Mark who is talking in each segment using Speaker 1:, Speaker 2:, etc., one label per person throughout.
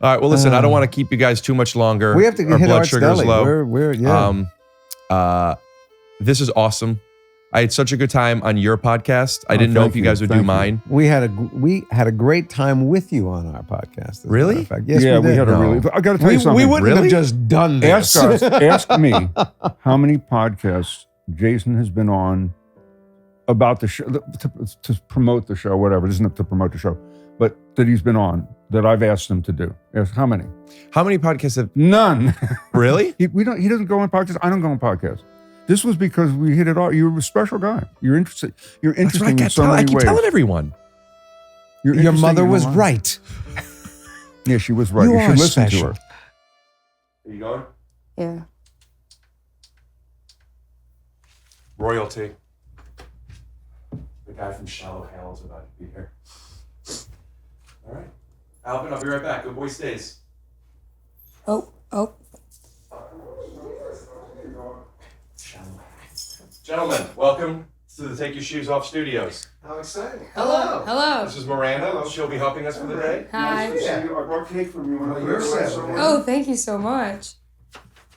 Speaker 1: All right. Well, listen, I don't want to keep you guys too much longer.
Speaker 2: We have to hit
Speaker 1: blood sugar is
Speaker 2: deli.
Speaker 1: low. This is awesome. I had such a good time on your podcast. I didn't know if you guys would do mine.
Speaker 2: We had a great time with you on our podcast.
Speaker 1: Really?
Speaker 2: Yes,
Speaker 3: yeah,
Speaker 2: we did.
Speaker 3: had a really. I got to tell you something.
Speaker 2: We wouldn't have just done this.
Speaker 3: Ask me how many podcasts Jason has been on about the show to promote the show, whatever. It isn't to promote the show, but that he's been on that I've asked him to do. Ask how many?
Speaker 1: How many podcasts have?
Speaker 3: None.
Speaker 1: Really?
Speaker 3: He doesn't go on podcasts. I don't go on podcasts. This was because we hit it all. You're a special guy. You're interested. You're interesting in so many ways.
Speaker 1: I keep telling everyone.
Speaker 2: Your mother was right.
Speaker 3: Yeah, she was right. You should listen to her.
Speaker 1: Are you going?
Speaker 4: Yeah.
Speaker 1: Royalty. The guy from Shallow Hal is about to be here. All right. Alvin, I'll be right back. Good boy stays.
Speaker 4: Oh.
Speaker 1: Gentlemen, welcome to the Take Your Shoes Off Studios.
Speaker 5: How exciting.
Speaker 4: Hello.
Speaker 1: This is Miranda.
Speaker 5: Hello.
Speaker 1: She'll be helping us for the day.
Speaker 4: Hi.
Speaker 3: I brought cake from you when I
Speaker 5: You're set.
Speaker 4: Oh, thank you so much.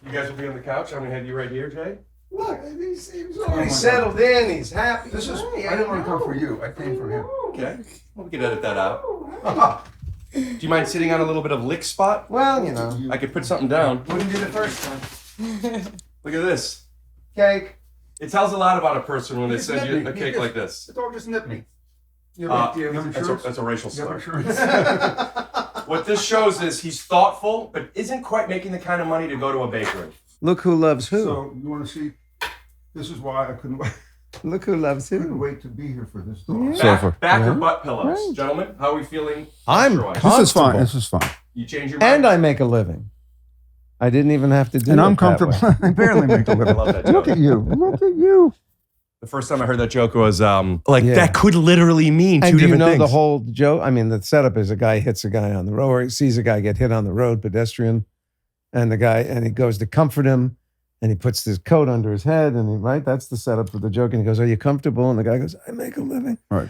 Speaker 1: You guys will be on the couch. I'm going to have you right here, Jay.
Speaker 5: Look, he's already settled in. He's happy.
Speaker 3: This is. I didn't want to come for you. I came for him.
Speaker 1: Okay. Well, we can edit that out. Do you mind sitting on a little bit of lick spot?
Speaker 5: Well, you know.
Speaker 1: I could put something down.
Speaker 5: Wouldn't do the first time.
Speaker 1: Look at this.
Speaker 5: Cake.
Speaker 1: It tells a lot about a person when they
Speaker 3: Just
Speaker 1: send you
Speaker 3: nip
Speaker 1: a
Speaker 3: me.
Speaker 1: cake like this.
Speaker 3: The dog just nipped me.
Speaker 5: You
Speaker 1: Uh,
Speaker 5: have insurance?
Speaker 1: That's a racial
Speaker 3: You have
Speaker 1: slur.
Speaker 3: insurance?
Speaker 1: What this shows is he's thoughtful, but isn't quite making the kind of money to go to a bakery.
Speaker 2: Look who loves who.
Speaker 3: So you want to see? This is why I couldn't wait.
Speaker 2: Look who loves
Speaker 3: Couldn't
Speaker 2: who.
Speaker 3: wait to be here for this dog.
Speaker 1: Back or
Speaker 2: Yeah.
Speaker 1: butt pillows.
Speaker 2: Right.
Speaker 1: Gentlemen, how are we feeling?
Speaker 2: I'm
Speaker 1: posture-wise?
Speaker 3: This is fine.
Speaker 2: comfortable.
Speaker 3: This is fine.
Speaker 1: You change your mind?
Speaker 2: And I make a living. I didn't even have to do it.
Speaker 3: And I'm
Speaker 2: that way.
Speaker 3: comfortable. I barely make a
Speaker 1: I
Speaker 3: living.
Speaker 1: love that joke.
Speaker 3: Look at you. Look at you.
Speaker 1: The first time I heard that joke was
Speaker 2: Yeah.
Speaker 1: that could literally mean
Speaker 2: And
Speaker 1: two
Speaker 2: do you
Speaker 1: different
Speaker 2: know
Speaker 1: things.
Speaker 2: the whole joke? I mean, the setup is a guy hits a guy on the road, or he sees a guy get hit on the road, pedestrian, and he goes to comfort him, and he puts his coat under his head, and that's the setup for the joke. And he goes, "Are you comfortable?" And the guy goes, "I make a living."
Speaker 3: Right.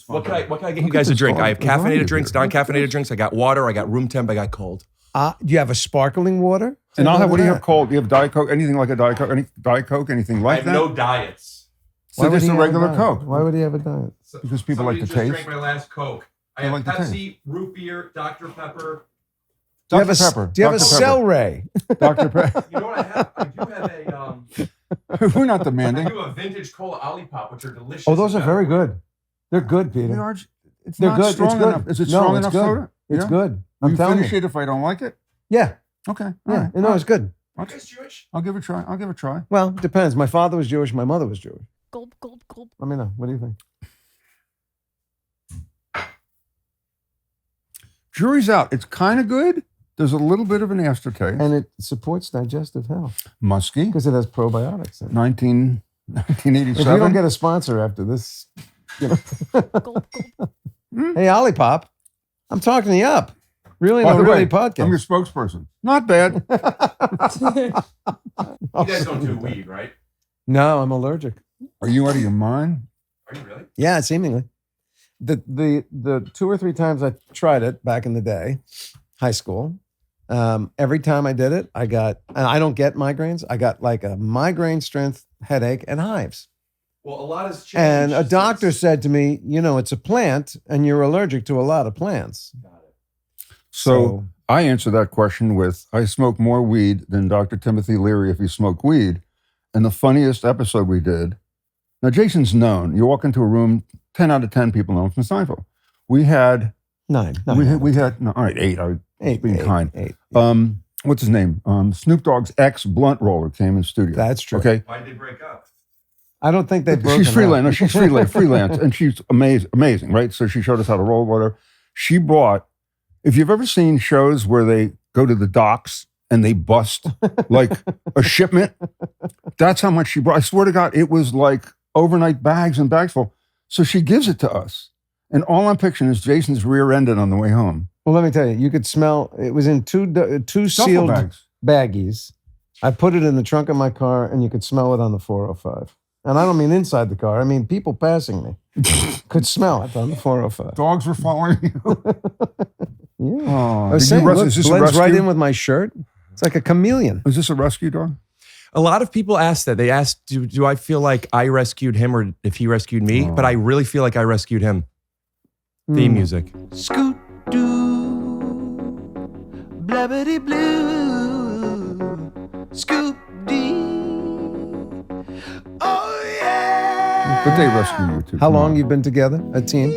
Speaker 1: What can I get
Speaker 3: Look
Speaker 1: you
Speaker 3: at
Speaker 1: guys a
Speaker 3: this
Speaker 1: drink?
Speaker 3: dog.
Speaker 1: I have
Speaker 3: What's wrong
Speaker 1: caffeinated
Speaker 3: with
Speaker 1: drinks,
Speaker 3: you?
Speaker 1: non-caffeinated drinks. I got water. I got room temp. I got cold.
Speaker 2: Do you have a sparkling water?
Speaker 3: And I'll have. What do you
Speaker 2: that?
Speaker 3: have cold? Do you have Diet Coke? Anything like a Diet Coke? Any Diet Coke? Anything
Speaker 1: I
Speaker 3: like
Speaker 1: have
Speaker 3: that?
Speaker 1: no diets.
Speaker 3: So
Speaker 2: Why would
Speaker 3: just
Speaker 2: he
Speaker 3: a
Speaker 2: have
Speaker 3: regular
Speaker 2: diet?
Speaker 3: Coke.
Speaker 2: Why would he have a diet?
Speaker 3: Because people like the
Speaker 1: Somebody
Speaker 3: taste.
Speaker 1: just drank my last Coke. I
Speaker 3: They
Speaker 1: have
Speaker 3: like the
Speaker 1: Pepsi, root beer, Dr. Pepper.
Speaker 2: Do you have
Speaker 3: Dr.
Speaker 2: a
Speaker 3: Pepper.
Speaker 2: Do you have a
Speaker 3: Dr. Pepper.
Speaker 2: celery?
Speaker 3: Dr. Pepper.
Speaker 1: You know what I have? I do have a
Speaker 3: We're not
Speaker 1: I
Speaker 3: demanding.
Speaker 1: do a vintage cola Olipop, which are delicious.
Speaker 2: Oh, those are very good. They're good,
Speaker 3: They
Speaker 2: Peter.
Speaker 3: are. It's
Speaker 2: They're
Speaker 3: not
Speaker 2: good.
Speaker 3: strong
Speaker 2: It's good.
Speaker 3: enough. Is it
Speaker 2: No,
Speaker 3: strong
Speaker 2: it's
Speaker 3: enough
Speaker 2: good.
Speaker 3: soda?
Speaker 2: It's
Speaker 3: Yeah?
Speaker 2: good.
Speaker 3: You
Speaker 2: I'm telling
Speaker 3: finish
Speaker 2: you.
Speaker 3: it if I don't like it?
Speaker 2: Yeah,
Speaker 3: Okay. All
Speaker 2: yeah.
Speaker 3: right.
Speaker 2: No, it's good.
Speaker 1: You guys Jewish?
Speaker 3: I'll give it a try. I'll give it a try.
Speaker 2: Well, it depends. My father was Jewish. My mother was Jewish.
Speaker 4: Gulp, gulp, gulp.
Speaker 2: Let me know. What do you think?
Speaker 3: Jury's out. It's kind of good. There's a little bit of an aftertaste.
Speaker 2: And it supports digestive health
Speaker 3: Musky.
Speaker 2: because it has probiotics in it.
Speaker 3: 1987.
Speaker 2: If you don't get a sponsor after this,
Speaker 4: Gulp, gulp.
Speaker 2: hey, Olipop, I'm talking you up. Really,
Speaker 3: By
Speaker 2: no,
Speaker 3: the
Speaker 2: really
Speaker 3: way,
Speaker 2: podcast.
Speaker 3: I'm your spokesperson. Not bad.
Speaker 1: You guys don't do weed, right?
Speaker 2: No, I'm allergic.
Speaker 3: Are you out of your mind?
Speaker 1: Are you really?
Speaker 2: Yeah, seemingly. The 2 or 3 times I tried it back in the day, high school, every time I did it, and I don't get migraines. I got like a migraine strength headache and hives.
Speaker 1: Well, a lot has changed.
Speaker 2: And a doctor
Speaker 1: since-
Speaker 2: said to me, it's a plant and you're allergic to a lot of plants.
Speaker 1: Got it.
Speaker 3: So I answer that question with, I smoke more weed than Dr. Timothy Leary if he smoked weed. And the funniest episode we did, now Jason's known. You walk into a room, 10 out of 10 people know him from Seinfeld. We had,
Speaker 2: 9.
Speaker 3: we had, no, all right, 8. I was
Speaker 2: 8.
Speaker 3: being kind.
Speaker 2: 8.
Speaker 3: What's his name? Snoop Dogg's ex blunt roller came in studio.
Speaker 2: That's true.
Speaker 3: Okay.
Speaker 1: Why did they break up?
Speaker 2: I don't think they've broken
Speaker 3: She's freelance. No,
Speaker 2: up.
Speaker 3: she's freelance, and she's amazing, right? So she showed us how to roll water. She brought, if you've ever seen shows where they go to the docks and they bust like a shipment, that's how much she brought. I swear to God, it was like overnight bags and bags full. So she gives it to us. And all I'm picturing is Jason's rear-ended on the way home.
Speaker 2: Well, let me tell you, you could smell, it was in two
Speaker 3: Duffel
Speaker 2: sealed
Speaker 3: bags.
Speaker 2: baggies. I put it in the trunk of my car and you could smell it on the 405. And I don't mean inside the car. I mean people passing me could smell it on the 405.
Speaker 3: Dogs were following you.
Speaker 2: Yeah.
Speaker 3: Oh,
Speaker 2: I was
Speaker 3: did you
Speaker 2: saying, look,
Speaker 3: is this a
Speaker 2: blends right
Speaker 3: rescue?
Speaker 2: in with my shirt. It's like a chameleon.
Speaker 3: Is this a rescue dog?
Speaker 1: A lot of people ask that. They ask, do I feel like I rescued him or if he rescued me?
Speaker 3: Oh.
Speaker 1: But I really feel like I rescued him. Theme music.
Speaker 6: Scoot doo, blabbity blue, scoop dee. Oh yeah.
Speaker 3: But they rescue you too.
Speaker 2: How
Speaker 3: Come
Speaker 2: long
Speaker 3: on.
Speaker 2: you been together, a team?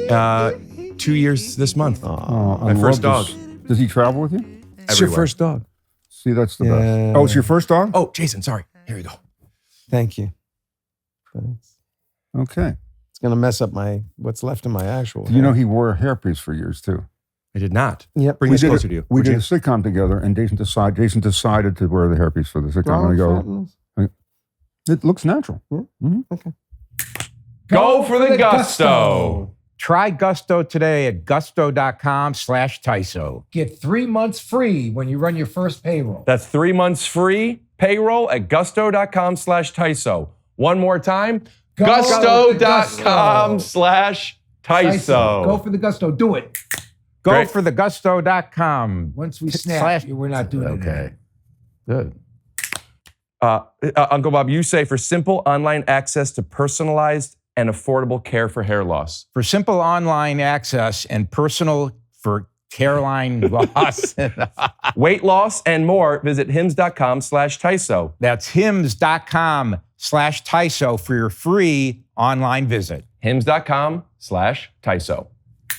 Speaker 1: 2 years this month.
Speaker 3: Oh,
Speaker 1: My
Speaker 3: I
Speaker 1: first
Speaker 3: love
Speaker 1: dog.
Speaker 3: this. Does he travel with you?
Speaker 2: It's your
Speaker 1: Everywhere.
Speaker 2: first dog.
Speaker 3: See, that's the
Speaker 2: Yeah.
Speaker 3: best. Oh, it's your first dog?
Speaker 1: Oh, Jason, sorry. Here you go.
Speaker 2: Thank you. Thanks.
Speaker 3: Okay.
Speaker 2: It's gonna mess up what's left of my actual.
Speaker 3: You know,
Speaker 2: hair.
Speaker 3: he wore a hairpiece for years too.
Speaker 1: I did not.
Speaker 2: Yep.
Speaker 1: Bring this closer to you.
Speaker 3: We
Speaker 1: Would
Speaker 3: did
Speaker 1: you?
Speaker 3: a sitcom together, and Jason decided to wear the hairpiece for the sitcom. And I go, it looks natural.
Speaker 2: Okay.
Speaker 1: Go for the gusto.
Speaker 7: Try Gusto today at gusto.com/TYSO.
Speaker 8: Get 3 months free when you run your first payroll.
Speaker 1: That's 3 months free payroll at gusto.com/TYSO. One more time,
Speaker 8: Go
Speaker 1: gusto.com/TYSO.
Speaker 8: Go for the gusto. Do it.
Speaker 7: Go
Speaker 1: Great.
Speaker 7: for the gusto.com.
Speaker 8: Once we snap, we're not doing it.
Speaker 7: Okay. Good.
Speaker 1: Uncle Bob, you say for simple online access to personalized and affordable care for hair loss.
Speaker 7: For simple online access and personal for hairline loss.
Speaker 1: Weight loss and more, visit hims.com/TYSO.
Speaker 7: That's hims.com/TYSO for your free online visit.
Speaker 1: hims.com/TYSO.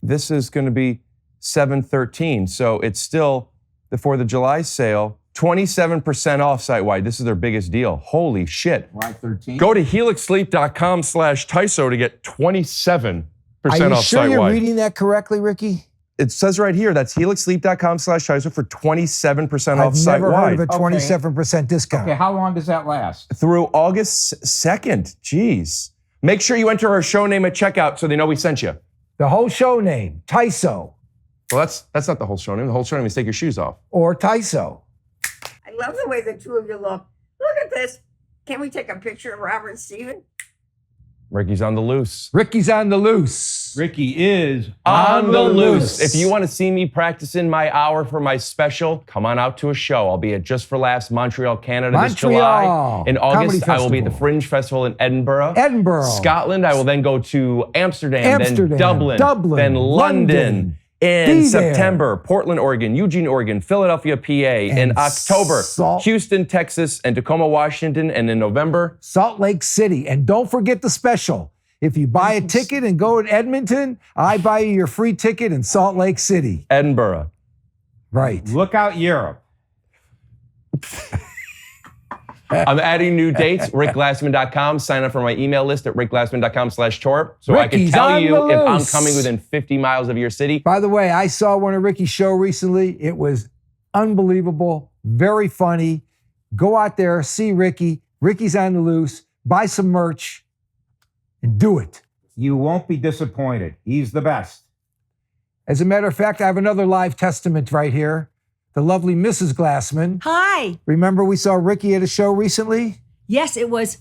Speaker 1: This is going to be 7/13, so it's still the 4th of July sale. 27% off site-wide. This is their biggest deal. Holy shit.
Speaker 7: July 13th.
Speaker 1: Go to helixsleep.com/TYSO to get 27%
Speaker 8: Are you
Speaker 1: off
Speaker 8: sure you're
Speaker 1: site-wide.
Speaker 8: reading that correctly, Ricky?
Speaker 1: It says right here, that's helixsleep.com/TYSO for 27% off
Speaker 8: I've never heard
Speaker 1: site-wide.
Speaker 8: of a 27% discount.
Speaker 7: Okay, how long does that last?
Speaker 1: Through August 2nd. Jeez. Make sure you enter our show name at checkout so they know we sent you.
Speaker 8: The whole show name, TYSO
Speaker 1: Well, that's not the whole show name. The whole show name is Take Your Shoes Off.
Speaker 8: or TYSO.
Speaker 9: I love the way the two of you look. Look at this. Can we take a picture of Robert and Steven?
Speaker 1: Ricky's on the loose.
Speaker 8: Ricky's on the loose.
Speaker 7: Ricky is
Speaker 1: On the loose. If you want to see me practicing my hour for my special, come on out to a show. I'll be at Just for Laughs, Montreal, Canada this July.
Speaker 8: Montreal.
Speaker 1: In August,
Speaker 8: Comedy
Speaker 1: I will be at the
Speaker 8: Festival.
Speaker 1: Fringe Festival in Edinburgh.
Speaker 8: Edinburgh.
Speaker 1: Scotland, I will then go to Amsterdam,
Speaker 8: Amsterdam,
Speaker 1: then Dublin, then London. In
Speaker 8: Be there.
Speaker 1: September, Portland, Oregon, Eugene, Oregon, Philadelphia, PA. In October, Houston, Texas, and Tacoma, Washington. And in November,
Speaker 8: Salt Lake City. And don't forget the special. If you buy a ticket and go to Edmonton, I buy you your free ticket in Salt Lake City.
Speaker 1: Edinburgh.
Speaker 8: Right.
Speaker 7: Look out Europe.
Speaker 1: I'm adding new dates, rickglassman.com. Sign up for my email list at rickglassman.com/tour so I can
Speaker 8: Ricky's
Speaker 1: tell
Speaker 8: on
Speaker 1: you
Speaker 8: the
Speaker 1: if I'm
Speaker 8: loose.
Speaker 1: coming within 50 miles of your city.
Speaker 8: By the way, I saw one of Ricky's show recently. It was unbelievable, very funny. Go out there, see Ricky. Ricky's on the loose. Buy some merch and do it.
Speaker 7: You won't be disappointed. He's the best.
Speaker 8: As a matter of fact, I have another live testament right here. The lovely Mrs. Glassman.
Speaker 10: Hi.
Speaker 8: Remember we saw Ricky at a show recently?
Speaker 10: Yes, it was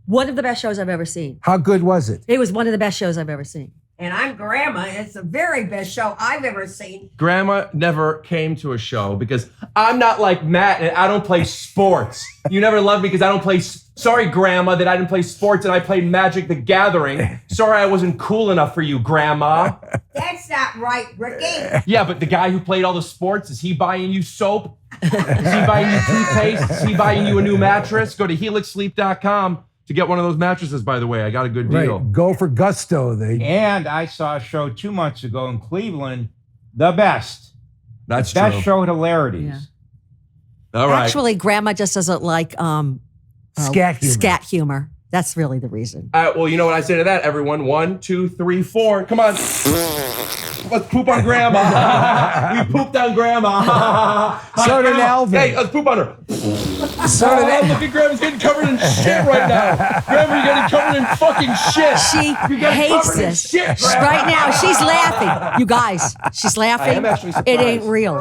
Speaker 10: one of the best shows I've ever seen.
Speaker 8: How good was it?
Speaker 10: It was one of the best shows I've ever seen.
Speaker 9: And I'm Grandma. It's the very best show I've ever seen.
Speaker 1: Grandma never came to a show because I'm not like Matt and I don't play sports. You never loved me because I don't play. Sorry, Grandma, that I didn't play sports and I played Magic the Gathering. Sorry, I wasn't cool enough for you, Grandma.
Speaker 9: That's not right, Ricky.
Speaker 1: Yeah, but the guy who played all the sports, is he buying you soap? Is he buying you toothpaste? Is he buying you a new mattress? Go to helixsleep.com to get one of those mattresses, by the way. I got a good deal.
Speaker 8: Right. Go for gusto.
Speaker 7: And I saw a show 2 months ago in Cleveland, the best.
Speaker 1: That's
Speaker 7: Best
Speaker 1: true.
Speaker 7: show hilarities.
Speaker 10: Yeah.
Speaker 1: All right.
Speaker 10: Actually, Grandma just doesn't like
Speaker 8: Scat humor.
Speaker 10: scat humor. That's really the reason.
Speaker 1: Well, you know what I say to that, everyone? 1, 2, 3, 4. Come on. Let's poop on Grandma. We pooped on Grandma.
Speaker 8: So did Alvin.
Speaker 1: Hey, let's poop on her.
Speaker 8: So did
Speaker 1: Oh, look at Grandma's getting covered in shit right now. Grandma, you're getting covered in fucking shit.
Speaker 10: She
Speaker 1: You're getting
Speaker 10: hates
Speaker 1: covered in
Speaker 10: this.
Speaker 1: shit, Grandma.
Speaker 10: Right now, she's laughing. You guys, she's laughing.
Speaker 1: I am actually surprised.
Speaker 10: It ain't real.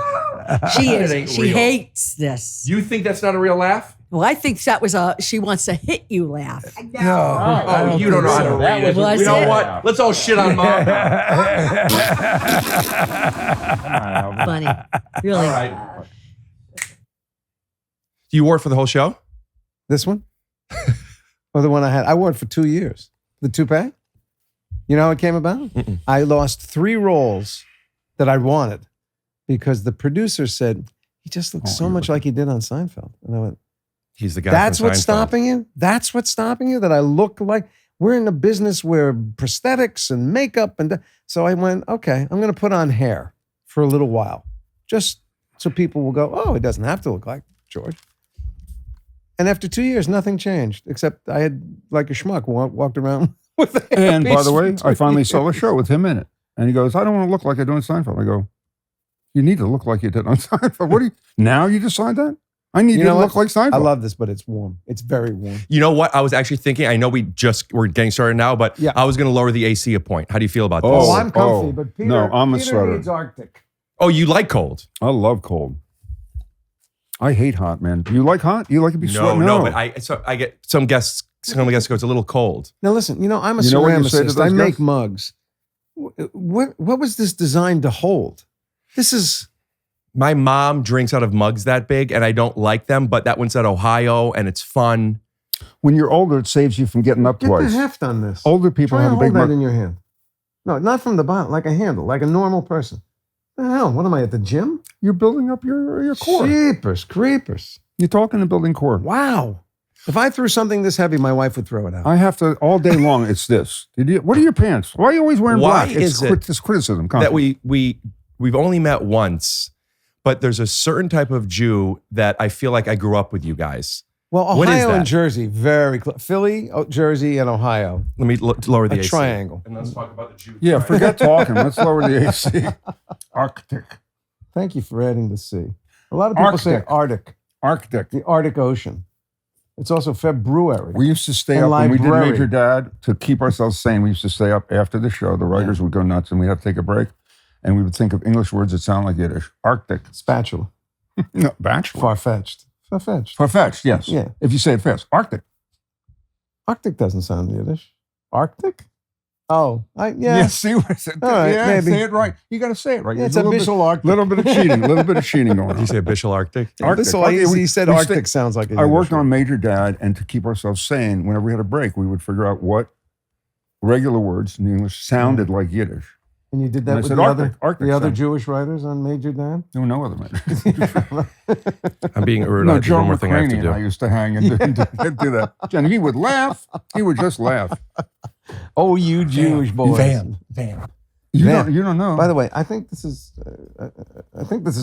Speaker 10: She
Speaker 1: It
Speaker 10: is.
Speaker 1: ain't
Speaker 10: She
Speaker 1: real.
Speaker 10: hates this.
Speaker 1: You think that's not a real laugh?
Speaker 10: Well, I think that was a she wants to hit you laugh.
Speaker 1: Oh, you don't know how to read it.
Speaker 10: Was
Speaker 1: You know
Speaker 10: it?
Speaker 1: what? Let's all shit on Mom.
Speaker 10: Funny. Really.
Speaker 1: All right. You wore it for the whole show?
Speaker 2: This one? Or the one I had? I wore it for 2 years. The toupee? You know how it came about? I lost 3 roles that I wanted because the producer said, he just looks so much like he did on Seinfeld. And I went,
Speaker 1: He's the guy.
Speaker 2: that's
Speaker 1: from
Speaker 2: what's
Speaker 1: Seinfeld.
Speaker 2: stopping you? That's what's stopping you? That I look like? We're in a business where prosthetics and makeup. So I went, okay, I'm going to put on hair for a little while. Just so people will go, oh, it doesn't have to look like George. And after 2 years, nothing changed, except I had, like a schmuck, walked around with a
Speaker 3: And by
Speaker 2: hairpiece
Speaker 3: the way,
Speaker 2: for
Speaker 3: I
Speaker 2: 2
Speaker 3: finally
Speaker 2: years.
Speaker 3: saw a show with him in it. And he goes, I don't want to look like I do in Seinfeld. I go, you need to look like you did on Seinfeld. What do you, now you decide that? I need you to look like Seinfeld.
Speaker 2: I love this, but it's warm. It's very warm.
Speaker 1: You know what? I was actually thinking, I know we're getting started now, but
Speaker 2: Yeah.
Speaker 1: I was going to lower the AC a point. How do you feel about
Speaker 2: Oh,
Speaker 1: this?
Speaker 2: I'm comfy, but Peter,
Speaker 3: no, I'm a
Speaker 2: Peter
Speaker 3: sweater.
Speaker 2: needs Arctic.
Speaker 1: Oh, you like cold?
Speaker 3: I love cold. I hate hot, man. Do you like hot? You like to be
Speaker 1: No,
Speaker 3: sweating?
Speaker 1: no, but I get some guests go, it's a little cold.
Speaker 2: Now listen, I'm a
Speaker 3: You know what you say to
Speaker 2: ceramicist.
Speaker 3: those
Speaker 2: I make
Speaker 3: guys?
Speaker 2: mugs. What was this designed to hold? This is...
Speaker 1: My mom drinks out of mugs that big, and I don't like them, but that one's at Ohio, and it's fun.
Speaker 3: When you're older, it saves you from getting up
Speaker 2: Get
Speaker 3: twice.
Speaker 2: the heft on this.
Speaker 3: Older people
Speaker 2: Try
Speaker 3: have
Speaker 2: and
Speaker 3: a big
Speaker 2: hold that
Speaker 3: mug.
Speaker 2: in your hand. No, not from the bottom, like a handle, like a normal person. The hell? What am I, at the gym?
Speaker 3: You're building up your core.
Speaker 2: Jeepers, creepers.
Speaker 3: You're talking to building core.
Speaker 2: Wow. If I threw something this heavy, my wife would throw it out.
Speaker 3: I have to, all day long, it's this. What are your pants? Why are you always wearing
Speaker 1: Why
Speaker 3: black?
Speaker 1: is it
Speaker 3: It's criticism.
Speaker 1: that
Speaker 3: constantly.
Speaker 1: we've only met once, but there's a certain type of Jew that I feel like I grew up with you guys.
Speaker 2: Well,
Speaker 1: What is
Speaker 2: Ohio
Speaker 1: that?
Speaker 2: and Jersey, very close. Philly, Jersey, and Ohio.
Speaker 1: Let me lower the
Speaker 2: A
Speaker 1: AC.
Speaker 2: triangle.
Speaker 1: And let's talk about the Jew.
Speaker 3: Yeah, forget talking. Let's lower the AC. Arctic.
Speaker 2: Thank you for adding the C. A lot of people say
Speaker 3: Arctic.
Speaker 2: Arctic,
Speaker 3: Arctic.
Speaker 2: the Arctic Ocean. It's also February.
Speaker 3: We used to stay
Speaker 2: And
Speaker 3: up when we did
Speaker 2: library.
Speaker 3: Major Dad to keep ourselves sane. We used to stay up after the show. The writers would go nuts and we'd have to take a break. And we would think of English words that sound like Yiddish. Arctic.
Speaker 2: Spatula.
Speaker 3: No, bachelor.
Speaker 2: Far-fetched. Far-fetched.
Speaker 3: Far-fetched, yes.
Speaker 2: Yeah.
Speaker 3: If you say it fast. Arctic.
Speaker 2: Arctic doesn't sound Yiddish. Arctic? Oh, yeah.
Speaker 3: Yeah, see what I said?
Speaker 2: All right,
Speaker 3: yeah,
Speaker 2: maybe.
Speaker 3: say it right. You got to say it right.
Speaker 2: Yeah, it's
Speaker 3: There's
Speaker 2: a
Speaker 3: little
Speaker 2: Bishel Arctic.
Speaker 3: little bit of cheating. A little bit of cheating going on.
Speaker 1: Did you say Bishel Arctic?
Speaker 3: Arctic.
Speaker 2: This all,
Speaker 3: Okay,
Speaker 2: he said
Speaker 3: we
Speaker 2: Arctic sounds like a
Speaker 3: I worked
Speaker 2: Yiddish
Speaker 3: on Major Dad, and to keep ourselves sane, whenever we had a break, we would figure out what regular words in English sounded like Yiddish.
Speaker 2: And you did
Speaker 3: And
Speaker 2: that
Speaker 3: I
Speaker 2: with
Speaker 3: said
Speaker 2: the
Speaker 3: Arctic,
Speaker 2: other
Speaker 3: so.
Speaker 2: Jewish writers on Major Dan?
Speaker 3: There were no other men.
Speaker 1: I'm being rude.
Speaker 3: No,
Speaker 1: There's
Speaker 3: Joe
Speaker 1: one more thing I have to
Speaker 3: McCraney and I
Speaker 1: do.
Speaker 3: used to hang and do that. And he would laugh. He would just laugh.
Speaker 2: Oh, you Jewish boys.
Speaker 7: Van.
Speaker 3: You
Speaker 2: Man.
Speaker 3: don't know.
Speaker 2: By the way, I think this is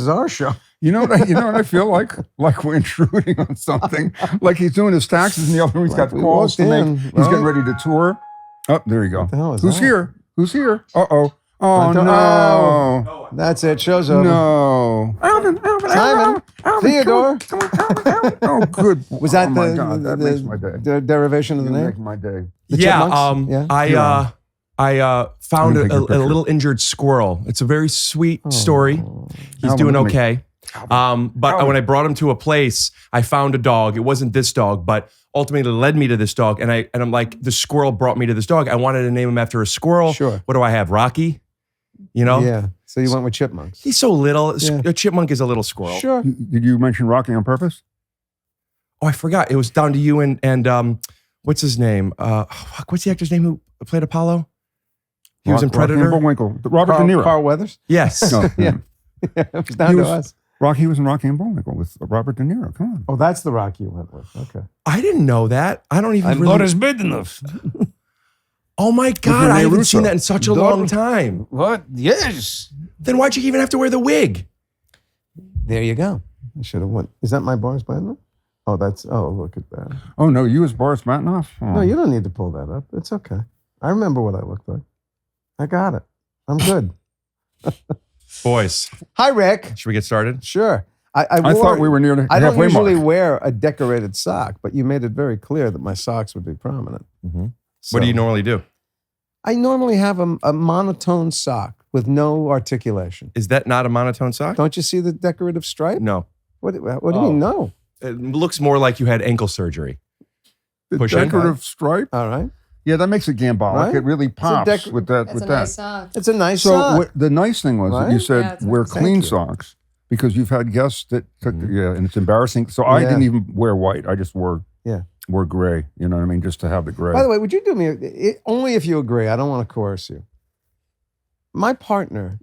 Speaker 2: our show.
Speaker 3: You know what I feel like? Like we're intruding on something. Like he's doing his taxes in the other room. He's got
Speaker 2: Like we
Speaker 3: calls to
Speaker 2: walked
Speaker 3: make.
Speaker 2: in,
Speaker 3: He's
Speaker 2: right?
Speaker 3: getting ready to tour. Oh, there you go.
Speaker 2: What the hell is
Speaker 3: Who's
Speaker 2: that?
Speaker 3: here? Who's here? Uh-oh. Oh,
Speaker 2: Don't-
Speaker 3: no.
Speaker 2: That's it. Show's over.
Speaker 3: No. Alvin,
Speaker 2: Simon, Theodore.
Speaker 3: Come on, Alvin. Oh, good.
Speaker 2: Was that
Speaker 3: oh my God, that makes my day.
Speaker 2: the derivation of the
Speaker 3: You
Speaker 2: name?
Speaker 3: make my day.
Speaker 2: The
Speaker 1: Yeah,
Speaker 2: Chipmunks?
Speaker 1: I found
Speaker 3: Let me take your
Speaker 1: a
Speaker 3: picture.
Speaker 1: little injured squirrel. It's a very sweet
Speaker 2: Oh.
Speaker 1: story. He's
Speaker 3: Alvin,
Speaker 1: doing
Speaker 3: let me-
Speaker 1: okay. But
Speaker 3: Alvin.
Speaker 1: when I brought him to a place, I found a dog. It wasn't this dog, but ultimately led me to this dog. And I'm like, the squirrel brought me to this dog. I wanted to name him after a squirrel.
Speaker 2: Sure.
Speaker 1: What do I have? Rocky? You know?
Speaker 2: Yeah. So you went with chipmunks.
Speaker 1: He's so little.
Speaker 2: Yeah.
Speaker 1: A chipmunk is a little squirrel.
Speaker 2: Sure.
Speaker 3: Did you mention Rocky on purpose?
Speaker 1: Oh, I forgot. It was down to you and what's his name? What's the actor's name who played Apollo? He was in
Speaker 3: Rocky and
Speaker 1: Predator.
Speaker 3: Bullwinkle. Robert De Niro.
Speaker 2: Carl Weathers?
Speaker 1: Yes.
Speaker 3: No,
Speaker 2: Yeah. It was down
Speaker 3: He
Speaker 2: to
Speaker 3: was-
Speaker 2: us.
Speaker 3: Rocky was in Rocky and Bullwinkle with Robert De Niro. Come on.
Speaker 2: Oh, that's the rock you went with. Okay.
Speaker 1: I didn't know that. I don't even really.
Speaker 2: business.
Speaker 1: Oh my God, I
Speaker 3: Rene
Speaker 1: haven't seen
Speaker 3: Russo.
Speaker 1: that in such a long time.
Speaker 2: What? Yes.
Speaker 1: Then why'd you even have to wear the wig?
Speaker 2: There you go. I should have went. Is that my Boris Batman? Oh, look at that.
Speaker 3: Oh, no, you was Boris Matinoff? Oh.
Speaker 2: No, you don't need to pull that up. It's okay. I remember what I looked like. I got it. I'm good.
Speaker 1: Boys,
Speaker 2: Hi, Rick.
Speaker 1: should we get started?
Speaker 2: Sure.
Speaker 3: I thought we were near the
Speaker 2: I don't
Speaker 3: halfway
Speaker 2: usually
Speaker 3: mark.
Speaker 2: wear a decorated sock, but you made it very clear that my socks would be prominent.
Speaker 1: Mm-hmm. What do you
Speaker 2: So,
Speaker 1: normally do?
Speaker 2: I normally have a monotone sock with no articulation.
Speaker 1: Is that not a monotone sock?
Speaker 2: Don't you see the decorative stripe?
Speaker 1: No.
Speaker 2: What do you mean, no?
Speaker 1: It looks more like you had ankle surgery.
Speaker 3: The
Speaker 1: Push in.
Speaker 3: decorative stripe.
Speaker 2: All right.
Speaker 3: Yeah, that makes it gambolic.
Speaker 2: Right?
Speaker 3: It really pops with that.
Speaker 4: That's
Speaker 3: with
Speaker 4: a
Speaker 3: that.
Speaker 4: nice sock.
Speaker 2: It's a nice
Speaker 3: So
Speaker 2: sock.
Speaker 3: the nice thing was that
Speaker 2: Right?
Speaker 3: you said
Speaker 4: Yeah, it's
Speaker 3: wear
Speaker 4: nice.
Speaker 3: clean
Speaker 2: Thank you.
Speaker 3: socks because you've had guests that took and it's embarrassing. So I
Speaker 2: Yeah.
Speaker 3: didn't even wear white. I just wore
Speaker 2: Yeah.
Speaker 3: gray. You know what I mean? Just to have the gray.
Speaker 2: By the way, would you do me only if you agree? I don't want to coerce you. My partner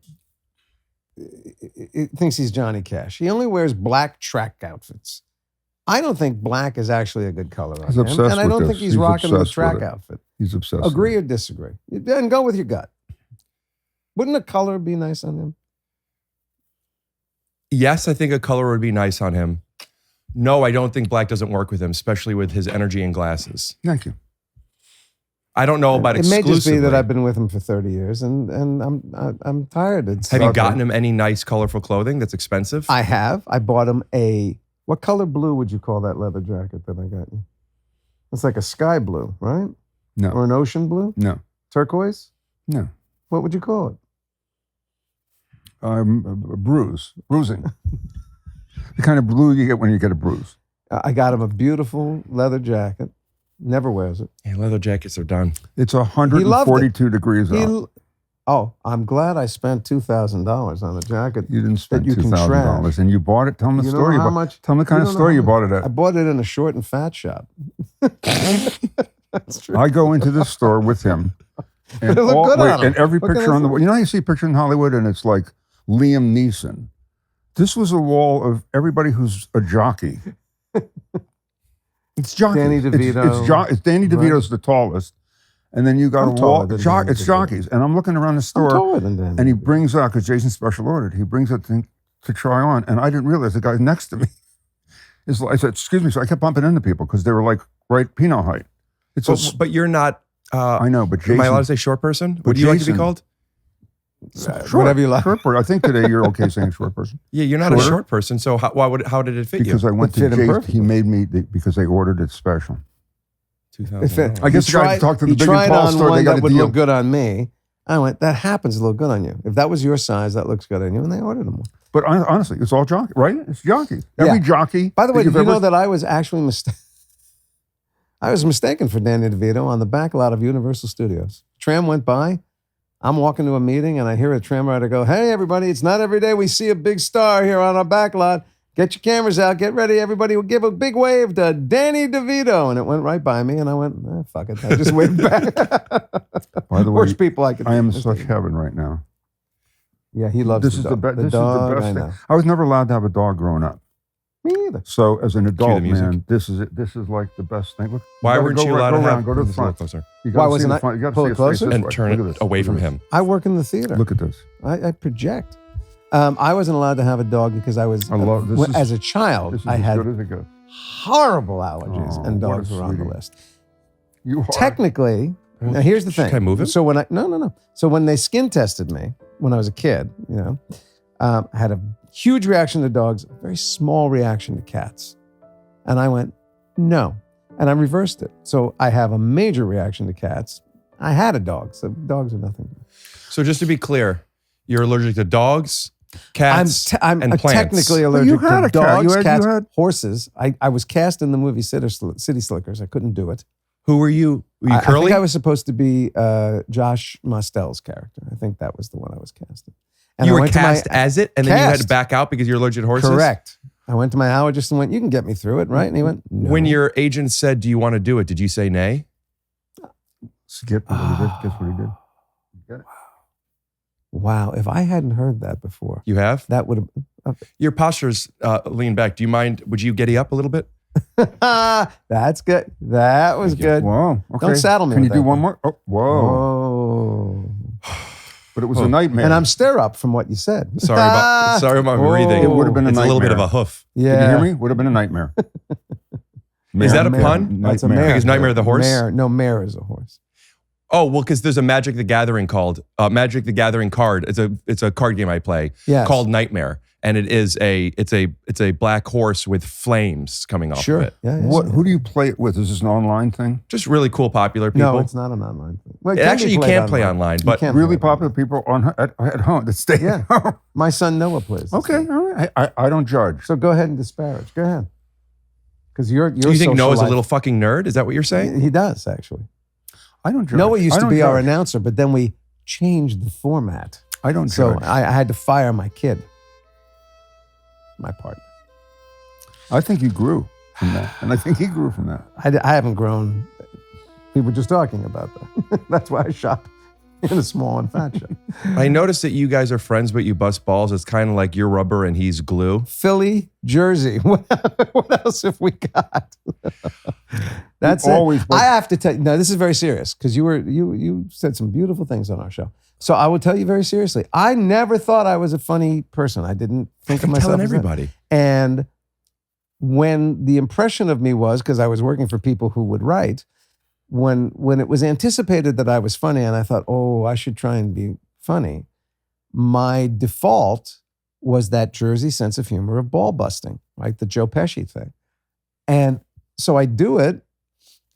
Speaker 2: thinks he's Johnny Cash. He only wears black track outfits. I don't think black is actually a good color on
Speaker 3: He's
Speaker 2: him,
Speaker 3: obsessed
Speaker 2: and I
Speaker 3: with
Speaker 2: don't
Speaker 3: this.
Speaker 2: think he's
Speaker 3: He's
Speaker 2: rocking the
Speaker 3: obsessed
Speaker 2: track
Speaker 3: with it.
Speaker 2: outfit.
Speaker 3: He's obsessed.
Speaker 2: Agree or disagree? And go with your gut. Wouldn't a color be nice on him?
Speaker 1: Yes, I think a color would be nice on him. No, I don't think black doesn't work with him, especially with his energy and glasses.
Speaker 3: Thank you.
Speaker 1: I don't know about
Speaker 2: It may
Speaker 1: exclusively.
Speaker 2: just be that I've been with him for 30 years, and I'm tired.
Speaker 1: Have you gotten him any nice, colorful clothing that's expensive?
Speaker 2: I have. I bought him what color blue would you call that leather jacket that I got you? It's like a sky blue, right?
Speaker 3: No.
Speaker 2: Or an ocean blue?
Speaker 3: No.
Speaker 2: Turquoise?
Speaker 3: No.
Speaker 2: What would you call it?
Speaker 3: Bruising. The kind of blue you get when you get a bruise.
Speaker 2: I got him a beautiful leather jacket. Never wears it.
Speaker 1: Yeah, leather jackets are done.
Speaker 3: It's 142 degrees out.
Speaker 2: I'm glad I spent $2,000 on a jacket.
Speaker 3: You didn't spend
Speaker 2: that you can
Speaker 3: $2,000,
Speaker 2: trash.
Speaker 3: and you bought it. Tell them the
Speaker 2: You don't
Speaker 3: story.
Speaker 2: know how much-
Speaker 3: Tell them the kind of
Speaker 2: you don't know
Speaker 3: store
Speaker 2: how
Speaker 3: you
Speaker 2: much-
Speaker 3: bought it
Speaker 2: I
Speaker 3: at.
Speaker 2: bought it in a short and fat shop. That's true.
Speaker 3: I go into this store with him, and,
Speaker 2: They look good on 'em.
Speaker 3: and every
Speaker 2: What can
Speaker 3: picture
Speaker 2: I
Speaker 3: on the
Speaker 2: say?
Speaker 3: wall. You know how you see a picture in Hollywood, and it's like Liam Neeson. This was a wall of everybody who's a jockey. It's jockey.
Speaker 2: Danny DeVito.
Speaker 3: It's Danny DeVito's the tallest, and then you got
Speaker 2: I'm
Speaker 3: a
Speaker 2: taller
Speaker 3: wall.
Speaker 2: than Danny
Speaker 3: It's
Speaker 2: DeVito.
Speaker 3: jockeys, and I'm looking around the
Speaker 2: I'm
Speaker 3: store.
Speaker 2: taller than Danny.
Speaker 3: And he brings out, because Jason's special ordered, he brings out thing to try on. And I didn't realize the guy next to me is like, I said, excuse me. So I kept bumping into people because they were like right Pinot height. It's
Speaker 1: But you're not.
Speaker 3: I know, but Jason.
Speaker 1: Am I allowed to say short person?
Speaker 3: But
Speaker 1: What do you like to be
Speaker 3: Jason-
Speaker 1: called?
Speaker 2: Whatever you like.
Speaker 3: Short person. I think today you're okay saying short person.
Speaker 1: Yeah, you're not a
Speaker 3: Shorter?
Speaker 1: short person. So how did it fit
Speaker 3: Because
Speaker 1: you?
Speaker 3: I went
Speaker 2: It fit
Speaker 3: to
Speaker 2: him
Speaker 3: Jason.
Speaker 2: perfectly.
Speaker 3: He made me, because they ordered it special.
Speaker 2: If it-
Speaker 3: I guess
Speaker 2: he
Speaker 3: the guy
Speaker 2: tried-
Speaker 3: talked to the
Speaker 2: he
Speaker 3: big and
Speaker 2: tried
Speaker 3: tall
Speaker 2: on
Speaker 3: store,
Speaker 2: one
Speaker 3: they got
Speaker 2: that
Speaker 3: a
Speaker 2: would
Speaker 3: deal.
Speaker 2: look good on me. I went, that happens to look good on you. If that was your size, that looks good on you. And they ordered them.
Speaker 3: But honestly, it's all jockey, right? It's jockey. Every
Speaker 2: Yeah.
Speaker 3: jockey.
Speaker 2: By the way,
Speaker 3: that
Speaker 2: did you
Speaker 3: you've
Speaker 2: know
Speaker 3: ever-
Speaker 2: that I was actually I was mistaken for Danny DeVito on the back lot of Universal Studios. Tram went by. I'm walking to a meeting and I hear a tram rider go, "Hey, everybody, it's not every day we see a big star here on our back lot. Get your cameras out. Get ready. Everybody will give a big wave to Danny DeVito." And it went right by me and I went, fuck it. I just waved back.
Speaker 3: By the way,
Speaker 2: Worst people I could
Speaker 3: I am in such heaven right now.
Speaker 2: Yeah, he loves
Speaker 3: This
Speaker 2: the
Speaker 3: is the
Speaker 2: dog.
Speaker 3: best. This
Speaker 2: dog,
Speaker 3: is the
Speaker 2: I
Speaker 3: best
Speaker 2: know.
Speaker 3: thing. I was never allowed to have a dog growing up.
Speaker 2: Me either.
Speaker 3: So as an adult,
Speaker 1: music.
Speaker 3: man, this is it. This is like the best thing. Look,
Speaker 1: Why
Speaker 3: gotta
Speaker 1: weren't
Speaker 3: go
Speaker 1: you
Speaker 3: right-
Speaker 1: allowed
Speaker 3: go
Speaker 1: to
Speaker 3: around,
Speaker 1: have
Speaker 3: go to the
Speaker 1: this a little
Speaker 3: front?
Speaker 1: closer
Speaker 3: You
Speaker 2: Why
Speaker 3: gotta see
Speaker 2: wasn't
Speaker 3: the
Speaker 2: I-
Speaker 3: front. You gotta
Speaker 2: pull
Speaker 3: see
Speaker 2: it
Speaker 3: his face
Speaker 2: closer?
Speaker 3: this
Speaker 1: and
Speaker 3: way.
Speaker 1: turn
Speaker 3: Look
Speaker 1: it
Speaker 3: at this.
Speaker 1: away
Speaker 3: Look
Speaker 1: from
Speaker 3: at this.
Speaker 1: him?
Speaker 2: I work in the theater.
Speaker 3: Look at this.
Speaker 2: I project. I wasn't allowed to have a dog because I was,
Speaker 3: I love this.
Speaker 2: as a child,
Speaker 3: This is
Speaker 2: I
Speaker 3: as
Speaker 2: had
Speaker 3: good as it goes.
Speaker 2: horrible allergies,
Speaker 3: Oh,
Speaker 2: and
Speaker 3: what a
Speaker 2: dogs were on the
Speaker 3: sweetie.
Speaker 2: list.
Speaker 3: You are.
Speaker 2: Technically, now here's the thing.
Speaker 1: Can I move him?
Speaker 2: So when no. So when they skin tested me when I was a kid, I had a huge reaction to dogs, a very small reaction to cats, and I went no, and I reversed it. So I have a major reaction to cats. I had a dog, so dogs are nothing.
Speaker 1: So just to be clear, you're allergic to dogs, cats,
Speaker 2: I'm
Speaker 1: and plants.
Speaker 2: technically
Speaker 3: you
Speaker 2: allergic
Speaker 3: had
Speaker 2: to
Speaker 3: a cat.
Speaker 2: dogs,
Speaker 3: You
Speaker 2: cats,
Speaker 3: had-
Speaker 2: horses. I was cast in the movie City Slickers. I couldn't do it.
Speaker 1: Who were you? Were you
Speaker 2: I
Speaker 1: Curly?
Speaker 2: think I was supposed to be Josh Mostel's character. I think that was the one I was cast in. And
Speaker 1: you
Speaker 2: I
Speaker 1: were
Speaker 2: went to my-
Speaker 1: cast as it, and then you had to
Speaker 2: Cast.
Speaker 1: back out because you're allergic to horses?
Speaker 2: Correct. I went to my allergist and went, "You can get me through it, right?" And he went, "No."
Speaker 1: When your agent said, "Do you want to do it?" Did you say nay?
Speaker 3: Guess what he did? Guess what he did? Get it?
Speaker 2: Wow, if I hadn't heard that before,
Speaker 1: You have?
Speaker 2: that would have.
Speaker 1: Your posture's leaned back. Do you mind? Would you giddy up a little bit?
Speaker 2: That's good. That was good.
Speaker 3: Wow. Okay.
Speaker 2: Don't saddle me
Speaker 3: Can you
Speaker 2: with
Speaker 3: do
Speaker 2: that
Speaker 3: one
Speaker 2: one.
Speaker 3: more? Oh, whoa.
Speaker 2: Oh.
Speaker 3: But it was a nightmare.
Speaker 2: And I'm stir up from what you said.
Speaker 1: Sorry about my breathing.
Speaker 3: It would have been a
Speaker 1: It's a little bit of
Speaker 3: nightmare.
Speaker 1: a hoof.
Speaker 2: Yeah.
Speaker 3: Did you hear me? Would have been a nightmare.
Speaker 1: Is that a
Speaker 2: Mare.
Speaker 1: pun?
Speaker 2: That's a
Speaker 3: Nightmare.
Speaker 2: mare.
Speaker 1: Because Nightmare the horse?
Speaker 2: Mare. No, mare is a horse.
Speaker 1: Oh, well, because there's a Magic the Gathering called Magic the Gathering card. It's a card game I play
Speaker 2: Yes.
Speaker 1: called Nightmare, and it's a black horse with flames coming off
Speaker 2: Sure.
Speaker 1: of it.
Speaker 2: Yeah, yeah.
Speaker 3: Who do you play it with? Is this an online thing?
Speaker 1: Just really cool, popular people.
Speaker 2: No, it's not an online thing. Well, it can
Speaker 1: Actually,
Speaker 2: be
Speaker 1: you
Speaker 2: played
Speaker 1: can't play online,
Speaker 2: You
Speaker 1: but
Speaker 2: can
Speaker 3: Really
Speaker 2: play
Speaker 3: popular people at home that stay
Speaker 2: Yeah.
Speaker 3: at home.
Speaker 2: My son Noah plays. this
Speaker 3: Okay,
Speaker 2: thing.
Speaker 3: all right. I don't judge.
Speaker 2: So go ahead and disparage. Go ahead. Because you're
Speaker 1: Do you think
Speaker 2: social
Speaker 1: Noah's a
Speaker 2: life-
Speaker 1: little fucking nerd? Is that what you're saying?
Speaker 2: He does, actually.
Speaker 3: I don't judge.
Speaker 2: Noah used
Speaker 3: I
Speaker 2: to
Speaker 3: don't
Speaker 2: be our
Speaker 3: judge.
Speaker 2: announcer, but then we changed the format.
Speaker 3: I don't
Speaker 2: So
Speaker 3: judge.
Speaker 2: I had to fire my kid, my partner.
Speaker 3: I think you grew from that. And I think he grew from that.
Speaker 2: I haven't grown. We were just talking about that. That's why I shop in a small and fat shop.
Speaker 1: I noticed that you guys are friends, but you bust balls. It's kind of like you're rubber and he's glue.
Speaker 2: Philly, Jersey. What else have we got? That's
Speaker 3: We
Speaker 2: it.
Speaker 3: always
Speaker 2: I have to tell you, no, this is very serious because you said some beautiful things on our show. So I will tell you very seriously. I never thought I was a funny person. I didn't think of myself
Speaker 1: telling
Speaker 2: as that.
Speaker 1: everybody.
Speaker 2: And when the impression of me was, because I was working for people who would write, when it was anticipated that I was funny and I thought, oh, I should try and be funny, my default was that Jersey sense of humor of ball busting, right? The Joe Pesci thing. And so I do it,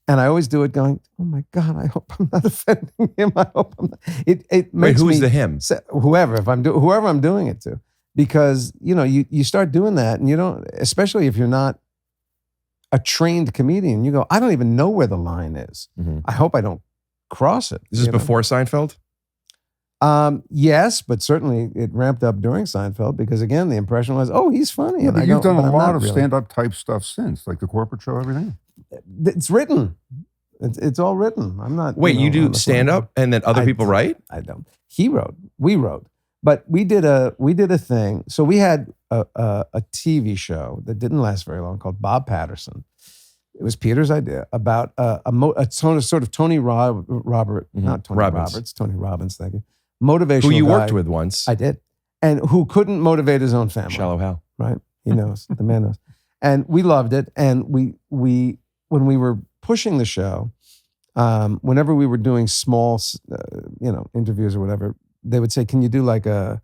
Speaker 2: and I always do it going, oh my God, I hope I'm not offending him. I hope I'm not. It
Speaker 1: Wait,
Speaker 2: makes
Speaker 1: who's
Speaker 2: me
Speaker 1: the him?
Speaker 2: whoever I'm doing it to. Because, you start doing that and you don't, especially if you're not a trained comedian, you go, I don't even know where the line is.
Speaker 1: Mhm.
Speaker 2: I hope I don't cross it.
Speaker 1: Is this
Speaker 2: you know?
Speaker 1: before Seinfeld?
Speaker 2: Yes, but certainly it ramped up during Seinfeld because again, the impression was, oh, he's funny.
Speaker 3: Yeah,
Speaker 2: And
Speaker 3: but
Speaker 2: I
Speaker 3: you've
Speaker 2: go,
Speaker 3: done
Speaker 2: "But
Speaker 3: a
Speaker 2: I'm
Speaker 3: lot
Speaker 2: not
Speaker 3: of
Speaker 2: really."
Speaker 3: stand-up type stuff since, like the corporate show, everything.
Speaker 2: It's written. It's all written. I'm not.
Speaker 1: Wait, you
Speaker 2: I'm
Speaker 1: do
Speaker 2: a
Speaker 1: stand
Speaker 2: funny-
Speaker 1: up and then other
Speaker 2: I
Speaker 1: people
Speaker 2: don't.
Speaker 1: write?
Speaker 2: I don't. We wrote, but we did a thing. So we had a TV show that didn't last very long called Bob Patterson. It was Peter's idea about a sort of Tony not Tony
Speaker 1: Robbins.
Speaker 2: Roberts, Tony Robbins. Thank you. Motivational.
Speaker 1: Who you
Speaker 2: guy.
Speaker 1: worked with once.
Speaker 2: I did, and who couldn't motivate his own family.
Speaker 1: Shallow Hal.
Speaker 2: Right? He knows. The man knows. And we loved it. And we when we were pushing the show, whenever we were doing small, interviews or whatever, they would say, "Can you do like an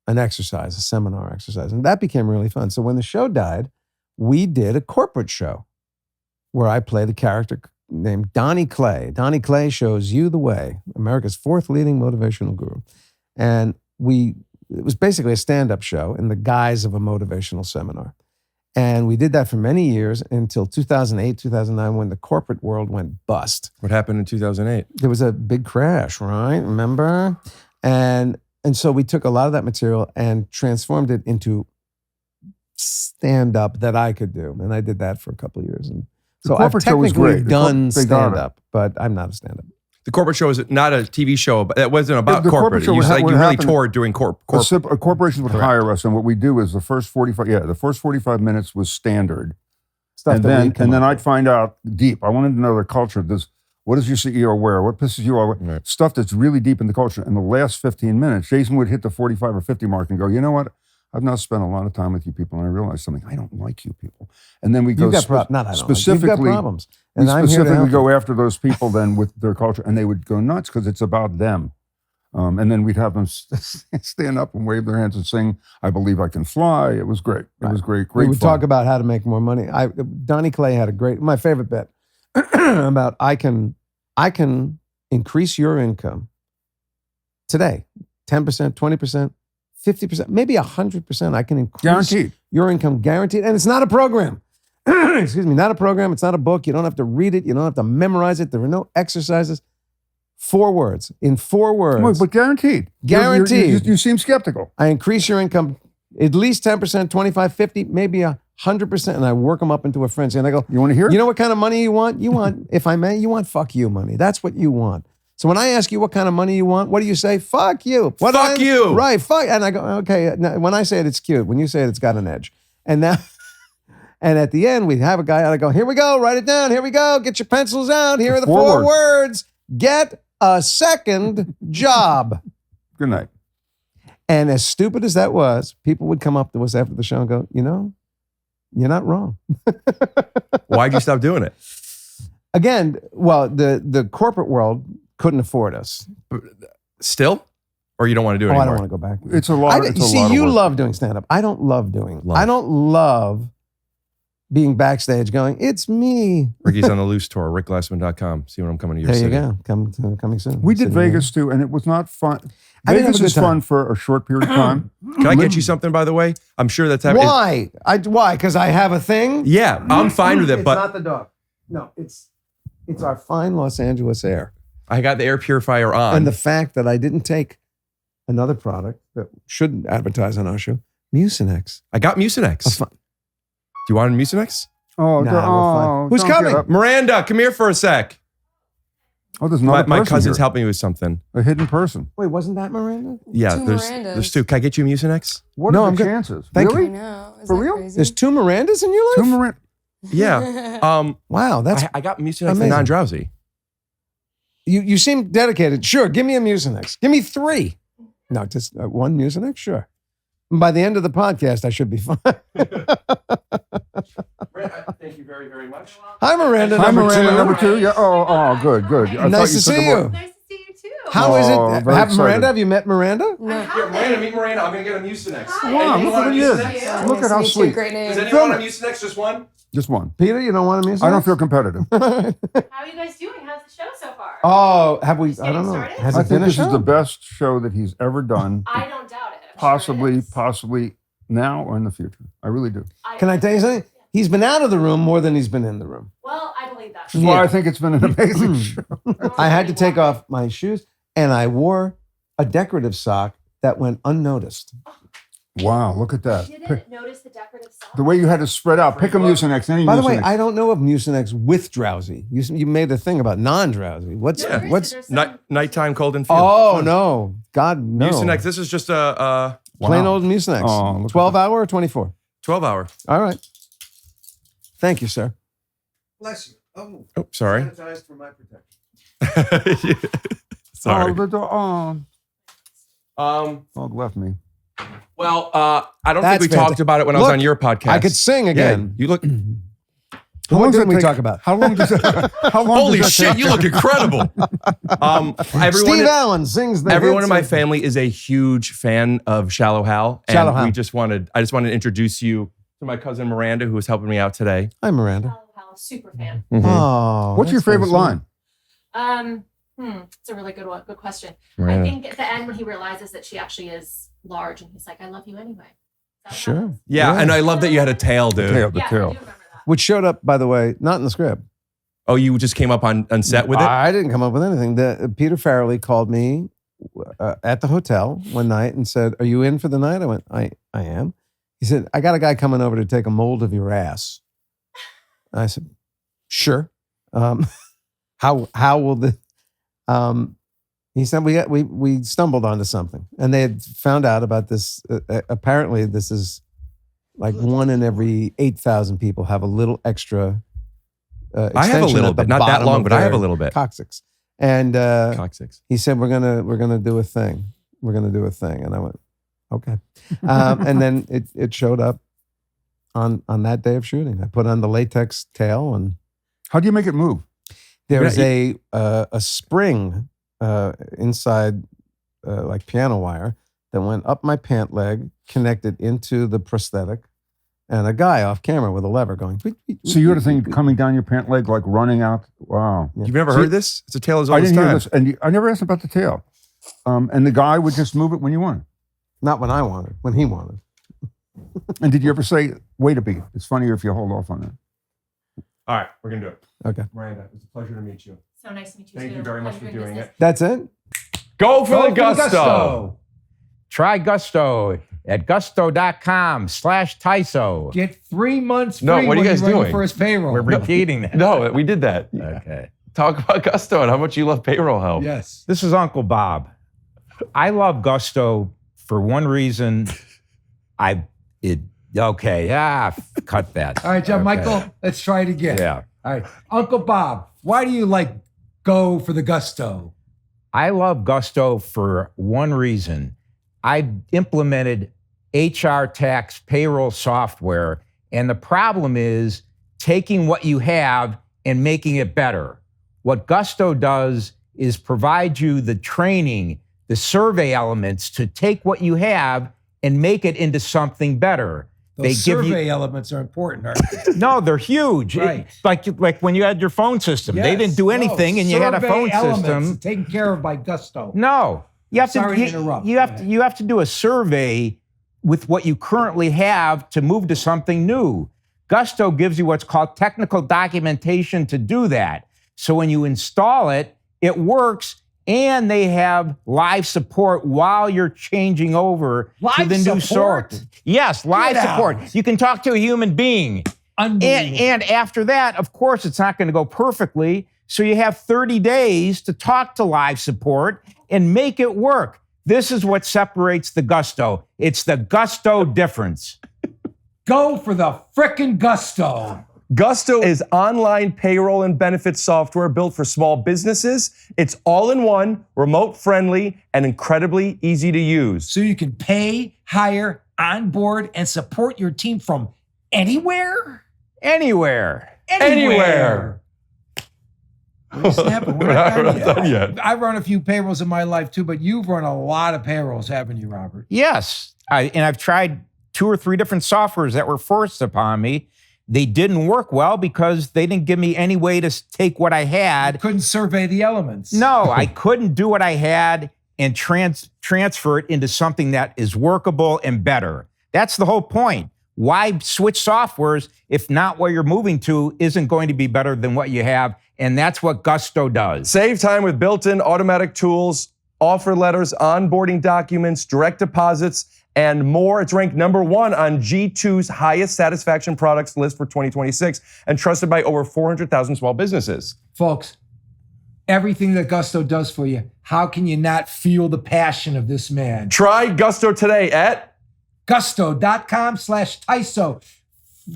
Speaker 2: exercise, a seminar exercise?" And that became really fun. So when the show died, we did a corporate show where I played a character named Donnie Clay. Donnie Clay shows you the way, America's fourth leading motivational guru. And it was basically a stand-up show in the guise of a motivational seminar. And we did that for many years until 2008, 2009, when the corporate world went bust.
Speaker 1: What happened in 2008?
Speaker 2: There was a big crash, right? Remember? And so we took a lot of that material and transformed it into stand-up that I could do. And I did that for a couple of years. And
Speaker 3: The
Speaker 2: so I've
Speaker 3: corporate show was
Speaker 2: technically
Speaker 3: great.
Speaker 2: done
Speaker 3: They got it.
Speaker 2: stand-up, but I'm not a stand-up.
Speaker 1: The corporate show is not a TV show, but it wasn't about
Speaker 3: The
Speaker 1: corporate.
Speaker 3: corporate show
Speaker 1: You
Speaker 3: would
Speaker 1: like
Speaker 3: would
Speaker 1: you really
Speaker 3: happen-
Speaker 1: toured doing corporate.
Speaker 3: Corporations would hire us, and what we do is the first 45 minutes was standard.
Speaker 2: Stuff
Speaker 3: and
Speaker 2: that we
Speaker 3: then
Speaker 2: come
Speaker 3: and then
Speaker 2: up
Speaker 3: I'd
Speaker 2: with.
Speaker 3: find out deep. I wanted to know their culture. What does your CEO wear? What pisses you off?
Speaker 1: Right.
Speaker 3: Stuff that's really deep in the culture. In the last 15 minutes, Jason would hit the 45 or 50 mark and go, you know what? I've now spent a lot of time with you people, and I realized something. I don't like you people. And then we go
Speaker 2: You've got problems. Not I don't.
Speaker 3: specifically.
Speaker 2: You've got problems.
Speaker 3: We
Speaker 2: And I'm here to
Speaker 3: specifically
Speaker 2: help
Speaker 3: go
Speaker 2: you.
Speaker 3: after those people then with their culture, and they would go nuts because it's about them. And then we'd have them stand up and wave their hands and sing, "I Believe I Can Fly." It was great. It was great.
Speaker 2: We
Speaker 3: Great
Speaker 2: would
Speaker 3: fun.
Speaker 2: talk about how to make more money. Donnie Clay had my favorite bit about I can increase your income today, 10%, 20%, 50%, maybe 100%. I can increase
Speaker 3: Guaranteed.
Speaker 2: your income guaranteed. And it's not a program. Excuse me, not a program. It's not a book. You don't have to read it. You don't have to memorize it. There are no exercises. 4 words. In 4 words.
Speaker 3: Well, but guaranteed.
Speaker 2: Guaranteed.
Speaker 3: You seem skeptical.
Speaker 2: I increase your income at least 10%, 25, 50, maybe 100%, and I work them up into a frenzy. And I go,
Speaker 3: You want to hear it?
Speaker 2: you know what kind of money you want? You want, if I may, you want fuck you money. That's what you want. So when I ask you what kind of money you want, what do you say? Fuck you. What do
Speaker 1: Fuck you.
Speaker 2: Right, fuck. And I go, okay. Now, when I say it, it's cute. When you say it, it's got an edge. And now, and at the end, we have a guy, and I go, here we go, write it down. Here we go. Get your pencils out. Here are the 4 words. Get a second job.
Speaker 3: Good night.
Speaker 2: And as stupid as that was, people would come up to us after the show and go, you're not wrong.
Speaker 1: Why'd you stop doing it?
Speaker 2: Again, well, the corporate world couldn't afford us.
Speaker 1: Still? Or you don't want to do it
Speaker 2: I
Speaker 1: anymore?
Speaker 2: don't want to go back.
Speaker 3: It's a lot.
Speaker 2: You
Speaker 3: It's a lot of
Speaker 2: you
Speaker 3: work.
Speaker 2: love doing stand-up. I don't love doing.
Speaker 1: Love.
Speaker 2: I don't love being backstage going, it's me.
Speaker 1: Ricky's on the loose tour, rickglassman.com. See when I'm coming to your
Speaker 2: There you
Speaker 1: city.
Speaker 2: go. Coming soon.
Speaker 3: We did
Speaker 2: Sitting
Speaker 3: Vegas too, and it was not fun.
Speaker 2: I didn't have
Speaker 3: Vegas
Speaker 2: a good
Speaker 3: is
Speaker 2: time.
Speaker 3: fun for a short period of time.
Speaker 1: Can I get you something, by the way? I'm sure that's happening.
Speaker 2: Why? Why? Because I have a thing?
Speaker 1: Yeah, I'm fine with it,
Speaker 2: It's
Speaker 1: but
Speaker 2: not the dog. No, it's our fine Los Angeles air.
Speaker 1: I got the air purifier on.
Speaker 2: And the fact that I didn't take another product that shouldn't advertise on our show, Mucinex.
Speaker 1: I got Mucinex. Do you want a Mucinex?
Speaker 3: Oh,
Speaker 2: Nah, we're fine. Who's
Speaker 3: don't get
Speaker 2: coming?
Speaker 3: up.
Speaker 1: Miranda, come here for a sec.
Speaker 3: Oh, there's another
Speaker 1: My
Speaker 3: person
Speaker 1: cousin's
Speaker 3: here.
Speaker 1: helping me with something.
Speaker 3: A hidden person.
Speaker 2: Wait, wasn't that Miranda?
Speaker 1: Yeah,
Speaker 4: Two
Speaker 1: there's
Speaker 4: Mirandas.
Speaker 1: two. Can I get you a Mucinex?
Speaker 3: What
Speaker 2: No,
Speaker 3: are
Speaker 2: I'm
Speaker 3: the
Speaker 2: good.
Speaker 3: chances?
Speaker 2: Thank
Speaker 3: really?
Speaker 4: I know. Is
Speaker 3: For
Speaker 4: that
Speaker 3: real?
Speaker 4: crazy?
Speaker 2: There's two Mirandas in your life?
Speaker 3: Two Miranda.
Speaker 1: Yeah.
Speaker 2: Wow, that's
Speaker 1: I got Mucinex for
Speaker 2: amazing.
Speaker 1: non-drowsy.
Speaker 2: you seem dedicated. Sure, give me a Mucinex. Give me 3. No, just one Mucinex, sure. By the end of the podcast, I should be fine.
Speaker 1: Thank you very, very much.
Speaker 2: Hi, Miranda.
Speaker 3: Hi,
Speaker 2: number
Speaker 3: Miranda,
Speaker 2: 2.
Speaker 3: number 2. Yeah. Oh, good. I
Speaker 2: Nice
Speaker 3: thought
Speaker 2: to
Speaker 3: said
Speaker 2: see
Speaker 3: the
Speaker 2: you.
Speaker 3: word-
Speaker 11: Nice to see you too.
Speaker 2: How is
Speaker 3: Oh,
Speaker 2: it?
Speaker 3: very
Speaker 2: Have
Speaker 3: excited.
Speaker 2: Miranda? Have you met Miranda?
Speaker 4: No.
Speaker 1: Here, Miranda, meet Miranda. I'm going to get a Mucinex.
Speaker 3: Wow, look what it is.
Speaker 4: Nice
Speaker 3: Look
Speaker 4: to
Speaker 3: at how
Speaker 4: meet you.
Speaker 3: sweet.
Speaker 4: Great name.
Speaker 1: Does anyone want a Mucinex? Just one?
Speaker 3: Just one.
Speaker 2: Peter, you don't want a Mucinex?
Speaker 3: I don't feel competitive.
Speaker 11: How are you guys doing? How's the show so far?
Speaker 2: Oh, have we?
Speaker 11: Just
Speaker 2: I don't
Speaker 11: getting
Speaker 2: know.
Speaker 11: started?
Speaker 2: Has
Speaker 3: I
Speaker 2: it
Speaker 3: think
Speaker 2: been a
Speaker 3: this
Speaker 2: show?
Speaker 3: is the best show that he's ever done.
Speaker 11: I don't doubt it. I'm sure it is.
Speaker 3: Possibly now or in the future. I really do.
Speaker 2: Can I tell you something? He's been out of the room more than he's been in the room.
Speaker 11: Well, I believe that.
Speaker 3: Which is why I think it's been an amazing show.
Speaker 2: I had to take off my shoes, and I wore a decorative sock that went unnoticed.
Speaker 3: Wow, look at that.
Speaker 11: You didn't notice the decorative sock?
Speaker 3: The way you had to spread out. Pick a Mucinex. Any
Speaker 2: By the way,
Speaker 3: Mucinex.
Speaker 2: I don't know of Mucinex with drowsy. You made a thing about non-drowsy. What's
Speaker 1: Yeah.
Speaker 2: what's?
Speaker 11: There's some-
Speaker 1: Nighttime cold and feel.
Speaker 2: Oh no, God no!
Speaker 1: Mucinex. This is just a
Speaker 2: Plain
Speaker 3: Wow.
Speaker 2: old Mucinex.
Speaker 3: Oh, look at
Speaker 2: 12-hour or 24?
Speaker 1: 12-hour.
Speaker 2: All right. Thank you, sir.
Speaker 5: Bless you. Oh,
Speaker 1: Oh, sorry.
Speaker 5: sanitized for my protection.
Speaker 1: Sorry.
Speaker 3: Oh, the dog.
Speaker 1: Um.
Speaker 3: Dog left me.
Speaker 1: Well, I don't
Speaker 2: That's
Speaker 1: think we talked about it when I was
Speaker 2: Look,
Speaker 1: on your podcast.
Speaker 2: I could sing again.
Speaker 1: Yeah, you look.
Speaker 3: How
Speaker 2: What
Speaker 3: long does
Speaker 2: didn't
Speaker 3: it
Speaker 2: we
Speaker 3: take-
Speaker 2: talk about?
Speaker 3: How long does it? How long
Speaker 1: Holy
Speaker 3: does that
Speaker 1: shit!
Speaker 3: take?
Speaker 1: You look incredible. Everyone.
Speaker 2: Steve Allen sings the
Speaker 1: Everyone
Speaker 2: hits
Speaker 1: in my
Speaker 2: of-
Speaker 1: family is a huge fan of Shallow Hal. And
Speaker 2: Shallow Hal.
Speaker 1: I just wanted to introduce you to my cousin Miranda, who is helping me out today.
Speaker 2: Hi, Miranda.
Speaker 11: Shallow Hal, super fan.
Speaker 2: Oh,
Speaker 3: What's your
Speaker 2: that's very
Speaker 3: favorite
Speaker 2: sweet.
Speaker 3: line?
Speaker 11: It's a really good one. Good question.
Speaker 1: Miranda.
Speaker 11: I think at the end when he realizes that she actually is large and he's like, I love you anyway. Is that what
Speaker 2: Sure.
Speaker 11: happens?
Speaker 1: Yeah,
Speaker 2: Yeah.
Speaker 1: and I love that you had a tail, dude.
Speaker 3: Tail, the
Speaker 11: Yeah, I do
Speaker 3: tail.
Speaker 11: remember that.
Speaker 2: Which showed up, by the way, not in the script.
Speaker 1: Oh, you just came up on set with it?
Speaker 2: I didn't come up with anything. Peter Farrelly called me at the hotel one night and said, "Are you in for the night?" I went, I am. He said, "I got a guy coming over to take a mold of your ass." I said, "Sure." How will the? He said, "We stumbled onto something, and they had found out about this. Apparently, this is like 1 in every 8,000 people have a little extra."
Speaker 1: I have a
Speaker 2: extension
Speaker 1: little
Speaker 2: at the
Speaker 1: bit, not that
Speaker 2: bottom
Speaker 1: long,
Speaker 2: of
Speaker 1: but I have a
Speaker 2: their
Speaker 1: little bit.
Speaker 2: coccyx. And
Speaker 1: Coccyx.
Speaker 2: he said, we're gonna do a thing. We're gonna do a thing. And I went, okay. And then it showed up on that day of shooting. I put on the latex tail, and
Speaker 3: How do you make it move?
Speaker 2: there's a spring inside like piano wire that went up my pant leg, connected into the prosthetic, and a guy off camera with a lever going.
Speaker 3: So you had a thing coming down your pant leg, like running out. Wow.
Speaker 1: You've never
Speaker 3: See,
Speaker 1: heard this? It's a tail as old
Speaker 3: I
Speaker 1: as
Speaker 3: didn't hear
Speaker 1: time.
Speaker 3: this, and I never asked about the tail. And the guy would just move it when you wanted.
Speaker 2: Not when I wanted, when he wanted.
Speaker 3: And did you ever say, "Wait a beat"? It's funnier if you hold off on that.
Speaker 1: All right, we're gonna do it.
Speaker 2: Okay.
Speaker 1: Miranda, it's a pleasure to meet you.
Speaker 11: So nice to meet you
Speaker 1: Thank
Speaker 11: too.
Speaker 1: you very much
Speaker 11: Pleasure
Speaker 1: for
Speaker 11: doing
Speaker 1: doing
Speaker 11: business.
Speaker 1: it.
Speaker 2: That's it?
Speaker 1: Go for the
Speaker 8: Go
Speaker 1: gusto.
Speaker 7: Try Gusto at gusto.com/TYSO.
Speaker 8: Get 3 months free
Speaker 1: No, what are
Speaker 8: when
Speaker 1: you guys
Speaker 8: run your
Speaker 1: doing?
Speaker 8: first payroll.
Speaker 7: We're repeating that.
Speaker 1: No, we did that.
Speaker 7: Okay.
Speaker 1: Talk about gusto and how much you love payroll help.
Speaker 8: Yes.
Speaker 7: This is Uncle Bob. I love Gusto for one reason. Cut that.
Speaker 8: All right, John
Speaker 7: Okay.
Speaker 8: Michael, let's try it again.
Speaker 7: Yeah.
Speaker 8: All right. Uncle Bob, why do you go for the gusto?
Speaker 7: I love Gusto for one reason. I've implemented HR tax payroll software, and the problem is taking what you have and making it better. What Gusto does is provide you the training, the survey elements to take what you have and make it into something better.
Speaker 8: Those survey elements are important, aren't they?
Speaker 7: No, they're huge.
Speaker 8: Right.
Speaker 7: Like when you had your phone system. They
Speaker 8: Yes.
Speaker 7: didn't do anything, and you had a
Speaker 8: Survey
Speaker 7: phone
Speaker 8: elements
Speaker 7: system.
Speaker 8: taken care of by Gusto.
Speaker 7: No, you have
Speaker 8: Sorry
Speaker 7: to.
Speaker 8: to interrupt.
Speaker 7: You have to do a survey with what you currently have to move to something new. Gusto gives you what's called technical documentation to do that. So when you install it, it works, and they have live support while you're changing over to
Speaker 8: Live
Speaker 7: the new
Speaker 8: support?
Speaker 7: source. Yes, live
Speaker 8: Get
Speaker 7: support.
Speaker 8: out.
Speaker 7: You can talk to a human being.
Speaker 8: Unbelievable.
Speaker 7: And after that, of course, it's not going to go perfectly. So you have 30 days to talk to live support and make it work. This is what separates the Gusto. It's the Gusto difference.
Speaker 8: Go for the frickin' Gusto.
Speaker 1: Gusto is online payroll and benefits software built for small businesses. It's all-in-one, remote-friendly, and incredibly easy to use.
Speaker 8: So you can pay, hire, onboard, and support your team from anywhere?
Speaker 7: Anywhere.
Speaker 1: Anywhere.
Speaker 8: We're snapping. We're not
Speaker 1: We're not done yet.
Speaker 8: I've run a few payrolls in my life too, but you've run a lot of payrolls, haven't you, Robert?
Speaker 7: Yes. And I've tried 2 or 3 different softwares that were forced upon me. They didn't work well because they didn't give me any way to take what I had.
Speaker 8: Couldn't survey the elements.
Speaker 7: No, I couldn't do what I had and transfer it into something that is workable and better. That's the whole point. Why switch softwares if not what you're moving to isn't going to be better than what you have? And that's what Gusto does.
Speaker 1: Save time with built-in automatic tools, offer letters, onboarding documents, direct deposits, and more. It's ranked #1 on G2's highest satisfaction products list for 2026 and trusted by over 400,000 small businesses.
Speaker 8: Folks, everything that Gusto does for you, how can you not feel the passion of this man?
Speaker 1: Try Gusto today at
Speaker 8: Gusto.com/TYSO.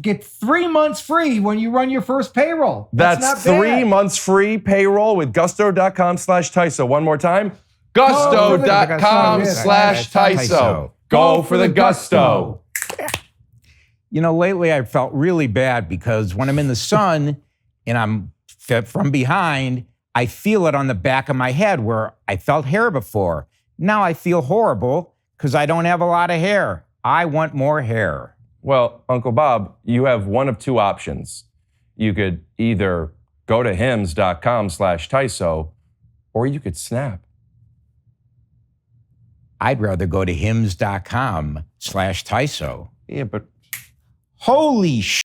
Speaker 8: Get 3 months free when you run your first payroll.
Speaker 1: That's
Speaker 8: not
Speaker 1: 3
Speaker 8: bad.
Speaker 1: months free payroll with Gusto.com/TYSO. One more time. Gusto.com/TYSO. Go for the Gusto.
Speaker 7: You know, lately I felt really bad because when I'm in the sun and I'm from behind, I feel it on the back of my head where I felt hair before. Now I feel horrible because I don't have a lot of hair. I want more hair.
Speaker 1: Well, Uncle Bob, you have one of 2 options. You could either go to hims.com/TYSO or you could snap.
Speaker 7: I'd rather go to hims.com/TYSO.
Speaker 1: Yeah, but
Speaker 7: Holy shit.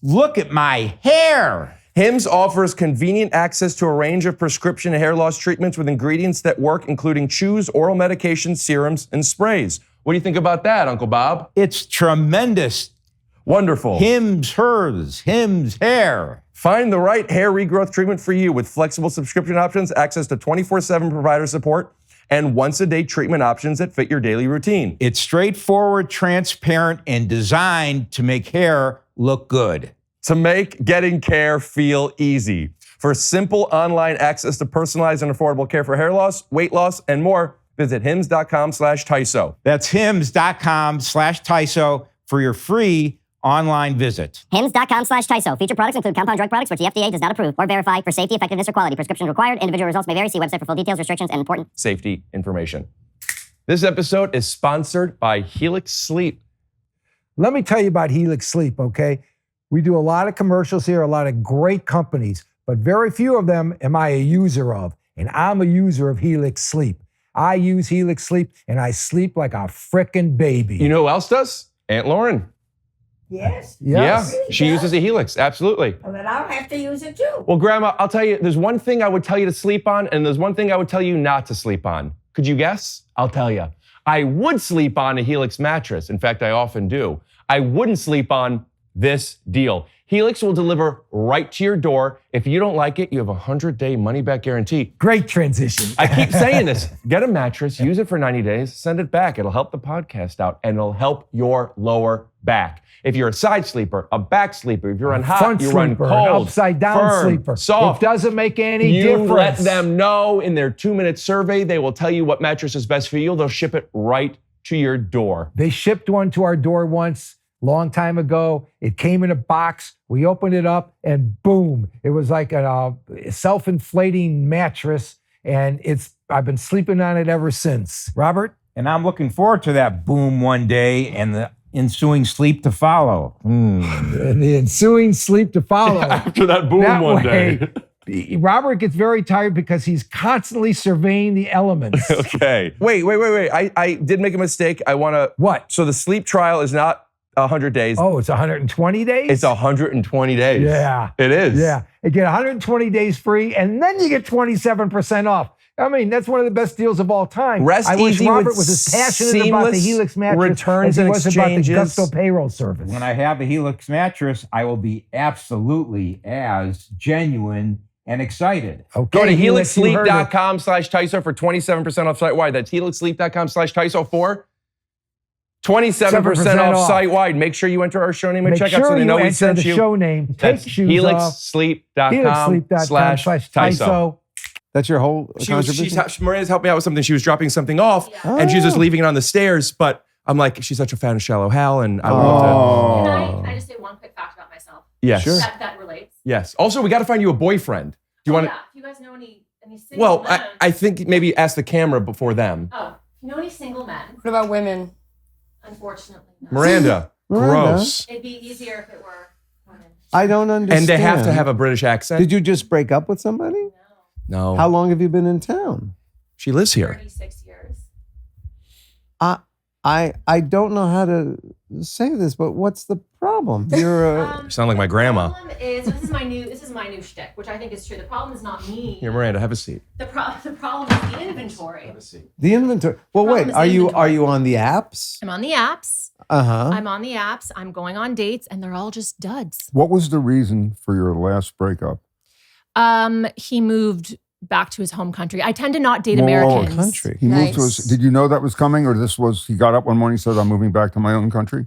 Speaker 7: Look at my hair.
Speaker 1: Hims offers convenient access to a range of prescription hair loss treatments with ingredients that work, including chews, oral medications, serums, and sprays. What do you think about that, Uncle Bob?
Speaker 7: It's tremendous.
Speaker 1: Wonderful.
Speaker 7: Hims, hers, Hims, hair.
Speaker 1: Find the right hair regrowth treatment for you with flexible subscription options, access to 24/7 provider support, and once-a-day treatment options that fit your daily routine.
Speaker 7: It's straightforward, transparent, and designed to make hair look good.
Speaker 1: To make getting care feel easy. For simple online access to personalized and affordable care for hair loss, weight loss, and more, visit hims.com/TYSO.
Speaker 7: That's hims.com/TYSO for your free online visit.
Speaker 12: Hims.com/TYSO. Featured products include compound drug products, which the FDA does not approve or verify for safety, effectiveness, or quality. Prescriptions required. Individual results may vary. See website for full details, restrictions, and important
Speaker 1: safety information. This episode is sponsored by Helix Sleep.
Speaker 8: Let me tell you about Helix Sleep, okay? We do a lot of commercials here, a lot of great companies, but very few of them am I a user of, and I'm a user of Helix Sleep. I use Helix Sleep, and I sleep like a frickin' baby.
Speaker 1: You know who else does? Aunt Lauren.
Speaker 9: Yes.
Speaker 8: Yes.
Speaker 1: Yeah, she uses a Helix, absolutely.
Speaker 9: Well, then I'll have to use it too.
Speaker 1: Well, Grandma, I'll tell you, there's one thing I would tell you to sleep on, and there's one thing I would tell you not to sleep on. Could you guess? I'll tell you. I would sleep on a Helix mattress. In fact, I often do. I wouldn't sleep on this deal. Helix will deliver right to your door. If you don't like it, you have a 100-day money-back guarantee.
Speaker 8: Great transition.
Speaker 1: I keep saying this. Get a mattress, use it for 90 days, send it back. It'll help the podcast out, and it'll help your lower back. If you're a side sleeper, a back sleeper, if you run hot,
Speaker 8: Front
Speaker 1: you run
Speaker 8: sleeper,
Speaker 1: cold,
Speaker 8: an upside down
Speaker 1: firm,
Speaker 8: sleeper.
Speaker 1: soft.
Speaker 8: It doesn't make any
Speaker 1: You
Speaker 8: difference.
Speaker 1: let them know in their 2-minute survey. They will tell you what mattress is best for you. They'll ship it right to your door.
Speaker 8: They shipped one to our door once, long time ago. It came in a box. We opened it up, and boom! It was like a self-inflating mattress, and I've been sleeping on it ever since. Robert?
Speaker 7: And I'm looking forward to that boom one day and the ensuing sleep to follow.
Speaker 8: The ensuing sleep to follow.
Speaker 1: After that boom
Speaker 8: That
Speaker 1: one
Speaker 8: way,
Speaker 1: day.
Speaker 8: Robert gets very tired because he's constantly surveying the elements.
Speaker 1: Okay. Wait. I did make a mistake. I want to.
Speaker 8: What?
Speaker 1: So the sleep trial is not 100 days.
Speaker 8: Oh, it's 120 days?
Speaker 1: It's 120 days.
Speaker 8: Yeah.
Speaker 1: It is.
Speaker 8: Yeah. You get 120 days free, and then you get 27% off. I mean, that's one of the best deals of all time.
Speaker 1: Rest
Speaker 8: I wish
Speaker 1: easy
Speaker 8: Robert
Speaker 1: with
Speaker 8: was as passionate about the
Speaker 1: seamless
Speaker 8: Helix mattress
Speaker 1: returns
Speaker 8: as he
Speaker 1: and
Speaker 8: was about the
Speaker 1: exchanges.
Speaker 8: Gusto payroll service.
Speaker 7: When I have a Helix mattress, I will be absolutely as genuine and excited.
Speaker 8: Okay,
Speaker 1: Go to
Speaker 8: Helix, you heard it.
Speaker 1: helixsleep.com/TYSO for 27% off site-wide. That's helixsleep.com/TYSO for 27% off site-wide. Make sure you enter our show name at
Speaker 8: Make
Speaker 1: checkout
Speaker 8: sure
Speaker 1: so they know
Speaker 8: you
Speaker 1: we
Speaker 8: enter
Speaker 1: sent
Speaker 8: the
Speaker 1: you.
Speaker 8: show name. Take
Speaker 1: That's
Speaker 8: shoes off.
Speaker 1: helixsleep.com/TYSO.
Speaker 2: That's your whole contribution?
Speaker 1: Miranda's helped me out with something. She was dropping something off, and she was just leaving it on the stairs. But I'm like, she's such a fan of Shallow Hal, and I love
Speaker 11: Can I just say one quick fact about myself?
Speaker 1: Yes. Sure.
Speaker 11: That relates.
Speaker 1: Yes. Also, we got to find you a boyfriend. Do you want to?
Speaker 11: Yeah. If you guys know any single
Speaker 1: Well,
Speaker 11: men.
Speaker 1: I think maybe ask the camera before them.
Speaker 11: Oh, if you know any single men?
Speaker 4: What about women?
Speaker 11: Unfortunately, no.
Speaker 1: Miranda, gross.
Speaker 11: It'd be easier if it were women.
Speaker 2: I don't understand.
Speaker 1: And they have to have a British accent.
Speaker 2: Did you just break up with somebody?
Speaker 1: No.
Speaker 2: How long have you been in town?
Speaker 1: She lives here.
Speaker 11: 36 years.
Speaker 2: I don't know how to say this, but what's the problem? You're a
Speaker 1: You sound like my grandma.
Speaker 11: The problem is this is my new shtick, which I think is true. The problem is not me.
Speaker 1: Here, Miranda, have a seat.
Speaker 11: The problem is the inventory.
Speaker 2: the inventory. Well, wait.
Speaker 11: Problem is
Speaker 2: Are you
Speaker 11: inventory.
Speaker 2: on the apps?
Speaker 11: I'm on the apps.
Speaker 2: Uh-huh.
Speaker 11: I'm on the apps. I'm going on dates, and they're all just duds.
Speaker 3: What was the reason for your last breakup?
Speaker 11: He moved back to his home country. I tend to not date
Speaker 3: Well,
Speaker 11: Americans.
Speaker 2: country.
Speaker 3: He moved to us. Did you know that was coming, or he got up one morning and said, "I'm moving back to my own country"?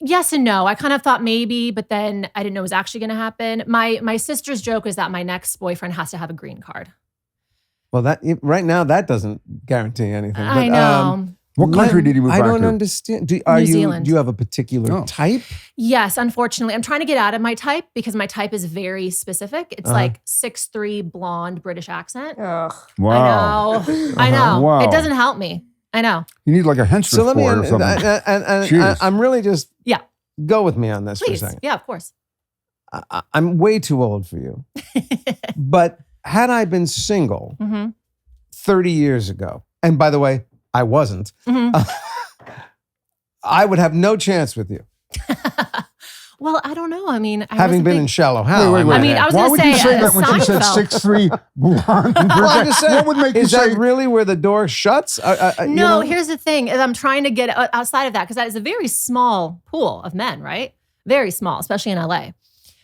Speaker 11: Yes and no. I kind of thought maybe, but then I didn't know it was actually going to happen. My sister's joke is that my next boyfriend has to have a green card.
Speaker 2: Well, right now that doesn't guarantee anything.
Speaker 11: I know.
Speaker 3: What country did he move
Speaker 2: I
Speaker 3: back
Speaker 2: don't
Speaker 3: to?
Speaker 2: understand. Do
Speaker 11: New Zealand.
Speaker 2: you have a particular type?
Speaker 11: Yes, unfortunately. I'm trying to get out of my type because my type is very specific. It's like 6'3", blonde, British accent.
Speaker 3: Wow.
Speaker 11: I know.
Speaker 3: Wow.
Speaker 11: It doesn't help me. I know.
Speaker 3: You need like a henchman
Speaker 2: So let me.
Speaker 3: or something. Jeez.
Speaker 2: I'm really just.
Speaker 11: Yeah.
Speaker 2: Go with me on this
Speaker 11: Please.
Speaker 2: for a second.
Speaker 11: Yeah, of course.
Speaker 2: I'm way too old for you. But had I been single 30 years ago, and by the way, I wasn't, I would have no chance with you.
Speaker 11: Well, I don't know. I mean,
Speaker 2: Having been in Shallow Hal.
Speaker 3: Wait.
Speaker 11: I mean, I was
Speaker 3: Why
Speaker 11: going
Speaker 3: would
Speaker 11: to
Speaker 3: you
Speaker 11: say
Speaker 3: say that when she said
Speaker 11: Seinfeld.
Speaker 3: 6'3" blonde?
Speaker 2: Well, I'm just saying,
Speaker 3: What would make you
Speaker 2: is
Speaker 3: say?
Speaker 2: that really where the door shuts?
Speaker 11: No, here's the thing: is I'm trying to get outside of that because that is a very small pool of men, right? Very small, especially in LA.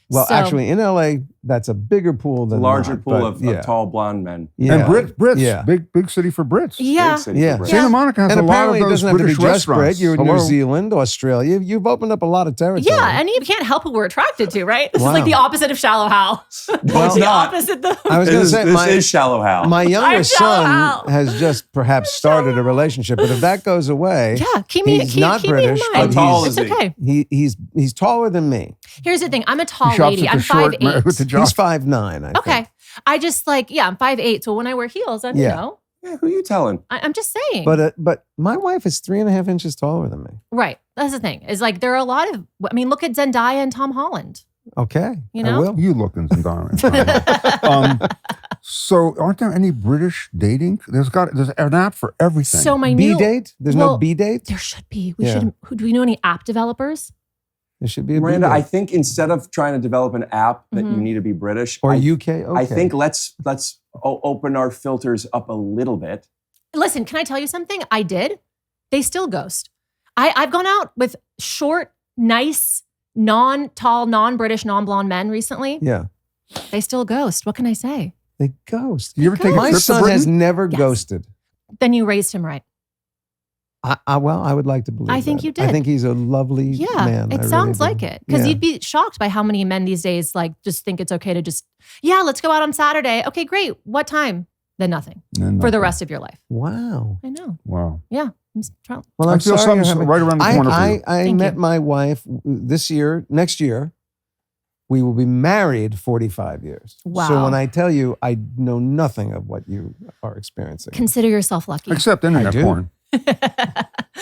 Speaker 2: Well,
Speaker 11: So-
Speaker 2: actually, in LA, that's a bigger pool than
Speaker 1: Larger
Speaker 2: not,
Speaker 1: pool
Speaker 2: but
Speaker 1: of
Speaker 2: yeah.
Speaker 1: tall blonde men.
Speaker 2: Yeah.
Speaker 3: And Brits,
Speaker 2: Yeah.
Speaker 3: big city for Brits.
Speaker 11: Yeah.
Speaker 1: Big city
Speaker 2: Yeah.
Speaker 1: for Brits.
Speaker 3: Santa Monica has
Speaker 2: And
Speaker 3: a lot of
Speaker 2: apparently, it
Speaker 3: those
Speaker 2: doesn't have to be
Speaker 3: British
Speaker 2: just Brit.
Speaker 3: restaurants.
Speaker 2: You're in
Speaker 3: Hello?
Speaker 2: New Zealand, Australia. You've opened up a lot of territory.
Speaker 11: Yeah, and you can't help who we're attracted to, right? This
Speaker 2: Wow.
Speaker 11: is like the opposite of Shallow Hal.
Speaker 1: No, it's
Speaker 11: the
Speaker 1: not.
Speaker 11: opposite. Though.
Speaker 2: I was going to say,
Speaker 1: This is Shallow Hal.
Speaker 2: my younger
Speaker 11: I'm Shallow
Speaker 2: son
Speaker 11: Hal.
Speaker 2: has just perhaps started a relationship, but if that goes away,
Speaker 11: Yeah, keep me.
Speaker 2: he's
Speaker 11: keep,
Speaker 2: not
Speaker 11: keep
Speaker 2: British,
Speaker 11: me in
Speaker 2: but
Speaker 11: mind.
Speaker 1: How tall
Speaker 11: it's
Speaker 1: is he?
Speaker 11: okay.
Speaker 2: he's taller than me.
Speaker 11: Here's the thing: I'm a tall
Speaker 3: He shops
Speaker 11: lady.
Speaker 3: at
Speaker 11: I'm
Speaker 3: the short
Speaker 11: 5'8".
Speaker 3: with the job.
Speaker 2: He's 5'9". I
Speaker 11: Okay,
Speaker 2: think.
Speaker 11: I just I'm 5'8". So when I wear heels, I'm
Speaker 2: Yeah.
Speaker 1: Yeah, who you telling?
Speaker 11: I'm just saying.
Speaker 2: But my wife is 3.5 inches taller than me.
Speaker 11: right, that's the thing. Is like there are a lot of. I mean, look at Zendaya and Tom Holland.
Speaker 2: Okay,
Speaker 11: You
Speaker 2: I
Speaker 11: know?
Speaker 2: will.
Speaker 3: You look in some So aren't there any British dating? There's an app for everything.
Speaker 11: So my
Speaker 2: B
Speaker 11: new
Speaker 2: date? There's no B date.
Speaker 11: There should be. We
Speaker 2: Yeah.
Speaker 11: should. Do we know any app developers?
Speaker 2: There should be a
Speaker 1: Miranda,
Speaker 2: B date.
Speaker 1: I think instead of trying to develop an app that
Speaker 11: Mm-hmm.
Speaker 1: you need to be British,
Speaker 2: or
Speaker 1: I,
Speaker 2: UK. Okay.
Speaker 1: I think let's open our filters up a little bit.
Speaker 11: Listen, can I tell you something? I did. They still ghost. I've gone out with short, nice, non-tall, non-British, non-blonde men recently.
Speaker 2: Yeah,
Speaker 11: They still ghost. What can I say?
Speaker 2: they ghost.
Speaker 3: You ever take a
Speaker 2: My
Speaker 3: trip to
Speaker 2: son has
Speaker 3: Britain?
Speaker 2: never
Speaker 11: Yes.
Speaker 2: ghosted.
Speaker 11: Then you raised him right.
Speaker 2: Well, I would like to believe.
Speaker 11: I think
Speaker 2: that.
Speaker 11: you did.
Speaker 2: I think he's a lovely
Speaker 11: Yeah,
Speaker 2: man. I
Speaker 11: it
Speaker 2: really
Speaker 11: sounds
Speaker 2: do.
Speaker 11: like it. Because
Speaker 2: Yeah.
Speaker 11: you'd be shocked by how many men these days just think it's okay to just, let's go out on Saturday. Okay, great. What time? Then nothing for the rest of your life.
Speaker 2: Wow.
Speaker 11: I know.
Speaker 3: Wow.
Speaker 11: Yeah. I'm trying.
Speaker 2: Well,
Speaker 3: I
Speaker 2: I'm
Speaker 3: feel
Speaker 2: sorry you're
Speaker 3: something's
Speaker 2: having-
Speaker 3: right around the corner for you.
Speaker 2: I
Speaker 11: Thank
Speaker 2: met
Speaker 11: you.
Speaker 2: my wife next year. We will be married 45 years. So
Speaker 11: Wow.
Speaker 2: when I tell you, I know nothing of what you are experiencing.
Speaker 11: Consider yourself lucky.
Speaker 3: Except internet
Speaker 2: do.
Speaker 3: porn.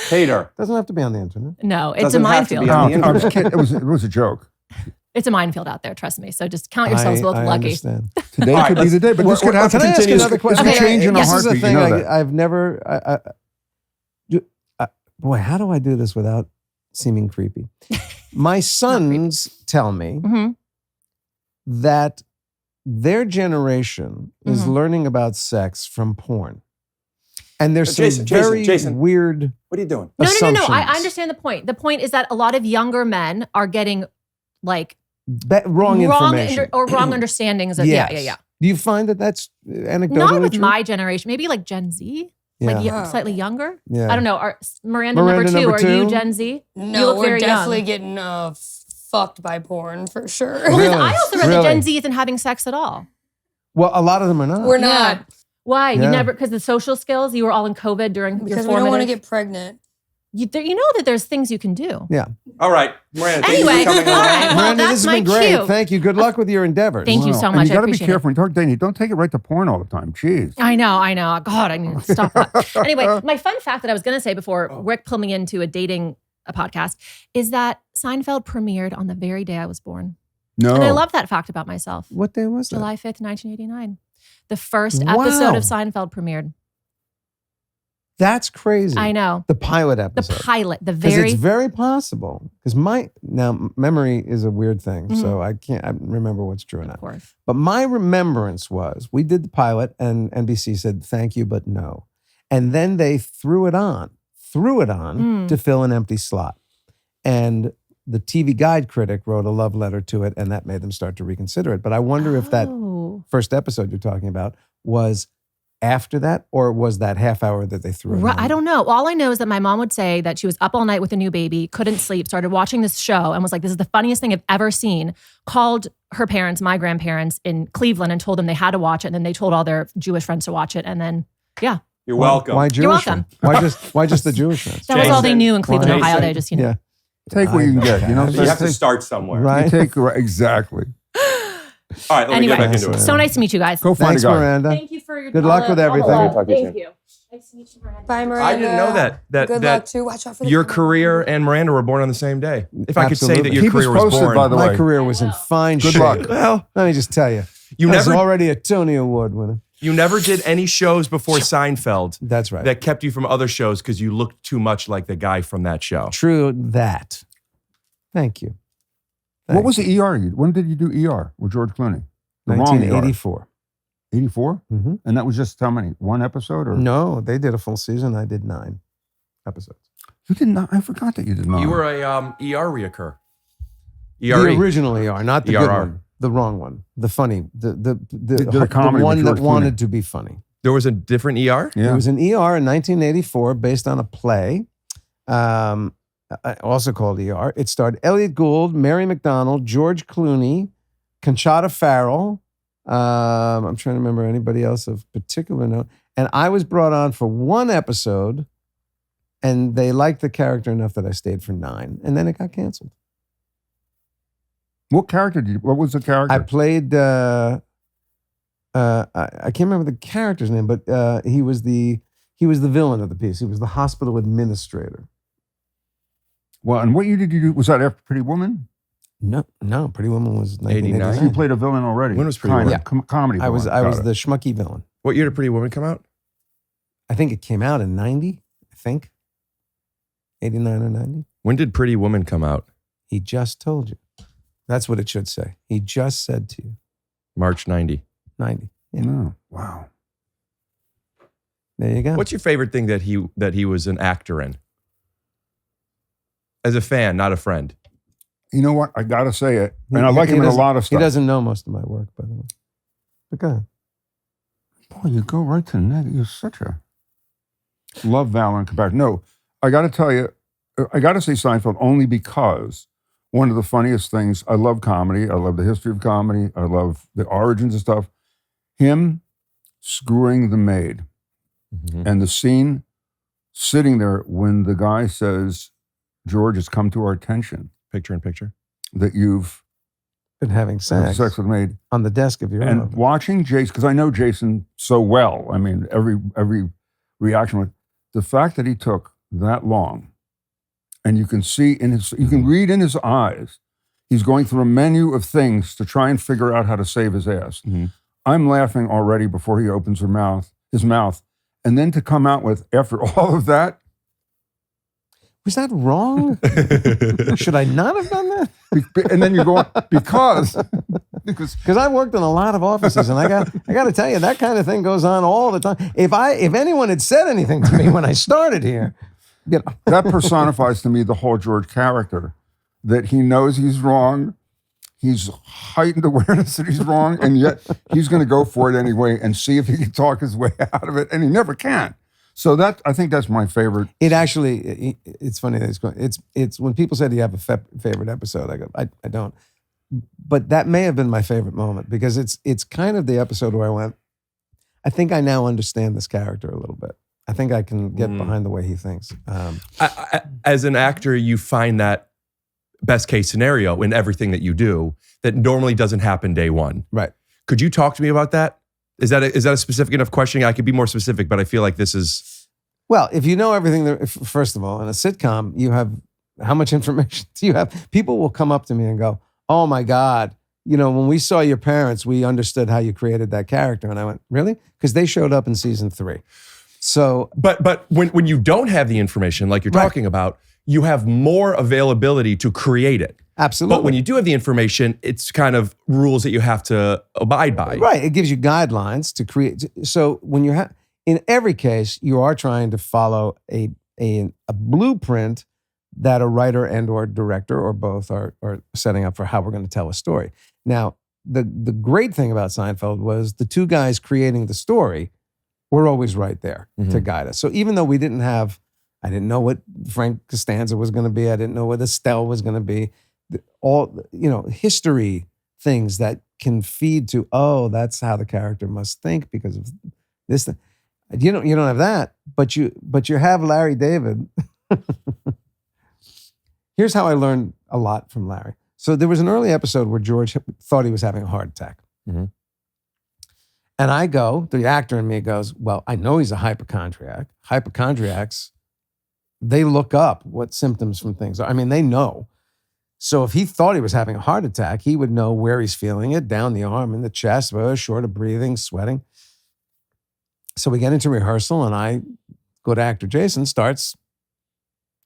Speaker 1: Hater.
Speaker 2: Doesn't have to be on the internet.
Speaker 11: No, it's
Speaker 1: Doesn't
Speaker 11: a
Speaker 1: have to
Speaker 11: minefield.
Speaker 1: be on the
Speaker 3: I was
Speaker 1: internet.
Speaker 3: kidding. It was a joke.
Speaker 11: It's a minefield out there, trust me. So just count yourselves both
Speaker 2: I
Speaker 11: lucky.
Speaker 2: Understand.
Speaker 3: Today
Speaker 1: All right,
Speaker 3: could be
Speaker 1: let's-
Speaker 3: the day, but this could happen.
Speaker 2: Can I ask
Speaker 3: This
Speaker 2: another
Speaker 3: could
Speaker 2: question?
Speaker 3: change in a
Speaker 2: This is
Speaker 3: heartbeat.
Speaker 2: the
Speaker 3: You
Speaker 2: thing
Speaker 3: know that.
Speaker 2: I've never. Boy, how do I do this without seeming creepy? My sons tell me
Speaker 11: Mhm.
Speaker 2: that their generation is
Speaker 11: Mhm.
Speaker 2: learning about sex from porn, and there's some
Speaker 1: Jason,
Speaker 2: very
Speaker 1: Jason.
Speaker 2: weird.
Speaker 1: What are you doing?
Speaker 11: No. I
Speaker 2: assumptions.
Speaker 11: understand the point. The point is that a lot of younger men are getting like
Speaker 2: Wrong information
Speaker 11: or wrong understandings of
Speaker 2: Yes.
Speaker 11: yeah.
Speaker 2: Do you find that that's anecdotally
Speaker 11: Not with
Speaker 2: true?
Speaker 11: my generation. Maybe like Gen Z, like
Speaker 2: Yeah.
Speaker 11: slightly younger.
Speaker 2: Yeah.
Speaker 11: I don't know. Miranda
Speaker 2: Miranda
Speaker 11: number
Speaker 2: number
Speaker 11: two. Are you
Speaker 2: two?
Speaker 11: Gen Z? You
Speaker 4: No,
Speaker 11: look
Speaker 4: we're
Speaker 11: very
Speaker 4: definitely
Speaker 11: young.
Speaker 4: getting fucked by porn for sure.
Speaker 11: Well,
Speaker 2: Really?
Speaker 11: I also read that
Speaker 2: Really?
Speaker 11: Gen Z isn't having sex at all.
Speaker 2: Well, a lot of them are not.
Speaker 4: We're not
Speaker 11: Why?
Speaker 2: Yeah.
Speaker 11: You never because the social skills. You were all in COVID during your
Speaker 4: because we don't want to
Speaker 11: formative.
Speaker 4: get pregnant.
Speaker 11: You know that there's things you can do.
Speaker 2: Yeah.
Speaker 1: All right, Miranda. Thank
Speaker 11: Anyway,
Speaker 1: you for coming
Speaker 11: all
Speaker 1: along.
Speaker 11: right. Well,
Speaker 2: Miranda,
Speaker 11: that's
Speaker 2: this has
Speaker 11: my
Speaker 2: been great.
Speaker 11: cue.
Speaker 2: Thank you. Good luck with your endeavors.
Speaker 11: Thank you so
Speaker 3: And
Speaker 11: much.
Speaker 3: you
Speaker 11: I
Speaker 3: got to be
Speaker 11: appreciate
Speaker 3: careful when you talk dating. Don't take it right to porn all the time. Jeez.
Speaker 11: I know. God, I need to stop that. Anyway, my fun fact that I was going to say before Rick pulled me into a podcast is that Seinfeld premiered on the very day I was born.
Speaker 3: No.
Speaker 11: And I love that fact about myself.
Speaker 2: What day was that?
Speaker 11: July 5th, 1989. The first
Speaker 2: Wow.
Speaker 11: episode of Seinfeld premiered.
Speaker 2: That's crazy.
Speaker 11: I know.
Speaker 2: The pilot
Speaker 11: The
Speaker 2: episode.
Speaker 11: pilot, the
Speaker 2: Because
Speaker 11: very
Speaker 2: it's very possible. Because memory is a weird thing,
Speaker 11: Mhm.
Speaker 2: so I remember what's true or
Speaker 11: of
Speaker 2: not.
Speaker 11: course.
Speaker 2: But my remembrance was we did the pilot, and NBC said thank you, but no, and then they threw it on to fill an empty slot, and the TV Guide critic wrote a love letter to it, and that made them start to reconsider it. But I wonder if that
Speaker 11: Oh.
Speaker 2: first episode you're talking about was after that, or was that half hour that they threw it
Speaker 11: Right,
Speaker 2: on?
Speaker 11: I don't know. All I know is that my mom would say that she was up all night with a new baby, couldn't sleep, started watching this show, and was like, "This is the funniest thing I've ever seen." Called her parents, my grandparents in Cleveland, and told them they had to watch it. And then they told all their Jewish friends to watch it. And then, yeah,
Speaker 1: You're welcome.
Speaker 2: Why Jewish?
Speaker 11: You're welcome.
Speaker 2: One? Why just the Jewish ones?
Speaker 11: that was all they
Speaker 1: Jason.
Speaker 11: knew in Cleveland,
Speaker 1: Jason.
Speaker 11: Ohio. They just,
Speaker 2: Yeah.
Speaker 3: Take what you can get. You know,
Speaker 1: You have to start somewhere.
Speaker 2: Right.
Speaker 3: You take exactly.
Speaker 1: All right, let me
Speaker 11: Anyway,
Speaker 1: get back into it.
Speaker 11: so nice to meet you guys.
Speaker 3: Go find
Speaker 2: Thanks,
Speaker 3: a guy.
Speaker 2: Miranda.
Speaker 11: Thank you for your
Speaker 2: Good luck with everything.
Speaker 1: Talk to you soon.
Speaker 11: Thank you. Nice to meet you, Miranda.
Speaker 4: Bye, Miranda.
Speaker 1: I didn't know that
Speaker 4: Good luck too. Watch out for the
Speaker 1: your
Speaker 4: camera.
Speaker 1: career and Miranda were born on the same day. If I could say that
Speaker 2: Absolutely.
Speaker 1: your
Speaker 3: Keep us
Speaker 1: career was
Speaker 3: posted,
Speaker 1: born.
Speaker 3: by the
Speaker 2: My
Speaker 3: way.
Speaker 2: career was in fine
Speaker 3: Good
Speaker 2: shape.
Speaker 3: luck.
Speaker 2: Well, let me just tell you,
Speaker 1: You
Speaker 2: I was
Speaker 1: never
Speaker 2: already a Tony Award winner.
Speaker 1: you never did any shows before Seinfeld
Speaker 2: That's right.
Speaker 1: that kept you from other shows because you looked too much like the guy from that show.
Speaker 2: True that. Thank you.
Speaker 3: What was the ER? When did you do ER with George Clooney? The wrong ER.
Speaker 2: 1984.
Speaker 3: 84?
Speaker 2: Mm-hmm.
Speaker 3: And that was just how many? One episode? Or
Speaker 2: No, they did a full season. I did 9 episodes.
Speaker 3: You did not. I forgot that you did not.
Speaker 1: You were a ER reoccur.
Speaker 2: The
Speaker 1: ERE.
Speaker 2: original ER, not the good
Speaker 1: ERR.
Speaker 2: one. The wrong one. The funny.
Speaker 3: The comedy
Speaker 2: one
Speaker 3: with
Speaker 2: that
Speaker 3: George Clooney.
Speaker 2: wanted to be funny.
Speaker 1: There was a different ER?
Speaker 3: Yeah.
Speaker 2: It was an ER in 1984 based on a play, also called ER. It starred Elliot Gould, Mary McDonnell, George Clooney, Conchata Farrell. I'm trying to remember anybody else of particular note. And I was brought on for 1 episode, and they liked the character enough that I stayed for 9, and then it got canceled.
Speaker 3: What character did you? What was the character?
Speaker 2: I played. I can't remember the character's name, but he was the villain of the piece. He was the hospital administrator.
Speaker 3: Well, and what year did you do? Was that after Pretty Woman?
Speaker 2: No, Pretty Woman was
Speaker 1: 89.
Speaker 2: 1989.
Speaker 3: So you played a villain already.
Speaker 1: When was Pretty
Speaker 3: Kind of.
Speaker 1: Woman?
Speaker 3: Comedy.
Speaker 2: I was
Speaker 3: villain.
Speaker 2: the schmucky villain.
Speaker 1: What year did Pretty Woman come out?
Speaker 2: I think it came out in 90. I think 89 or 90.
Speaker 1: When did Pretty Woman come out?
Speaker 2: He just told you. That's what it should say. He just said to you
Speaker 1: March 90.
Speaker 2: 90. Yeah.
Speaker 3: Oh, wow.
Speaker 2: There you go.
Speaker 1: What's your favorite thing that he was an actor in? As a fan, not a friend.
Speaker 3: You know what? I got to say it. And I like him in a lot of stuff.
Speaker 2: He doesn't know most of my work, by the way. But go ahead.
Speaker 3: Boy, you go right to the net. You're such a love, valor, and compassion. No, I got to tell you, I got to say Seinfeld only because one of the funniest things, I love comedy. I love the history of comedy. I love the origins of stuff. Him screwing the maid and the scene sitting there when the guy says, George, it's come to our attention
Speaker 1: Picture in picture.
Speaker 3: that you've
Speaker 2: Been having
Speaker 3: had
Speaker 2: sex
Speaker 3: sex with a maid.
Speaker 2: on the desk of your
Speaker 3: And
Speaker 2: own.
Speaker 3: watching Jason, because I know Jason so well. I mean, every reaction was the fact that he took that long, and you can read in his eyes, he's going through a menu of things to try and figure out how to save his ass.
Speaker 1: Mm-hmm.
Speaker 3: I'm laughing already before he opens his mouth. And then to come out with, after all of that.
Speaker 2: Was that wrong? Should I not have done that?
Speaker 3: And then you go, because
Speaker 2: I worked in a lot of offices, and I got to tell you, that kind of thing goes on all the time. If anyone had said anything to me when I started here, you know.
Speaker 3: That personifies to me the whole George character, that he knows he's wrong. He's heightened awareness that he's wrong, and yet he's going to go for it anyway and see if he can talk his way out of it, and he never can. So I think that's my favorite.
Speaker 2: It actually, it's funny that it's when people say, do you have a favorite episode? I go, I don't. But that may have been my favorite moment, because it's kind of the episode where I went, I think I now understand this character a little bit. I think I can get behind the way he thinks.
Speaker 1: As an actor, you find that best case scenario in everything that you do that normally doesn't happen day one.
Speaker 2: Right.
Speaker 1: Could you talk to me about that? Is that a specific enough question? I could be more specific, but I feel like this is...
Speaker 2: Well, if you know everything, first of all, in a sitcom, you have, how much information do you have? People will come up to me and go, oh my God, when we saw your parents, we understood how you created that character. And I went, really? Because they showed up in season 3. So...
Speaker 1: But when you don't have the information like you're talking about, you have more availability to create it.
Speaker 2: Absolutely.
Speaker 1: But when you do have the information, it's kind of rules that you have to abide by.
Speaker 2: Right. It gives you guidelines to create. So when you're in every case, you are trying to follow a blueprint that a writer and or director or both are setting up for how we're going to tell a story. Now, the great thing about Seinfeld was the two guys creating the story were always right there to guide us. So even though I didn't know what Frank Costanza was going to be. I didn't know what Estelle was going to be. All, history things that can feed to, oh, that's how the character must think because of this thing. You don't have that, but you have Larry David. Here's how I learned a lot from Larry. So there was an early episode where George thought he was having a heart attack.
Speaker 1: Mm-hmm.
Speaker 2: And the actor in me goes, well, I know he's a hypochondriac. Hypochondriacs, they look up what symptoms from things are. I mean, they know. So if he thought he was having a heart attack, he would know where he's feeling it, down the arm, in the chest, short of breathing, sweating. So we get into rehearsal, and I go to actor Jason, starts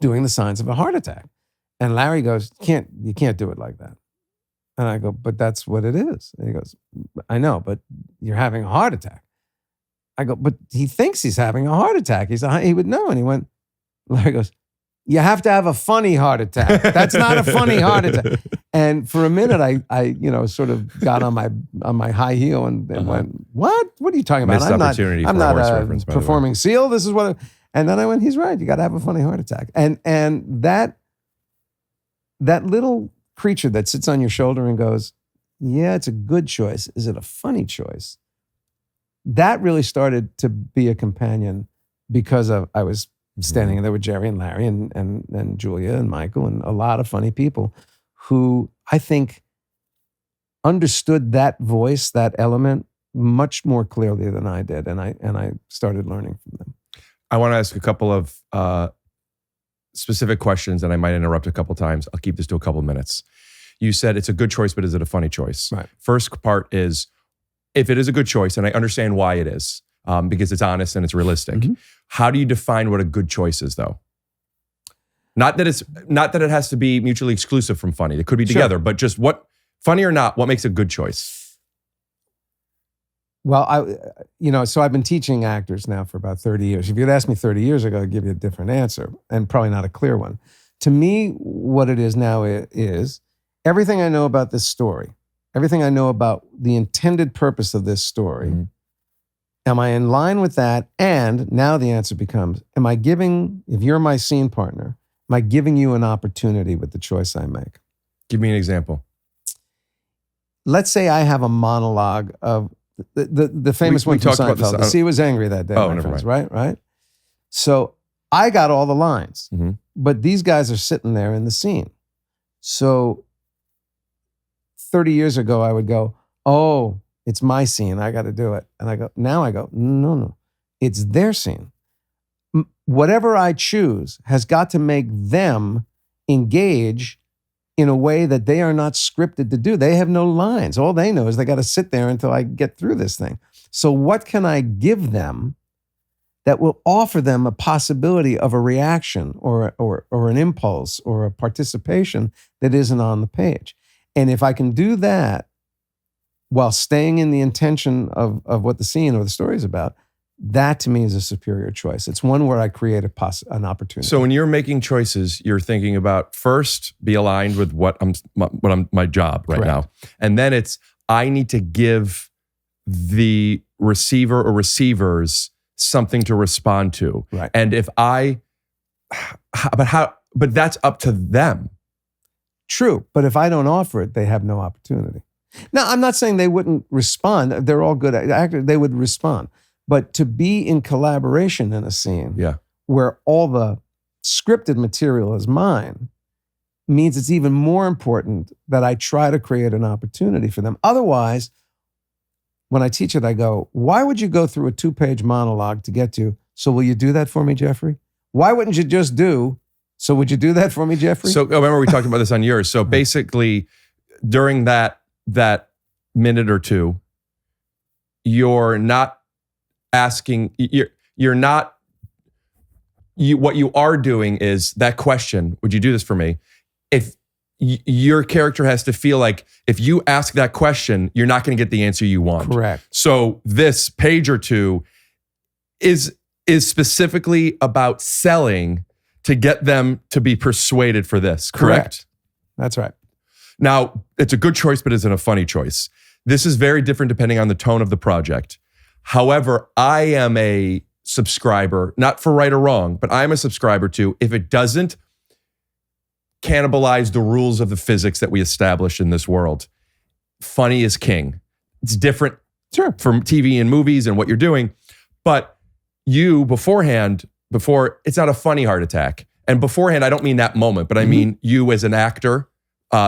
Speaker 2: doing the signs of a heart attack. And Larry goes, you can't do it like that. And I go, but that's what it is. And he goes, I know, but you're having a heart attack. I go, but he thinks he's having a heart attack. He would know. And he went, Larry goes, you have to have a funny heart attack. That's not a funny heart attack. And for a minute, I sort of got on my high heel and went, what? What are you talking about?
Speaker 1: Missed opportunity
Speaker 2: I'm
Speaker 1: for
Speaker 2: not
Speaker 1: a horse
Speaker 2: a
Speaker 1: reference, by the way.
Speaker 2: performing seal. This is what. And then I went, he's right. You got to have a funny heart attack. And that little creature that sits on your shoulder and goes, yeah, it's a good choice. Is it a funny choice? That really started to be a companion because I was standing there with Jerry and Larry and Julia and Michael and a lot of funny people who I think understood that voice, that element, much more clearly than I did. And I started learning from them.
Speaker 1: I want to ask a couple of specific questions, and I might interrupt a couple times. I'll keep this to a couple minutes. You said it's a good choice, but is it a funny choice?
Speaker 2: Right.
Speaker 1: First part is, if it is a good choice, and I understand why it is, because it's honest and it's realistic. How do you define what a good choice is, though? Not that it has to be mutually exclusive from funny. It could be together, but just what, funny or not, what makes a good choice?
Speaker 2: Well, so I've been teaching actors now for about 30 years. If you'd asked me 30 years ago, I'd give you a different answer, and probably not a clear one. To me, what it is now is everything I know about this story, everything I know about the intended purpose of this story, am I in line with that? And now the answer becomes, if you're my scene partner, am I giving you an opportunity with the choice I make?
Speaker 1: Give me an example.
Speaker 2: Let's say I have a monologue of the famous one from
Speaker 1: talked about
Speaker 2: Seinfeld.
Speaker 1: this.
Speaker 2: The sea was angry that day, my
Speaker 1: never
Speaker 2: friends,
Speaker 1: mind.
Speaker 2: right? So I got all the lines, but these guys are sitting there in the scene. So 30 years ago, I would go, oh, it's my scene. I got to do it. And now I go, no, it's their scene. whatever I choose has got to make them engage in a way that they are not scripted to do. They have no lines. All they know is they got to sit there until I get through this thing. So what can I give them that will offer them a possibility of a reaction or an impulse or a participation that isn't on the page? And if I can do that while staying in the intention of what the scene or the story is about, that to me is a superior choice. It's one where I create an opportunity.
Speaker 1: So when you're making choices, you're thinking about first be aligned with what I'm my job right now, and then it's I need to give the receiver or receivers something to respond to.
Speaker 2: Right.
Speaker 1: And if but that's up to them.
Speaker 2: True, but if I don't offer it, they have no opportunity. Now, I'm not saying they wouldn't respond. They're all good actors. They would respond. But to be in collaboration in a scene where all the scripted material is mine means it's even more important that I try to create an opportunity for them. Otherwise, when I teach it, I go, why would you go through a 2-page monologue to get to, so will you do that for me, Jeffrey? Why wouldn't you just do, so would you do that for me, Jeffrey?
Speaker 1: So remember we talked about this on yours. So basically, during that minute or two, you're not asking, what you are doing is that question, would you do this for me? If your character has to feel like if you ask that question, you're not going to get the answer you want.
Speaker 2: Correct.
Speaker 1: So this page or two is specifically about selling to get them to be persuaded for this, correct?
Speaker 2: That's right.
Speaker 1: Now, it's a good choice, but isn't a funny choice. This is very different depending on the tone of the project. However, I am a subscriber, not for right or wrong, but I'm a subscriber to, if it doesn't cannibalize the rules of the physics that we establish in this world, funny is king. It's different from TV and movies and what you're doing, but you before it's not a funny heart attack. And beforehand, I don't mean that moment, but I mean you as an actor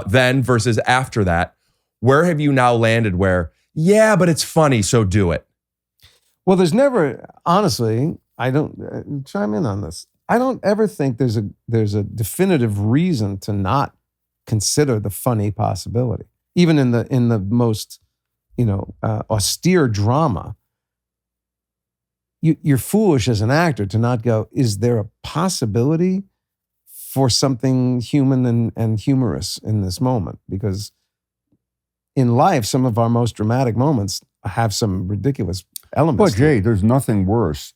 Speaker 1: then versus after that. Where have you now landed where, yeah, but it's funny, so do it?
Speaker 2: Well, there's never, honestly, I don't, chime in on this. I don't ever think there's a definitive reason to not consider the funny possibility. Even in the most, austere drama, you're foolish as an actor to not go, is there a possibility for something human and humorous in this moment? Because in life, some of our most dramatic moments have some ridiculous elements.
Speaker 3: But Jay, there's nothing worse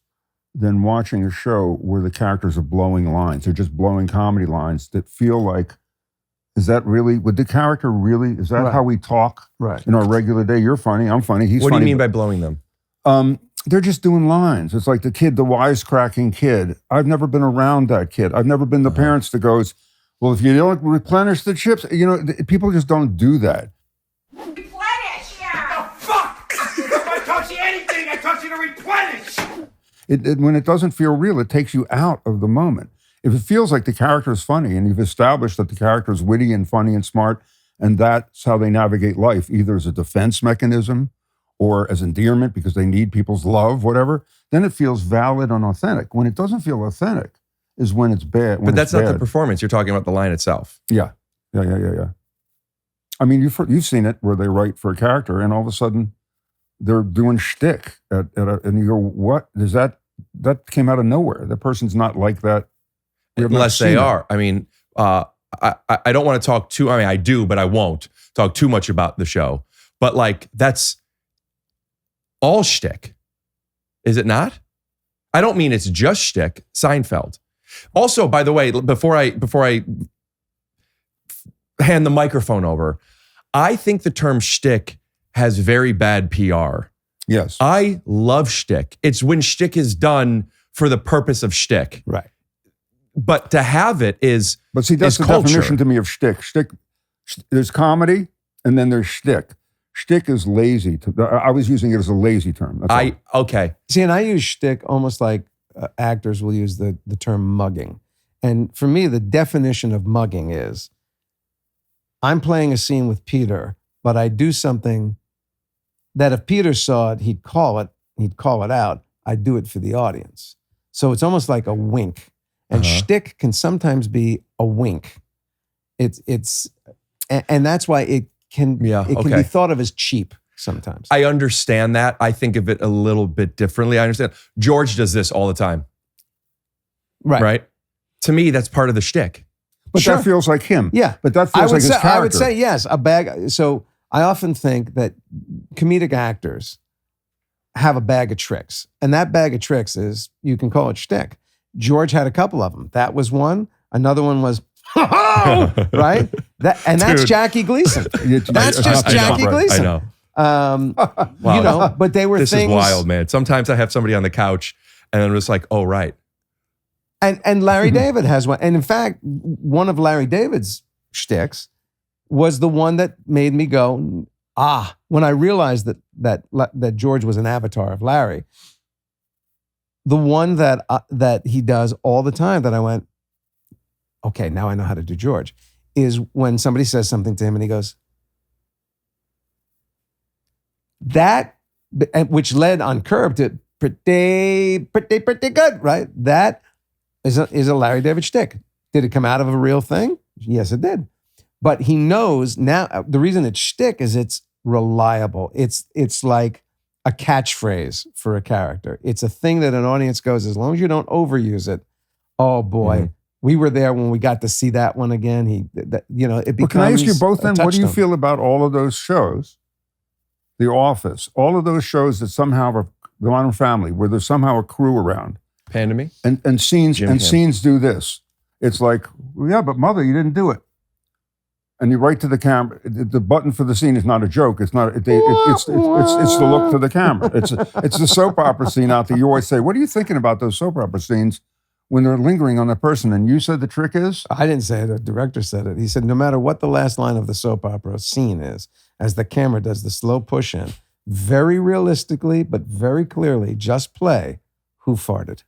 Speaker 3: than watching a show where the characters are blowing lines. They're just blowing comedy lines that feel like, is that really, would the character really, is that how we talk in our regular day? You're funny, I'm funny, he's funny.
Speaker 1: What do you mean by blowing them?
Speaker 3: They're just doing lines. It's like the wisecracking kid. I've never been around that kid. I've never been the parents that goes, well, if you don't replenish the chips, people just don't do that.
Speaker 6: Replenish, yeah. The fuck? If I taught you anything, I taught you to replenish.
Speaker 3: When it doesn't feel real, it takes you out of the moment. If it feels like the character is funny and you've established that the character is witty and funny and smart, and that's how they navigate life, either as a defense mechanism or as endearment because they need people's love, whatever, then it feels valid and authentic. When it doesn't feel authentic is when it's bad.
Speaker 1: But that's not the performance. You're talking about the line itself.
Speaker 3: Yeah. I mean, you've seen it where they write for a character and all of a sudden they're doing shtick and you go, what? Is that came out of nowhere. The person's not like that.
Speaker 1: Unless they are. I mean, I don't want to talk too, I do, but I won't talk too much about the show. But like, that's all shtick. Is it not? I don't mean it's just shtick. Seinfeld. Also, by the way, before I hand the microphone over, I think the term shtick has very bad PR.
Speaker 3: Yes.
Speaker 1: I love shtick. It's when shtick is done for the purpose of shtick.
Speaker 2: Right.
Speaker 1: But to have it is
Speaker 3: But see, that's the
Speaker 1: culture.
Speaker 3: definition to me of shtick. Shtick, there's comedy and then there's shtick. Shtick is lazy. I was using it as a lazy term.
Speaker 1: Okay.
Speaker 2: See, and I use shtick almost like actors will use the term mugging. And for me, the definition of mugging is I'm playing a scene with Peter, but I do something that if Peter saw it, he'd call it out. I do it for the audience. So it's almost like a wink. And shtick can sometimes be a wink. And that's why it can be thought of as cheap sometimes.
Speaker 1: I understand that. I think of it a little bit differently. I understand. George does this all the time. Right? To me, that's part of the shtick.
Speaker 3: But that feels like him.
Speaker 2: Yeah.
Speaker 3: But that feels like his character.
Speaker 2: I would say yes, a bag. So I often think that comedic actors have a bag of tricks. And that bag of tricks is, you can call it shtick. George had a couple of them. That was one. Another one was, right? That's Jackie Gleason. That's just Jackie Gleason.
Speaker 1: I know. Wow.
Speaker 2: You know, but they were
Speaker 1: this
Speaker 2: things.
Speaker 1: This is wild, man. Sometimes I have somebody on the couch and I'm just like, oh, right.
Speaker 2: And Larry David has one. And in fact, one of Larry David's shticks was the one that made me go, when I realized that George was an avatar of Larry. The one that he does all the time that I went, okay, now I know how to do George, is when somebody says something to him and he goes, that, which led on Curb to pretty good, right? That is a Larry David shtick. Did it come out of a real thing? Yes, it did. But he knows now, the reason it's shtick is it's reliable. It's like a catchphrase for a character. It's a thing that an audience goes, as long as you don't overuse it, oh boy, we were there when we got to see that one again. It becomes.
Speaker 3: Can I ask you both then, what do you
Speaker 2: touchstone.
Speaker 3: feel about all of those shows? The Office, all of those shows that somehow are The Modern Family, where there's somehow a crew around.
Speaker 1: Panda me?
Speaker 3: And scenes do this. It's like, well, yeah, but mother, you didn't do it. And you write to the camera. The button for the scene is not a joke. It's not. It's the look to the camera. It's the soap opera scene out there. You always say, "What are you thinking about those soap opera scenes when they're lingering on the person?" And you said the trick is.
Speaker 2: I didn't say it. The director said it. He said, no matter what the last line of the soap opera scene is, as the camera does the slow push in, very realistically but very clearly, just play who farted.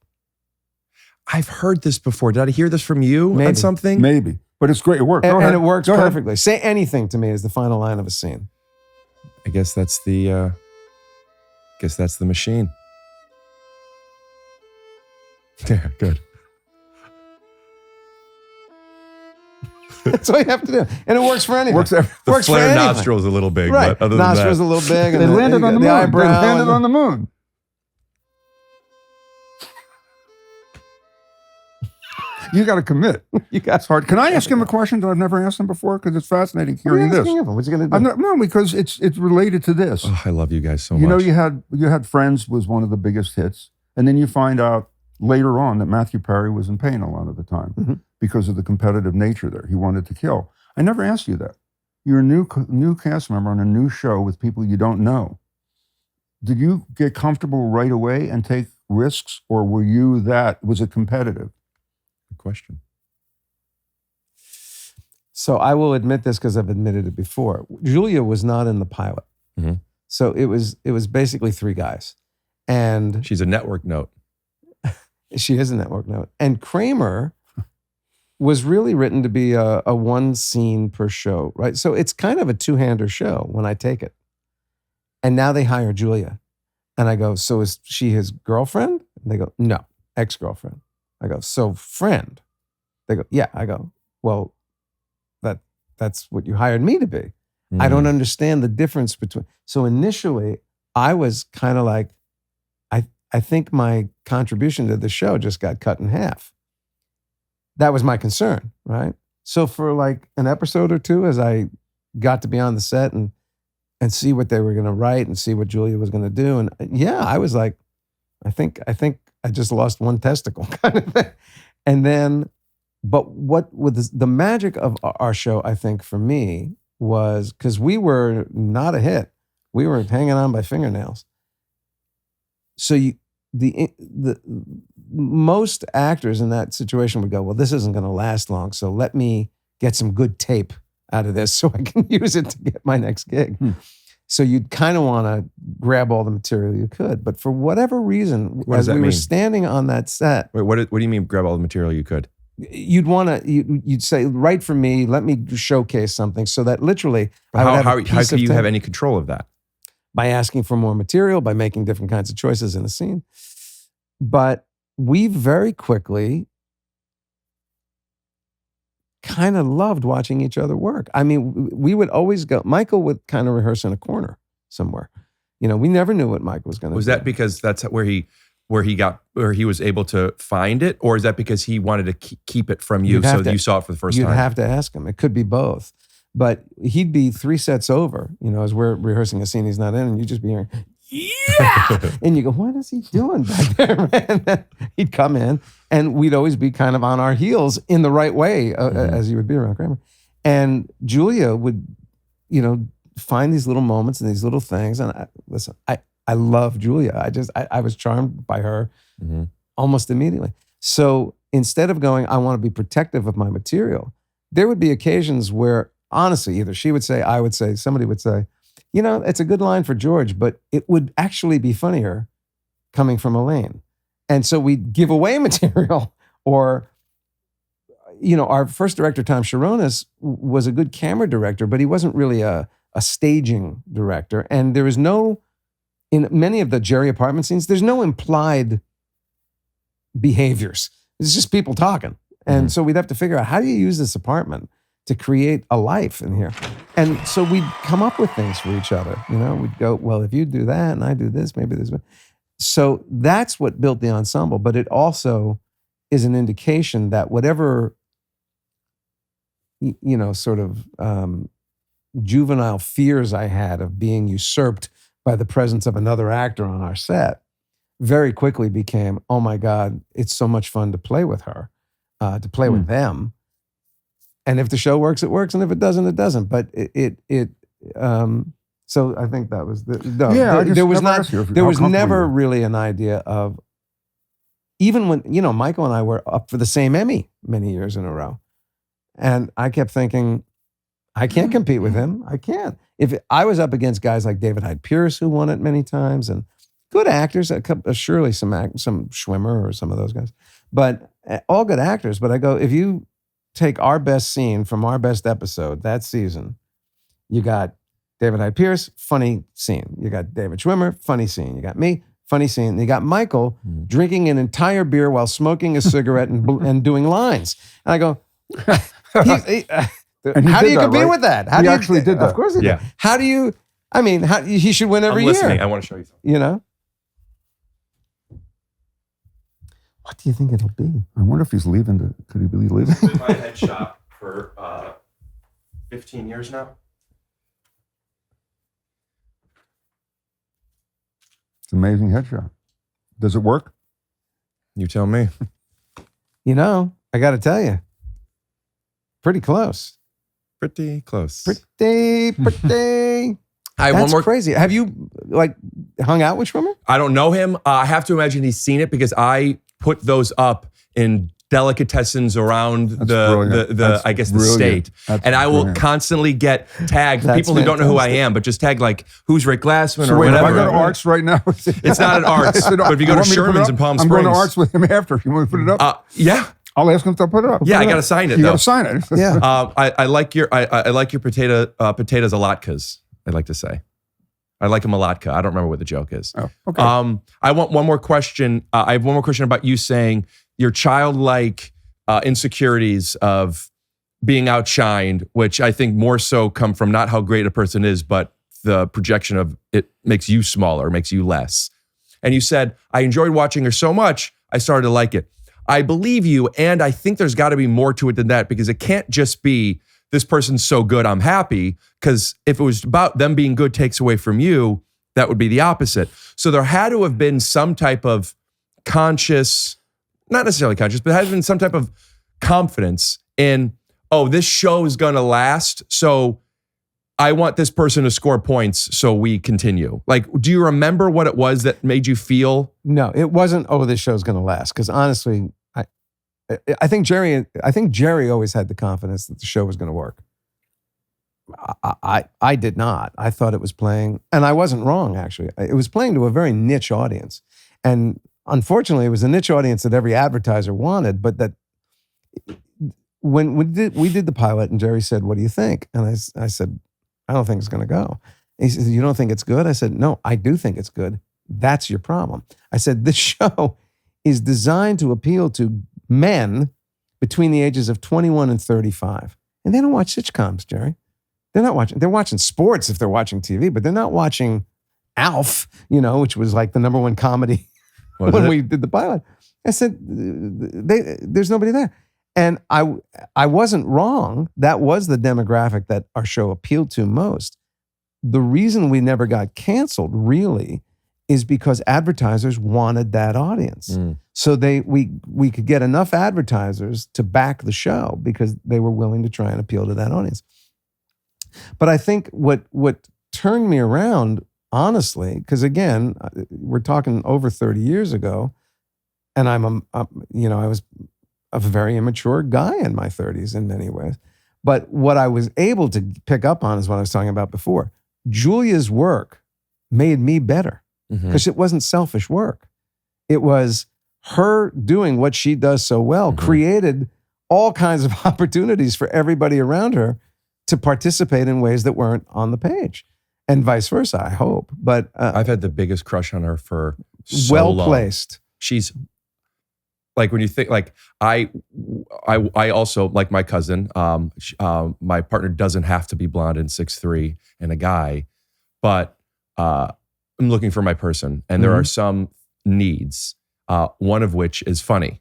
Speaker 1: I've heard this before. Did I hear this from you
Speaker 2: Maybe.
Speaker 1: on something?
Speaker 3: Maybe. But it's great. It works.
Speaker 2: And it works perfectly. Say anything to me is the final line of a scene.
Speaker 1: I guess that's the machine. Yeah, good.
Speaker 2: That's all you have to do. And it works for anything.
Speaker 3: Works
Speaker 1: The
Speaker 2: for
Speaker 1: flare
Speaker 2: anything.
Speaker 1: nostril's a little big,
Speaker 2: Right.
Speaker 1: but other
Speaker 2: Nostrils
Speaker 1: than
Speaker 2: a little big. And
Speaker 3: They landed on the moon.
Speaker 2: eyebrow.
Speaker 3: They landed on the moon. You got to commit. It's hard. Can I ask him a question that I've never asked him before? Because it's fascinating hearing this.
Speaker 2: What's he going to do?
Speaker 3: No, because it's related to this.
Speaker 1: Oh, I love you guys so much.
Speaker 3: You know, you had Friends was one of the biggest hits, and then you find out later on that Matthew Perry was in pain a lot of the time because of the competitive nature there. He wanted to kill. I never asked you that. You're a new cast member on a new show with people you don't know. Did you get comfortable right away and take risks, or was it competitive?
Speaker 1: Good question.
Speaker 2: So I will admit this because I've admitted it before. Julia was not in the pilot. So it was basically three guys. And
Speaker 1: she's a network note.
Speaker 2: She is a network note. And Kramer was really written to be a one scene per show, right? So it's kind of a two-hander show when I take it. And now they hire Julia. And I go, so is she his girlfriend? And they go, no, ex-girlfriend. I go, so friend? They go, yeah. I go, well, that's what you hired me to be. I don't understand the difference between. So initially, I was kind of like, I think my contribution to the show just got cut in half. That was my concern, right? So for like an episode or two, as I got to be on the set and see what they were going to write and see what Julia was going to do, and yeah, I was like, I think I just lost one testicle kind of thing. And then, but what with the magic of our show, I think for me was because we were not a hit, we were hanging on by fingernails. So the most actors in that situation would go, well, this isn't going to last long, so let me get some good tape out of this so I can use it to get my next gig. So you'd kind of want to grab all the material you could, but for whatever reason, as we were standing on that set,
Speaker 1: wait, what do you mean grab all the material you could?
Speaker 2: You'd want to, you'd say, write for me, let me showcase something, so that literally,
Speaker 1: how can you have any control of that?
Speaker 2: By asking for more material, by making different kinds of choices in the scene. But we very quickly kind of loved watching each other work. I mean, we would always go, Michael would kind of rehearse in a corner somewhere. You know, we never knew what Michael was going to do.
Speaker 1: Was that because that's where he was able to find it, or is that because he wanted to keep it from you so that you saw it for the first time?
Speaker 2: You'd have to ask him. It could be both. But he'd be 3 sets over, you know, as we're rehearsing a scene he's not in, and you'd just be hearing, yeah! And you go, what is he doing back there, man? He'd come in, and we'd always be kind of on our heels in the right way, as you would be around Kramer. And Julia would, you know, find these little moments and these little things. And I love Julia. I was charmed by her almost immediately. So instead of going, I want to be protective of my material, there would be occasions where, honestly, either she would say, I would say, somebody would say, you know, it's a good line for George, but it would actually be funnier coming from Elaine. And so we'd give away material. Or, you know, our first director, Tom Sharonis, was a good camera director, but he wasn't really a staging director. And there was no, in many of the Jerry apartment scenes, there's no implied behaviors. It's just people talking. And so we'd have to figure out, how do you use this apartment to create a life in here? And so we'd come up with things for each other. You know, we'd go, well, if you do that and I do this, maybe this. So that's what built the ensemble. But it also is an indication that whatever, you know, sort of juvenile fears I had of being usurped by the presence of another actor on our set very quickly became, oh my God, it's so much fun to play with her, to play with them. And if the show works, it works. And if it doesn't, it doesn't. But so I think that was there was never really an idea of, even when, you know, Michael and I were up for the same Emmy many years in a row. And I kept thinking, I can't compete with him. I can't. If I was up against guys like David Hyde Pierce, who won it many times, and good actors, surely some Schwimmer or some of those guys, but all good actors. But I go, if you take our best scene from our best episode that season, you got David Hyde Pierce, funny scene. You got David Schwimmer, funny scene. You got me, funny scene. You got Michael drinking an entire beer while smoking a cigarette and doing lines. And I go, how do you compete with that? How
Speaker 3: he
Speaker 2: do you,
Speaker 3: actually did that.
Speaker 2: Of course he did. How do you, I mean, he should win every
Speaker 1: I'm listening.
Speaker 2: year.
Speaker 1: I want to show you something.
Speaker 2: You know? What do you think it'll be?
Speaker 3: I wonder if he's leaving. Could he be leaving?
Speaker 1: My headshot for 15 years now.
Speaker 3: It's an amazing headshot. Does it work?
Speaker 1: You tell me.
Speaker 2: You know, I got to tell you, pretty close.
Speaker 1: Pretty close.
Speaker 2: Pretty. That's crazy. Have you like hung out with Schwimmer?
Speaker 1: I don't know him. I have to imagine he's seen it because I put those up in delicatessens around the I guess the state. And I will constantly get tagged. People who don't know who I am, but just tag like, who's Rick Glassman or whatever.
Speaker 3: If I go to Arts right now.
Speaker 1: It's not an Arts, but if you go to Sherman's in Palm Springs.
Speaker 3: I'm going to Arts with him after. If you want to put it up?
Speaker 1: Yeah.
Speaker 3: I'll ask him to put it up.
Speaker 1: Yeah, I got to sign it.
Speaker 3: You got to sign it.
Speaker 2: Yeah.
Speaker 1: I like your potatoes a lot, cause I like to say. I like them a lot. I don't remember what the joke is.
Speaker 3: Oh, okay.
Speaker 1: I want one more question. I have one more question about you saying your childlike insecurities of being outshined, which I think more so come from not how great a person is, but the projection of it makes you smaller, makes you less. And you said, I enjoyed watching her so much, I started to like it. I believe you, and I think there's got to be more to it than that, because it can't just be, this person's so good, I'm happy. Because if it was about them being good takes away from you, that would be the opposite. So there had to have been some type of conscious, not necessarily conscious, but has been some type of confidence in, oh, this show is going to last, so I want this person to score points so we continue. Like, do you remember what it was that made you feel?
Speaker 2: No, it wasn't, oh, this show's going to last. Because honestly, I think Jerry always had the confidence that the show was going to work. I did not. I thought it was playing, and I wasn't wrong, actually. It was playing to a very niche audience. And unfortunately, it was a niche audience that every advertiser wanted, but that when we did the pilot and Jerry said, what do you think? And I said, I don't think it's going to go. And he said, you don't think it's good? I said, no, I do think it's good. That's your problem. I said, this show is designed to appeal to men between the ages of 21 and 35. And they don't watch sitcoms, Jerry. They're watching sports if they're watching TV, but they're not watching Alf, which was like the number one comedy when we did the pilot. I said, there's nobody there. And I wasn't wrong. That was the demographic that our show appealed to most. The reason we never got canceled, really, is because advertisers wanted that audience. So we could get enough advertisers to back the show because they were willing to try and appeal to that audience. But I think what turned me around, honestly, because again, we're talking over 30 years ago, and I was a very immature guy in my 30s in many ways. But what I was able to pick up on is what I was talking about before. Julia's work made me better because it wasn't selfish work. It was her doing what she does so well, created all kinds of opportunities for everybody around her to participate in ways that weren't on the page, and vice versa, I hope. But
Speaker 1: I've had the biggest crush on her for so
Speaker 2: well
Speaker 1: long.
Speaker 2: placed.
Speaker 1: She's like, when you think, like, I also, like my cousin, my partner doesn't have to be blonde and 6'3" and a guy, but I'm looking for my person, and there are some needs, one of which is funny.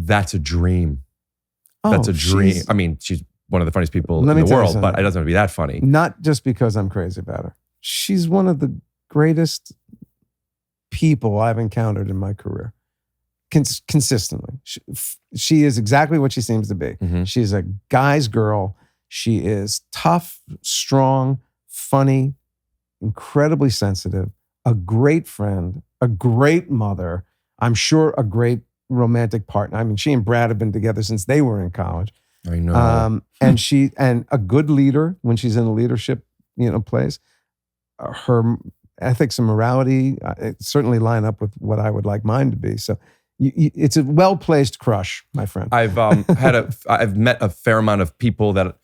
Speaker 1: That's a dream. That's a dream. I mean, she's one of the funniest people in the world, but it doesn't have to be that funny.
Speaker 2: Not just because I'm crazy about her. She's one of the greatest people I've encountered in my career. Consistently. She is exactly what she seems to be. She's a guy's girl. She is tough, strong, funny, incredibly sensitive, a great friend, a great mother. I'm sure a great romantic partner. I mean, she and Brad have been together since they were in college.
Speaker 1: I know.
Speaker 2: And a good leader when she's in a leadership, place. Her ethics and morality certainly line up with what I would like mine to be. So it's a well-placed crush, my friend.
Speaker 1: I've I've met a fair amount of people that,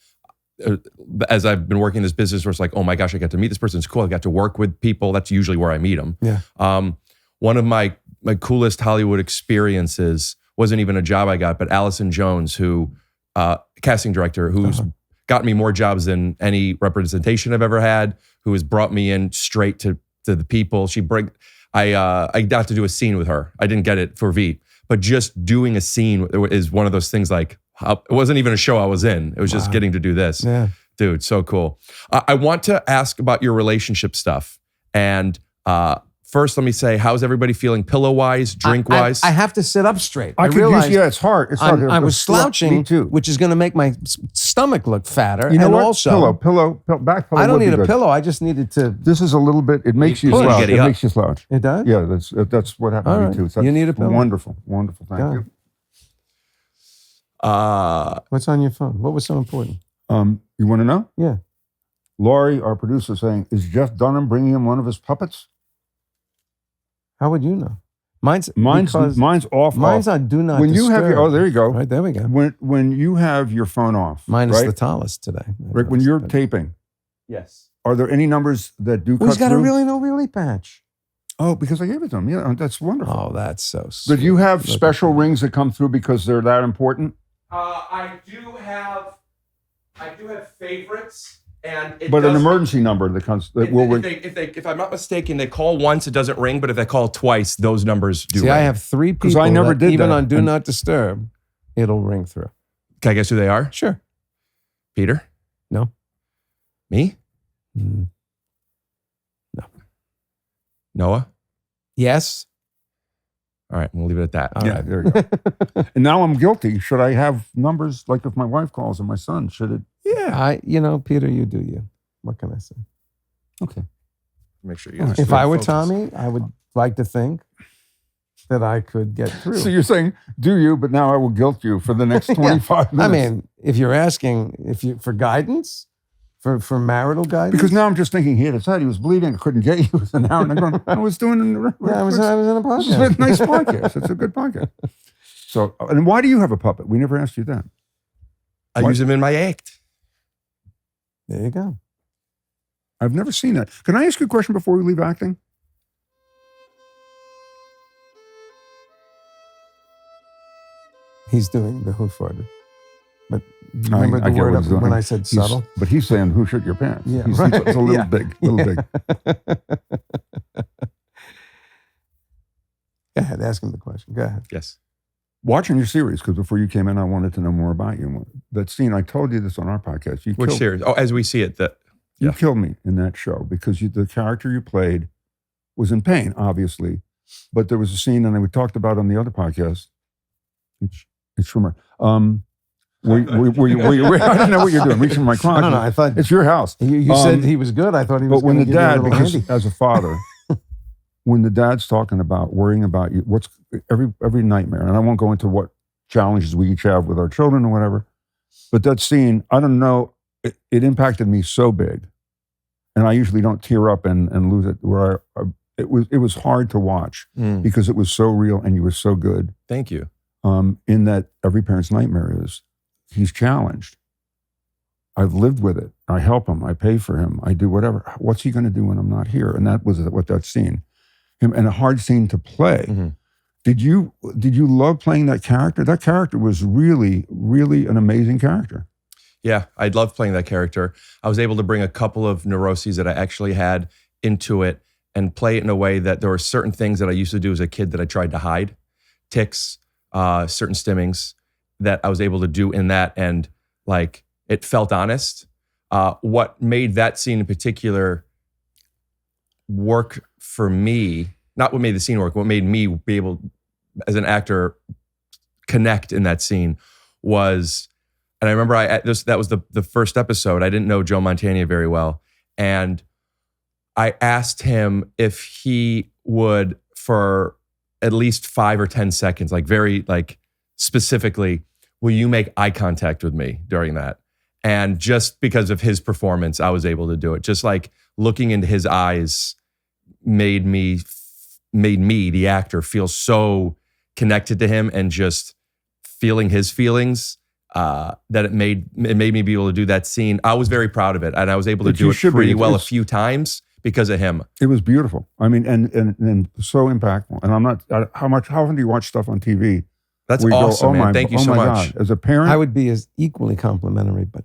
Speaker 1: as I've been working in this business, where it's like, oh my gosh, I got to meet this person. It's cool. I got to work with people. That's usually where I meet them.
Speaker 2: Yeah.
Speaker 1: One of my coolest Hollywood experiences wasn't even a job I got, but Allison Jones, who casting director, who's gotten me more jobs than any representation I've ever had, who has brought me in straight to the people. I got to do a scene with her. I didn't get it for Veep, but just doing a scene is one of those things. Like, it wasn't even a show I was in. It was just getting to do this.
Speaker 2: Yeah.
Speaker 1: Dude, so cool. I want to ask about your relationship stuff. And first, let me say, how's everybody feeling pillow-wise, drink-wise?
Speaker 2: I have to sit up straight.
Speaker 3: I realized, it's hard. It's hard.
Speaker 2: I was slouching,
Speaker 3: Me too.
Speaker 2: which is going to make my stomach look fatter.
Speaker 3: You know
Speaker 2: and
Speaker 3: what?
Speaker 2: Also,
Speaker 3: back pillow.
Speaker 2: I don't
Speaker 3: would be
Speaker 2: need a
Speaker 3: good.
Speaker 2: pillow. I just needed to.
Speaker 3: This is a little bit. It makes you
Speaker 1: push.
Speaker 3: slouch.
Speaker 1: Get
Speaker 3: It
Speaker 1: it up.
Speaker 3: makes you slouch.
Speaker 2: It does?
Speaker 3: Yeah, that's what happened
Speaker 2: All
Speaker 3: to
Speaker 2: right.
Speaker 3: me too. So
Speaker 2: You need a pillow?
Speaker 3: Wonderful. Thank
Speaker 2: Yeah.
Speaker 3: you.
Speaker 2: What's on your phone? What was so important?
Speaker 3: You want to know?
Speaker 2: Yeah.
Speaker 3: Laurie, our producer, saying, is Jeff Dunham bringing him one of his puppets?
Speaker 2: How would you know? Mine's
Speaker 3: off.
Speaker 2: Mine's on do not
Speaker 3: When you
Speaker 2: disturb.
Speaker 3: have your, there you go.
Speaker 2: Right, there we go.
Speaker 3: When you have your phone off,
Speaker 2: Mine is
Speaker 3: right?
Speaker 2: the tallest today.
Speaker 3: Rick, when you're taping,
Speaker 1: Yes.
Speaker 3: are there any numbers that do
Speaker 2: Who's
Speaker 3: cut
Speaker 2: got
Speaker 3: through?
Speaker 2: a really no really patch?
Speaker 3: Oh, because I gave it to him. Yeah, that's wonderful.
Speaker 2: Oh, that's so sweet.
Speaker 3: But you have
Speaker 2: Look
Speaker 3: special
Speaker 2: at that.
Speaker 3: rings that come through because they're that important?
Speaker 1: I do have favorites, and
Speaker 3: But an emergency number that comes that will ring.
Speaker 1: If I'm not mistaken, they call once, it doesn't ring, but if they call twice, those numbers do
Speaker 2: See,
Speaker 1: ring.
Speaker 2: I have 3 people
Speaker 3: I never
Speaker 2: that
Speaker 3: did
Speaker 2: even
Speaker 3: that.
Speaker 2: on do
Speaker 3: And-
Speaker 2: not disturb, it'll ring through.
Speaker 1: Can I guess who they are?
Speaker 2: Sure.
Speaker 1: Peter?
Speaker 2: No.
Speaker 1: Me?
Speaker 2: No.
Speaker 1: Noah?
Speaker 2: Yes.
Speaker 1: All right, we'll leave it at that.
Speaker 2: All
Speaker 3: Yeah,
Speaker 2: right.
Speaker 3: there you go. And now I'm guilty. Should I have numbers like if my wife calls or my son? Should it?
Speaker 2: Yeah. Peter, you do you. What can I say?
Speaker 3: Okay.
Speaker 1: Make sure you guys
Speaker 2: If
Speaker 1: stay
Speaker 2: I were
Speaker 1: focused.
Speaker 2: Tommy, I would like to think that I could get through.
Speaker 3: So you're saying, do you? But now I will guilt you for the next 25 minutes.
Speaker 2: I mean, if you're asking for guidance, for marital guidance,
Speaker 3: because now I'm just thinking he had his head. He was bleeding. I couldn't get you. And now I'm going, I was doing
Speaker 2: I was in a
Speaker 3: This is a
Speaker 2: podcast.
Speaker 3: nice podcast. It's a good podcast. So, and why do you have a puppet? We never asked you that.
Speaker 1: I use them in my act.
Speaker 2: There you go.
Speaker 3: I've never seen that. Can I ask you a question before we leave acting?
Speaker 2: He's doing the who farted. But remember
Speaker 3: I
Speaker 2: the
Speaker 3: get what
Speaker 2: word
Speaker 3: he's doing.
Speaker 2: when I said subtle?
Speaker 3: But he's saying, who shit your pants?
Speaker 2: Yeah,
Speaker 3: It's
Speaker 2: right.
Speaker 3: a little
Speaker 2: Yeah.
Speaker 3: big, big.
Speaker 2: Go ahead, ask him the question. Go ahead.
Speaker 1: Yes.
Speaker 3: Watching your series, because before you came in, I wanted to know more about you. That scene, I told you this on our podcast.
Speaker 1: Which series? Oh, As We See It.
Speaker 3: You killed me in that show because the character you played was in pain, obviously. But there was a scene, and we talked about on the other podcast. It's from her. Were you, I don't know what you're doing, reaching for my crotch.
Speaker 2: No, I thought
Speaker 3: it's your house.
Speaker 2: You said he was good. I thought he was.
Speaker 3: But when the
Speaker 2: give you a
Speaker 3: dad,
Speaker 2: little
Speaker 3: because
Speaker 2: handy.
Speaker 3: as a father, when the dad's talking about worrying about you, what's every nightmare, and I won't go into what challenges we each have with our children or whatever, but that scene, I don't know, it impacted me so big, and I usually don't tear up and lose it. Where it was hard to watch because it was so real and you were so good.
Speaker 1: Thank you.
Speaker 3: In that every parent's nightmare is he's challenged. I've lived with it. I help him. I pay for him. I do whatever. What's he going to do when I'm not here? And that was what that scene, and a hard scene to play.
Speaker 1: Mm-hmm.
Speaker 3: Did you love playing that character? That character was really, really an amazing character.
Speaker 1: Yeah, I love playing that character. I was able to bring a couple of neuroses that I actually had into it and play it in a way that there were certain things that I used to do as a kid that I tried to hide, tics, certain stimmings that I was able to do in that, and like it felt honest. What made that scene in particular work for me, not what made the scene work, what made me be able, as an actor, connect in that scene was, and I remember that was the first episode. I didn't know Joe Mantegna very well, and I asked him if he would, for at least 5 or 10 seconds, like very like specifically, will you make eye contact with me during that? And just because of his performance, I was able to do it. Just like looking into his eyes made me, the actor, feel so connected to him, and just feeling his feelings, that it made me be able to do that scene. I was very proud of it, and I was able to do it pretty well a few times because of him.
Speaker 3: It was beautiful. I mean, and so impactful. And I'm not, how often do you watch stuff on TV?
Speaker 1: That's
Speaker 3: where you
Speaker 1: awesome,
Speaker 3: go,
Speaker 1: man. Thank you so much.
Speaker 3: God. As a parent,
Speaker 2: I would be as equally complimentary, but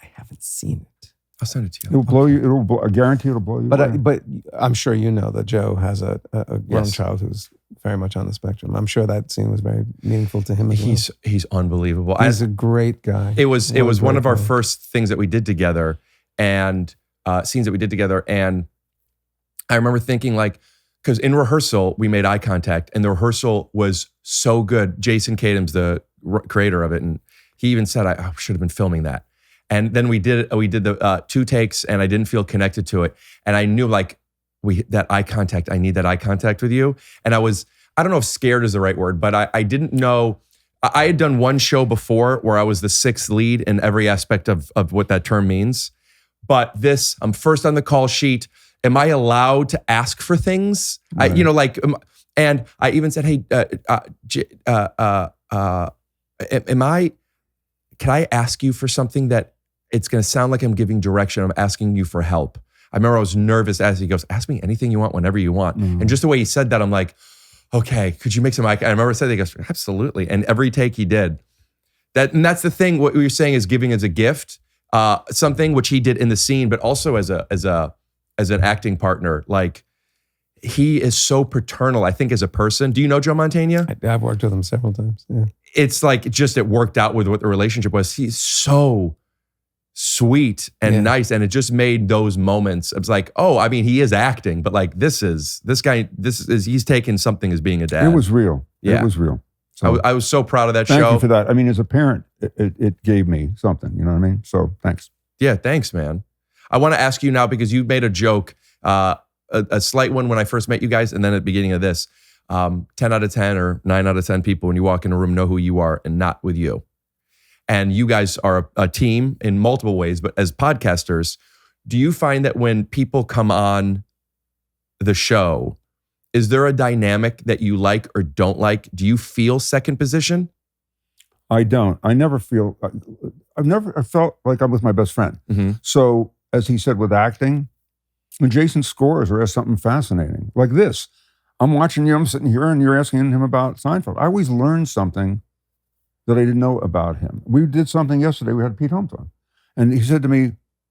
Speaker 2: I haven't seen it.
Speaker 1: I'll send it to you.
Speaker 3: It'll blow you. I guarantee it'll blow you away.
Speaker 2: But I'm sure you know that Joe has a grown
Speaker 1: Yes.
Speaker 2: child who's very much on the spectrum. I'm sure that scene was very meaningful to him as well.
Speaker 1: He's unbelievable.
Speaker 2: He's a great guy.
Speaker 1: It was one of our
Speaker 2: guy.
Speaker 1: first things that we did together, and scenes that we did together. And I remember thinking, like, because in rehearsal we made eye contact, and the rehearsal was so good. Jason Kadam's the creator of it, and he even said I should have been filming that. And then we did the 2 takes, and I didn't feel connected to it, and I knew like that eye contact. I need that eye contact with you, and I don't know if scared is the right word, but I didn't know. I had done one show before where I was the 6th lead in every aspect of what that term means. But this, I'm first on the call sheet. Am I allowed to ask for things?
Speaker 3: Right.
Speaker 1: And I even said, hey, can I ask you for something that it's going to sound like I'm giving direction? I'm asking you for help. I remember I was nervous as he goes, ask me anything you want, whenever you want. And just the way he said that, I'm like, okay, could you make some eye contact? I remember I said, he goes, absolutely. And every take he did. And that's the thing, what we were saying is giving as a gift, something which he did in the scene, but also as an acting partner. Like, he is so paternal, I think, as a person. Do you know Joe Mantegna?
Speaker 2: I've worked with him several times. Yeah.
Speaker 1: It's like, it worked out with what the relationship was. He's so sweet and nice, and it just made those moments. It's like, oh, I mean, he is acting, but like this guy, he's taking something as being a dad.
Speaker 3: It was real.
Speaker 1: Yeah.
Speaker 3: It was real. So,
Speaker 1: I was so proud of that
Speaker 3: thank
Speaker 1: show.
Speaker 3: you for that. I mean, as a parent, it gave me something. You know what I mean? So thanks.
Speaker 1: Yeah, thanks, man. I want to ask you now, because you made a joke, a slight one when I first met you guys, and then at the beginning of this, 10 out of 10 or 9 out of 10 people when you walk in a room know who you are and not with you. And you guys are a team in multiple ways, but as podcasters, do you find that when people come on the show, is there a dynamic that you like or don't like? Do you feel second position?
Speaker 3: I don't. I never feel, I felt like I'm with my best friend.
Speaker 1: Mm-hmm.
Speaker 3: So as he said with acting, when Jason scores or has something fascinating, like this, I'm watching you, I'm sitting here and you're asking him about Seinfeld. I always learn something that I didn't know about him. We did something yesterday. We had Pete Holmes on. And he said to me,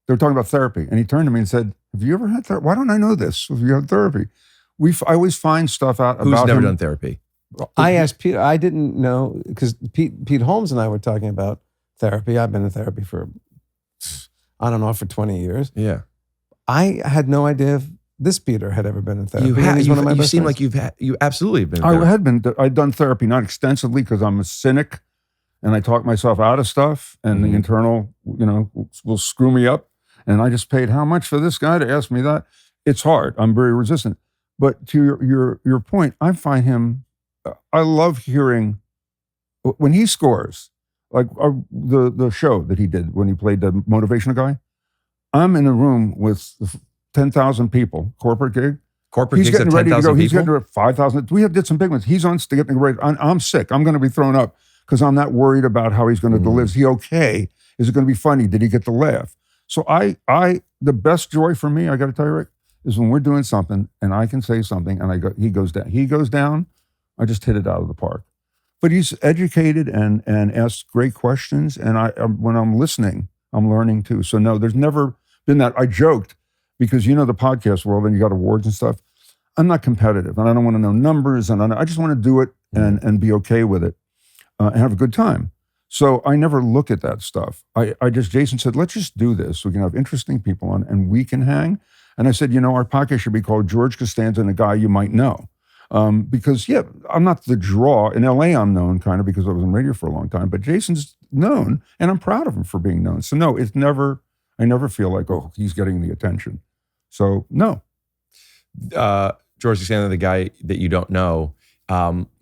Speaker 3: they were talking about therapy. And he turned to me and said, have you ever had therapy? Why don't I know this? Have you had therapy? I always find stuff out about him.
Speaker 1: Who's never done therapy?
Speaker 2: I asked Peter, I didn't know, because Pete Holmes and I were talking about therapy. I've been in therapy for, I don't know, for 20 years.
Speaker 1: Yeah.
Speaker 2: I had no idea if this Peter had ever been in therapy. He's one of my
Speaker 1: you
Speaker 2: best
Speaker 1: seem
Speaker 2: friends.
Speaker 1: like you absolutely have been in
Speaker 3: I
Speaker 1: therapy.
Speaker 3: had been, I'd done therapy, not extensively because I'm a cynic and I talk myself out of stuff and the internal, will screw me up. And I just paid how much for this guy to ask me that? It's hard. I'm very resistant. But to your point, I find him, I love hearing when he scores, like the show that he did when he played the motivational guy. I'm in a room with 10,000 people, corporate gig.
Speaker 1: Corporate
Speaker 3: He's
Speaker 1: gigs
Speaker 3: getting
Speaker 1: of
Speaker 3: ready to
Speaker 1: 10,000
Speaker 3: go. He's
Speaker 1: people?
Speaker 3: getting to 5,000. We did some big ones. He's on getting ready. I'm sick. I'm going to be thrown up because I'm not worried about how he's going to deliver. Is he okay? Is it going to be funny? Did he get the laugh? So the best joy for me, I got to tell you, Rick, is when we're doing something and I can say something and he goes down. He goes down. I just hit it out of the park. But he's educated and asks great questions. And when I'm listening, I'm learning too. So no, there's never been that. I joked because the podcast world and you got awards and stuff. I'm not competitive and I don't want to know numbers and I just want to do it and be okay with it and have a good time. So I never look at that stuff. Jason said, let's just do this. We can have interesting people on and we can hang. And I said, our podcast should be called George Costanza and a Guy You Might Know. Because I'm not the draw. In LA, I'm known kind of because I was in radio for a long time, but Jason's known and I'm proud of him for being known. So no, I never feel like, oh, he's getting the attention. So no.
Speaker 1: George Costanza, the Guy That You Don't Know.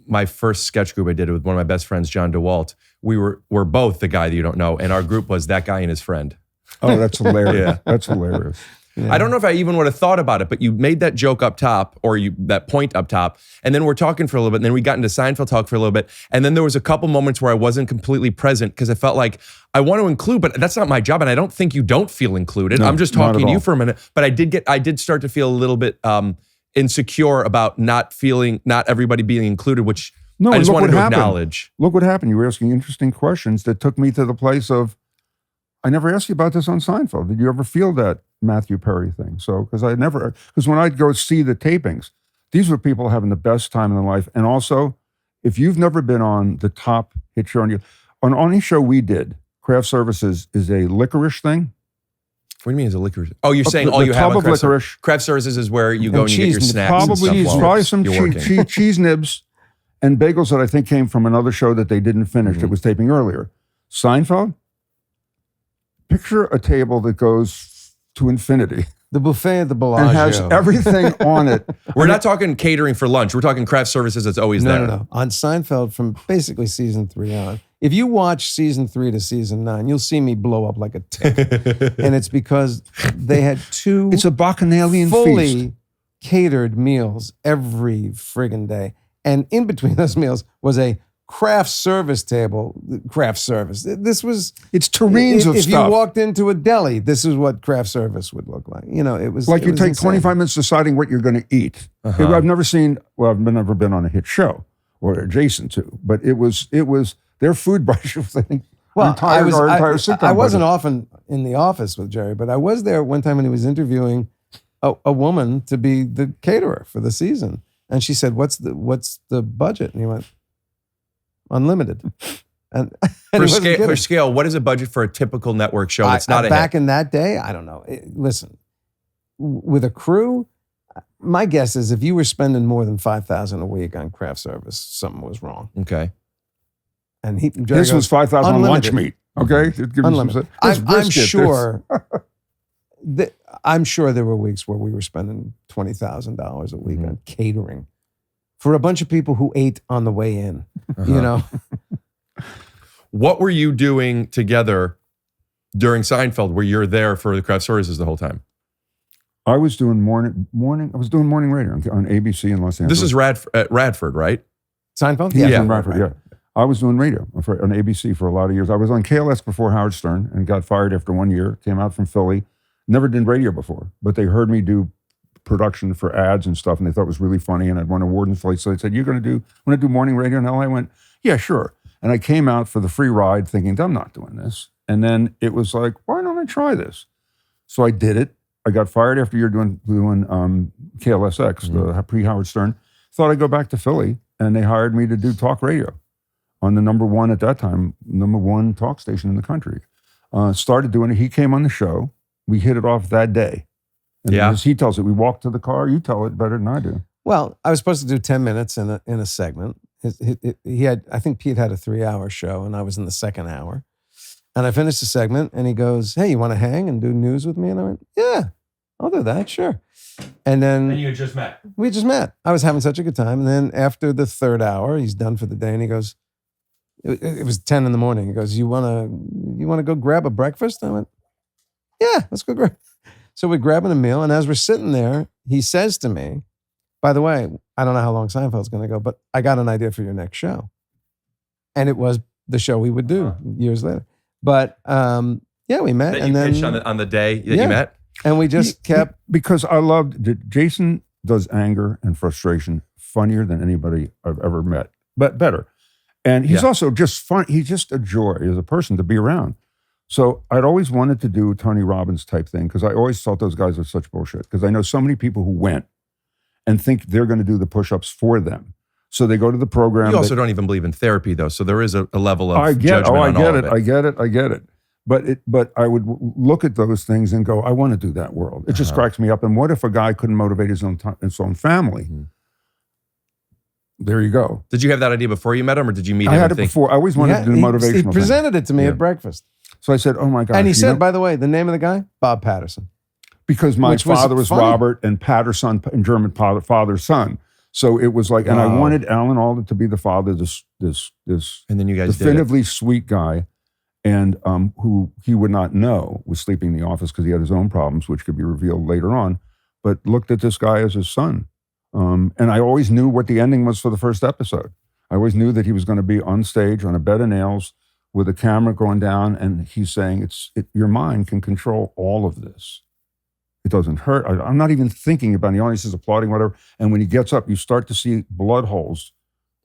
Speaker 1: My first sketch group I did with one of my best friends, John DeWalt. We're both the Guy That You Don't Know. And our group was that guy and his friend.
Speaker 3: Oh, that's hilarious.
Speaker 1: Yeah.
Speaker 3: That's hilarious.
Speaker 2: Yeah.
Speaker 1: I don't know if I even would have thought about it, but you made that joke up top or that point up top. And then we're talking for a little bit. And then we got into Seinfeld talk for a little bit. And then there was a couple moments where I wasn't completely present because I felt like I want to include, but that's not my job. And I don't think you don't feel included.
Speaker 3: No,
Speaker 1: I'm just
Speaker 3: not
Speaker 1: talking
Speaker 3: at
Speaker 1: to you
Speaker 3: all.
Speaker 1: for a minute. But I did start to feel a little bit insecure about not everybody being included, which
Speaker 3: No,
Speaker 1: I just
Speaker 3: look
Speaker 1: wanted
Speaker 3: what
Speaker 1: to
Speaker 3: happened.
Speaker 1: acknowledge.
Speaker 3: Look what happened. You were asking interesting questions that took me to the place of, I never asked you about this on Seinfeld. Did you ever feel that Matthew Perry thing? So, because when I'd go see the tapings, these were people having the best time in their life. And also, if you've never been on the top hit show, on any show we did, Craft Services is a licorice thing.
Speaker 1: What do you mean is a licorice? Oh, you're saying
Speaker 3: the
Speaker 1: all you have
Speaker 3: tub
Speaker 1: on
Speaker 3: of licorice.
Speaker 1: Craft Services is where you go and you get your
Speaker 2: cheese,
Speaker 1: snacks and
Speaker 3: Probably,
Speaker 1: stuff while
Speaker 3: probably some
Speaker 1: you're working.
Speaker 3: cheese nibs and bagels that I think came from another show that they didn't finish that was taping earlier. Seinfeld, picture a table that goes to infinity
Speaker 2: The buffet at the Bellagio.
Speaker 3: and has everything on it.
Speaker 1: We're not talking catering for lunch. We're talking Craft Services that's always there.
Speaker 2: No. On Seinfeld from basically season 3 on. If you watch season 3 to season 9, you'll see me blow up like a tick. And it's because they had 2
Speaker 3: It's a bacchanalian
Speaker 2: fully
Speaker 3: feast.
Speaker 2: catered meals every friggin' day. And in between those meals was a craft service table. Craft service. This was...
Speaker 3: It's terrines of
Speaker 2: if
Speaker 3: stuff.
Speaker 2: you walked into a deli, this is what craft service would look like. It was
Speaker 3: Like
Speaker 2: it
Speaker 3: you
Speaker 2: was
Speaker 3: take
Speaker 2: insane.
Speaker 3: 25 minutes deciding what you're going to eat. I've never never been on a hit show or adjacent to, but it was their food budget was, I think,
Speaker 2: Well,
Speaker 3: our entire sitcom
Speaker 2: I wasn't
Speaker 3: budget.
Speaker 2: often in the office with Jerry, but I was there one time when he was interviewing a woman to be the caterer for the season, and she said, "What's the budget?" And he went, "Unlimited." And he wasn't
Speaker 1: For
Speaker 2: kidding.
Speaker 1: scale, what is a budget for a typical network show that's not a
Speaker 2: back
Speaker 1: hit?
Speaker 2: in that day. I don't know. Listen, with a crew, my guess is if you were spending more than $5,000 a week on craft service, something was wrong.
Speaker 1: Okay.
Speaker 2: And Jerry
Speaker 3: This was
Speaker 2: goes,
Speaker 3: $5,000 on lunch
Speaker 2: "Unlimited."
Speaker 3: meat. Okay, Give me some-
Speaker 2: Unlimited.
Speaker 3: there's
Speaker 2: I'm
Speaker 3: brisket,
Speaker 2: sure. I'm sure there were weeks where we were spending $20,000 a week on catering for a bunch of people who ate on the way in.
Speaker 1: What were you doing together during Seinfeld where you're there for the Craft Services the whole time?
Speaker 3: I was doing morning. I was doing morning radio on ABC in Los Angeles.
Speaker 1: This is Radford, right?
Speaker 2: Seinfeld?
Speaker 3: Yeah, in Radford, yeah. I was doing radio on ABC for a lot of years. I was on KLS before Howard Stern and got fired after 1 year. Came out from Philly. Never did radio before, but they heard me do production for ads and stuff, and they thought it was really funny, and I'd won an award in Philly. So they said, "Want to do morning radio in LA?" I went, "Yeah, sure." And I came out for the free ride thinking, I'm not doing this. And then it was like, why don't I try this? So I did it. I got fired after you're doing KLSX, the pre-Howard Stern. Thought I'd go back to Philly, and they hired me to do talk radio on the number one talk station in the country. Started doing it. He came on the show. We hit it off that day. And as he tells it, we walked to the car. You tell it better than I do.
Speaker 2: Well, I was supposed to do 10 minutes in a segment. He had, I think Pete had a 3-hour show, and I was in the second hour. And I finished the segment, and he goes, hey, you want to hang and do news with me? And I went, yeah, I'll do that, sure. And then...
Speaker 1: And you just met.
Speaker 2: We just met. I was having such a good time. And then after the third hour, he's done for the day, and he goes, it was 10 in the morning. He goes, you want to go grab a breakfast? I went, yeah, let's go grab. So we're grabbing a meal, and as we're sitting there, he says to me, by the way, I don't know how long Seinfeld's going to go, but I got an idea for your next show. And it was the show we would do years later. But we met.
Speaker 1: That
Speaker 2: and
Speaker 1: you
Speaker 2: then
Speaker 1: pitched on the day that you met?
Speaker 2: And we just kept...
Speaker 3: Because I loved... Jason does anger and frustration funnier than anybody I've ever met, but better. And he's also just fun. He's just a joy as a person to be around. So I'd always wanted to do a Tony Robbins type thing because I always thought those guys are such bullshit because I know so many people who went and think they're going to do the push-ups for them. So they go to the program.
Speaker 1: You also don't even believe in therapy, though. So there is a level of
Speaker 3: I get
Speaker 1: judgment
Speaker 3: I get it. But I would look at those things and go, I want to do that world. It just cracks me up. And what if a guy couldn't motivate his own family? Mm-hmm. There you go.
Speaker 1: Did you have that idea before you met him, or did you meet him?
Speaker 3: I had it before. I always wanted to do motivational.
Speaker 2: He presented it to me at breakfast.
Speaker 3: So I said, oh my God.
Speaker 2: And he said, by the way, the name of the guy, Bob Patterson.
Speaker 3: Because my father was Robert and Patterson, and German father's son. So it was like, and I wanted Alan Alda to be the father, this
Speaker 1: and then you guys
Speaker 3: definitively sweet guy, and who he would not know was sleeping in the office because he had his own problems, which could be revealed later on, but looked at this guy as his son. And I always knew what the ending was for the first episode. I always knew that he was going to be on stage on a bed of nails with a camera going down, and he's saying, your mind can control all of this. It doesn't hurt. I'm not even thinking about it. The audience is applauding, whatever. And when he gets up, you start to see blood holes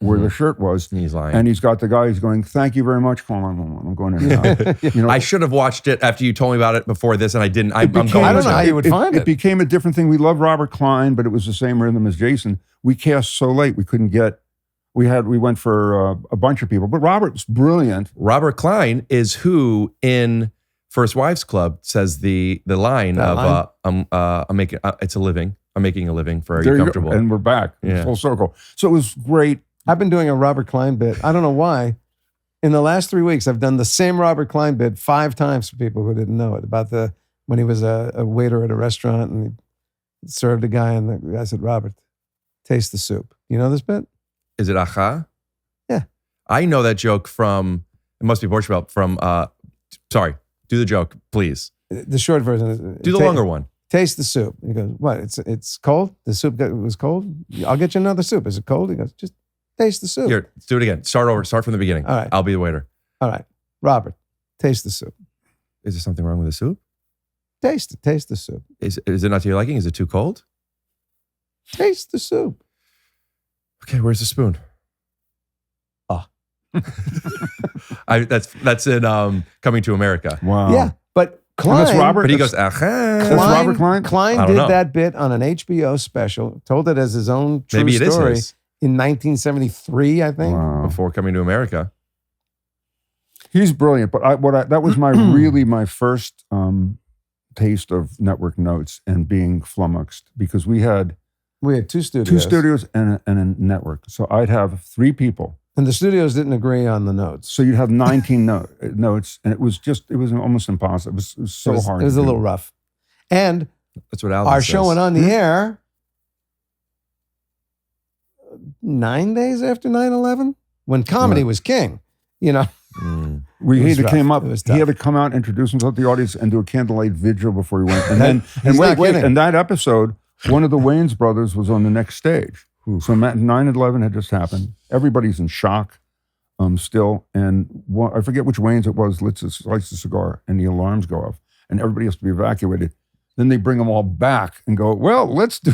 Speaker 3: where the shirt was.
Speaker 1: And he's lying.
Speaker 3: And he's got the guy who's going, thank you very much. Come on, I'm going in now.
Speaker 1: I should have watched it after you told me about it before this, and I didn't. I don't
Speaker 2: know how you would find it.
Speaker 3: It became a different thing. We love Robert Klein, but it was the same rhythm as Jason. We cast so late, we couldn't get... We went for a bunch of people, but Robert was brilliant.
Speaker 1: Robert Klein is who in First Wives Club says the line of I'm making it's a living. I'm making a living for Are You Comfortable?
Speaker 3: And we're back full circle. So it was great.
Speaker 2: I've been doing a Robert Klein bit. I don't know why. In the last 3 weeks, I've done the same Robert Klein bit 5 times for people who didn't know it about when he was a waiter at a restaurant and he served a guy and the guy said, Robert, taste the soup. You know this bit?
Speaker 1: Is it aha?
Speaker 2: Yeah.
Speaker 1: I know that joke from, it must be Portugal, from, sorry, do the joke, please.
Speaker 2: The short version is...
Speaker 1: Do the longer one.
Speaker 2: Taste the soup. He goes, what, it's cold? The soup was cold? I'll get you another soup. Is it cold? He goes, just taste the soup.
Speaker 1: Here, let's do it again. Start over. Start from the beginning.
Speaker 2: All right.
Speaker 1: I'll be the waiter.
Speaker 2: All right. Robert, taste the soup.
Speaker 1: Is there something wrong with the soup?
Speaker 2: Taste it. Taste the soup.
Speaker 1: Is it not to your liking? Is it too cold?
Speaker 2: Taste the soup.
Speaker 1: Okay, where's the spoon?
Speaker 2: Oh.
Speaker 1: That's in Coming to America.
Speaker 3: Wow.
Speaker 2: Yeah, but Klein...
Speaker 3: that's Robert.
Speaker 1: But he goes, aha.
Speaker 3: That's Robert Klein?
Speaker 2: Klein did that bit on an HBO special, told it as his own true story in 1973, I think.
Speaker 3: Wow.
Speaker 1: Before Coming to America.
Speaker 3: He's brilliant, but that was my first taste of network notes and being flummoxed because we had
Speaker 2: 2 studios.
Speaker 3: 2 studios and a network. So I'd have 3 people.
Speaker 2: And the studios didn't agree on the notes.
Speaker 3: So you'd have 19 notes, and it was almost impossible. It was so hard.
Speaker 2: It was a little rough. And
Speaker 1: that's what Alan
Speaker 2: our
Speaker 1: says.
Speaker 2: show went on the air 9 days after 9/11, when comedy was king, you know.
Speaker 3: He had to come out, introduce himself to the audience, and do a candlelight vigil before he went. And then, and that episode, one of the Wayans brothers was on the next stage. So 9/11 had just happened. Everybody's in shock still. And I forget which Wayans it was, lights a cigar, and the alarms go off. And everybody has to be evacuated. then they bring them all back and go, well, let's do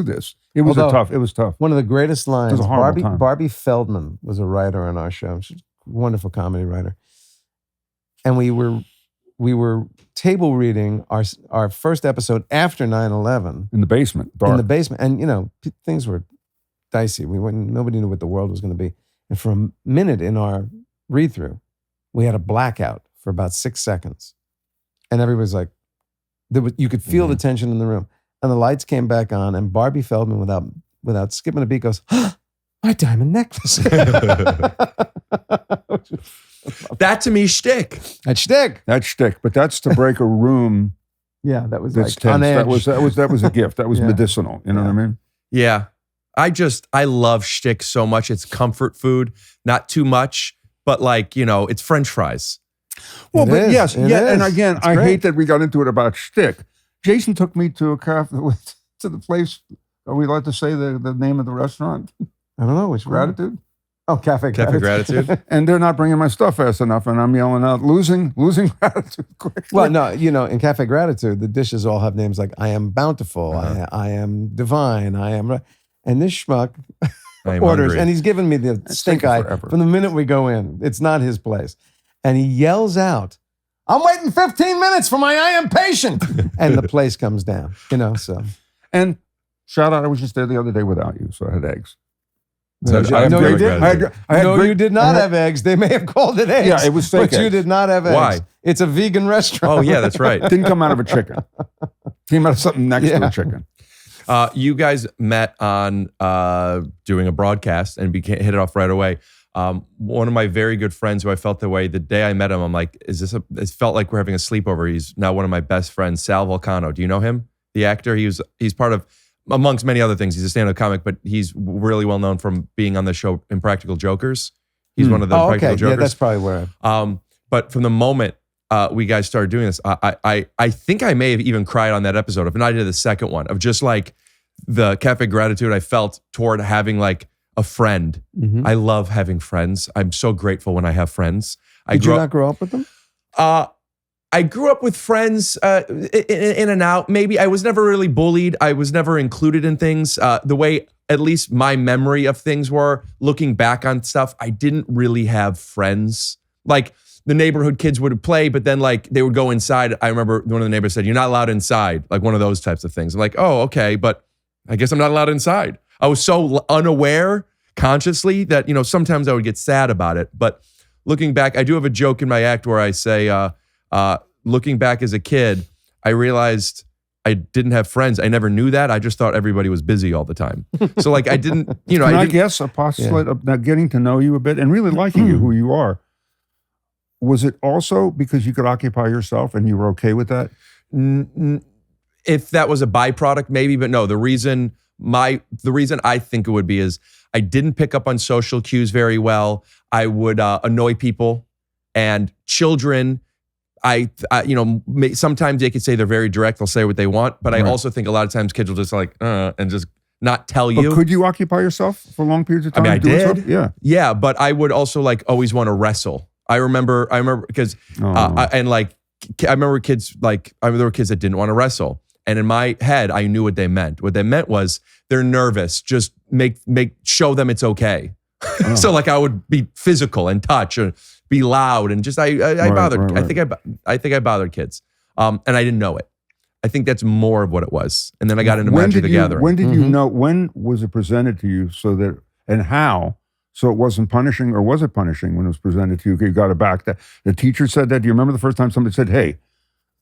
Speaker 3: this. It was It was tough.
Speaker 2: One of the greatest lines.
Speaker 3: It was a horrible time.
Speaker 2: Barbie Feldman was a writer on our show. She's a wonderful comedy writer. And we were table reading our first episode after 9/11
Speaker 3: in the basement, dark.
Speaker 2: in the basement, and things were dicey. Nobody knew what the world was going to be. And for a minute in our read through, we had a blackout for about 6 seconds, and everybody's like, you could feel the tension in the room. And the lights came back on, and Barbie Feldman, without skipping a beat, goes, "My diamond necklace."
Speaker 1: That to me, shtick.
Speaker 2: That's shtick.
Speaker 3: That's shtick. But that's to break a room.
Speaker 2: Yeah, that was
Speaker 3: That's
Speaker 2: like
Speaker 3: tense.
Speaker 2: on edge.
Speaker 3: That was a gift. That was medicinal. You know what I mean?
Speaker 1: Yeah. I love shtick so much. It's comfort food, not too much, but it's French fries.
Speaker 3: Well,
Speaker 2: It
Speaker 3: but
Speaker 2: is.
Speaker 3: yes,
Speaker 2: It
Speaker 3: yeah. And
Speaker 2: is.
Speaker 3: again,
Speaker 2: It's
Speaker 3: I
Speaker 2: great.
Speaker 3: hate that we got into it about shtick. Jason took me to a cafe, to the place. Are we allowed to say the name of the restaurant?
Speaker 2: I don't know which one.
Speaker 3: Gratitude.
Speaker 2: Oh, Cafe
Speaker 1: Gratitude.
Speaker 3: And they're not bringing my stuff fast enough, and I'm yelling out, losing gratitude quickly.
Speaker 2: Well, no, in Cafe Gratitude, the dishes all have names like "I am bountiful," I am divine," "I am," and this schmuck
Speaker 1: I am
Speaker 2: orders,
Speaker 1: hungry.
Speaker 2: and he's giving me the stink
Speaker 3: taking
Speaker 2: eye
Speaker 3: forever.
Speaker 2: from the minute we go in. It's not his place, and he yells out, "I'm waiting 15 minutes for my I am patient," and the place comes down. So
Speaker 3: And shout out, I was just there the other day without you, so I had eggs.
Speaker 1: So
Speaker 2: no,
Speaker 1: I have
Speaker 2: you
Speaker 1: great
Speaker 2: didn't.
Speaker 1: gratitude.
Speaker 2: You did not have eggs. They may have called it eggs.
Speaker 3: Yeah, it was fake
Speaker 2: but you
Speaker 3: eggs.
Speaker 2: did not have eggs.
Speaker 1: Why?
Speaker 2: It's a vegan restaurant.
Speaker 1: Oh, yeah, that's right.
Speaker 3: Didn't come out of a chicken. Came out of something next to a chicken.
Speaker 1: You guys met on doing a broadcast and hit it off right away. One of my very good friends who I felt the way the day I met him, I'm like, it felt like we're having a sleepover. He's now one of my best friends, Sal Vulcano. Do you know him? The actor? He's part of, amongst many other things, he's a stand-up comic, but he's really well known from being on the show Impractical Jokers. He's one of the Practical Jokers.
Speaker 2: Yeah, that's probably where.
Speaker 1: But from the moment we guys started doing this, I think I may have even cried on that episode, if not I did the second one, of just like the Cafe Gratitude I felt toward having like a friend.
Speaker 2: Mm-hmm.
Speaker 1: I love having friends. I'm so grateful when I have friends.
Speaker 2: Did you not grow up with them?
Speaker 1: I grew up with friends in and out. Maybe I was never really bullied. I was never included in things. The way at least my memory of things were, looking back on stuff, I didn't really have friends. Like the neighborhood kids would play, but then like they would go inside. I remember one of the neighbors said, "You're not allowed inside." Like one of those types of things. I'm like, oh, okay, but I guess I'm not allowed inside. I was so unaware consciously that, sometimes I would get sad about it. But looking back, I do have a joke in my act where I say, looking back as a kid, I realized I didn't have friends. I never knew that. I just thought everybody was busy all the time. So like I didn't,
Speaker 3: I guess a postulate of not getting to know you a bit and really liking you, who you are. Was it also because you could occupy yourself and you were okay with that?
Speaker 1: If that was a byproduct, maybe, but no, the reason I think it would be is I didn't pick up on social cues very well. I would annoy people and children. Sometimes they could say they're very direct. They'll say what they want, but I also think a lot of times kids will just like, and just not tell you.
Speaker 3: But could you occupy yourself for long periods of time?
Speaker 1: I did.
Speaker 3: Yeah.
Speaker 1: Yeah, but I would also like always want to wrestle. I remember because I remember kids there were kids that didn't want to wrestle. And in my head, I knew what they meant. What they meant was they're nervous. Just show them it's okay. So like I would be physical and touch or be loud and just I bothered. Right. I think I bothered kids, and I didn't know it. I think that's more of what it was. And then I got into Magic the Gathering.
Speaker 3: When did you know? When was it presented to you? So that and how? So it wasn't punishing, or was it punishing when it was presented to you? You got it back. That the teacher said that. Do you remember the first time somebody said, "Hey"?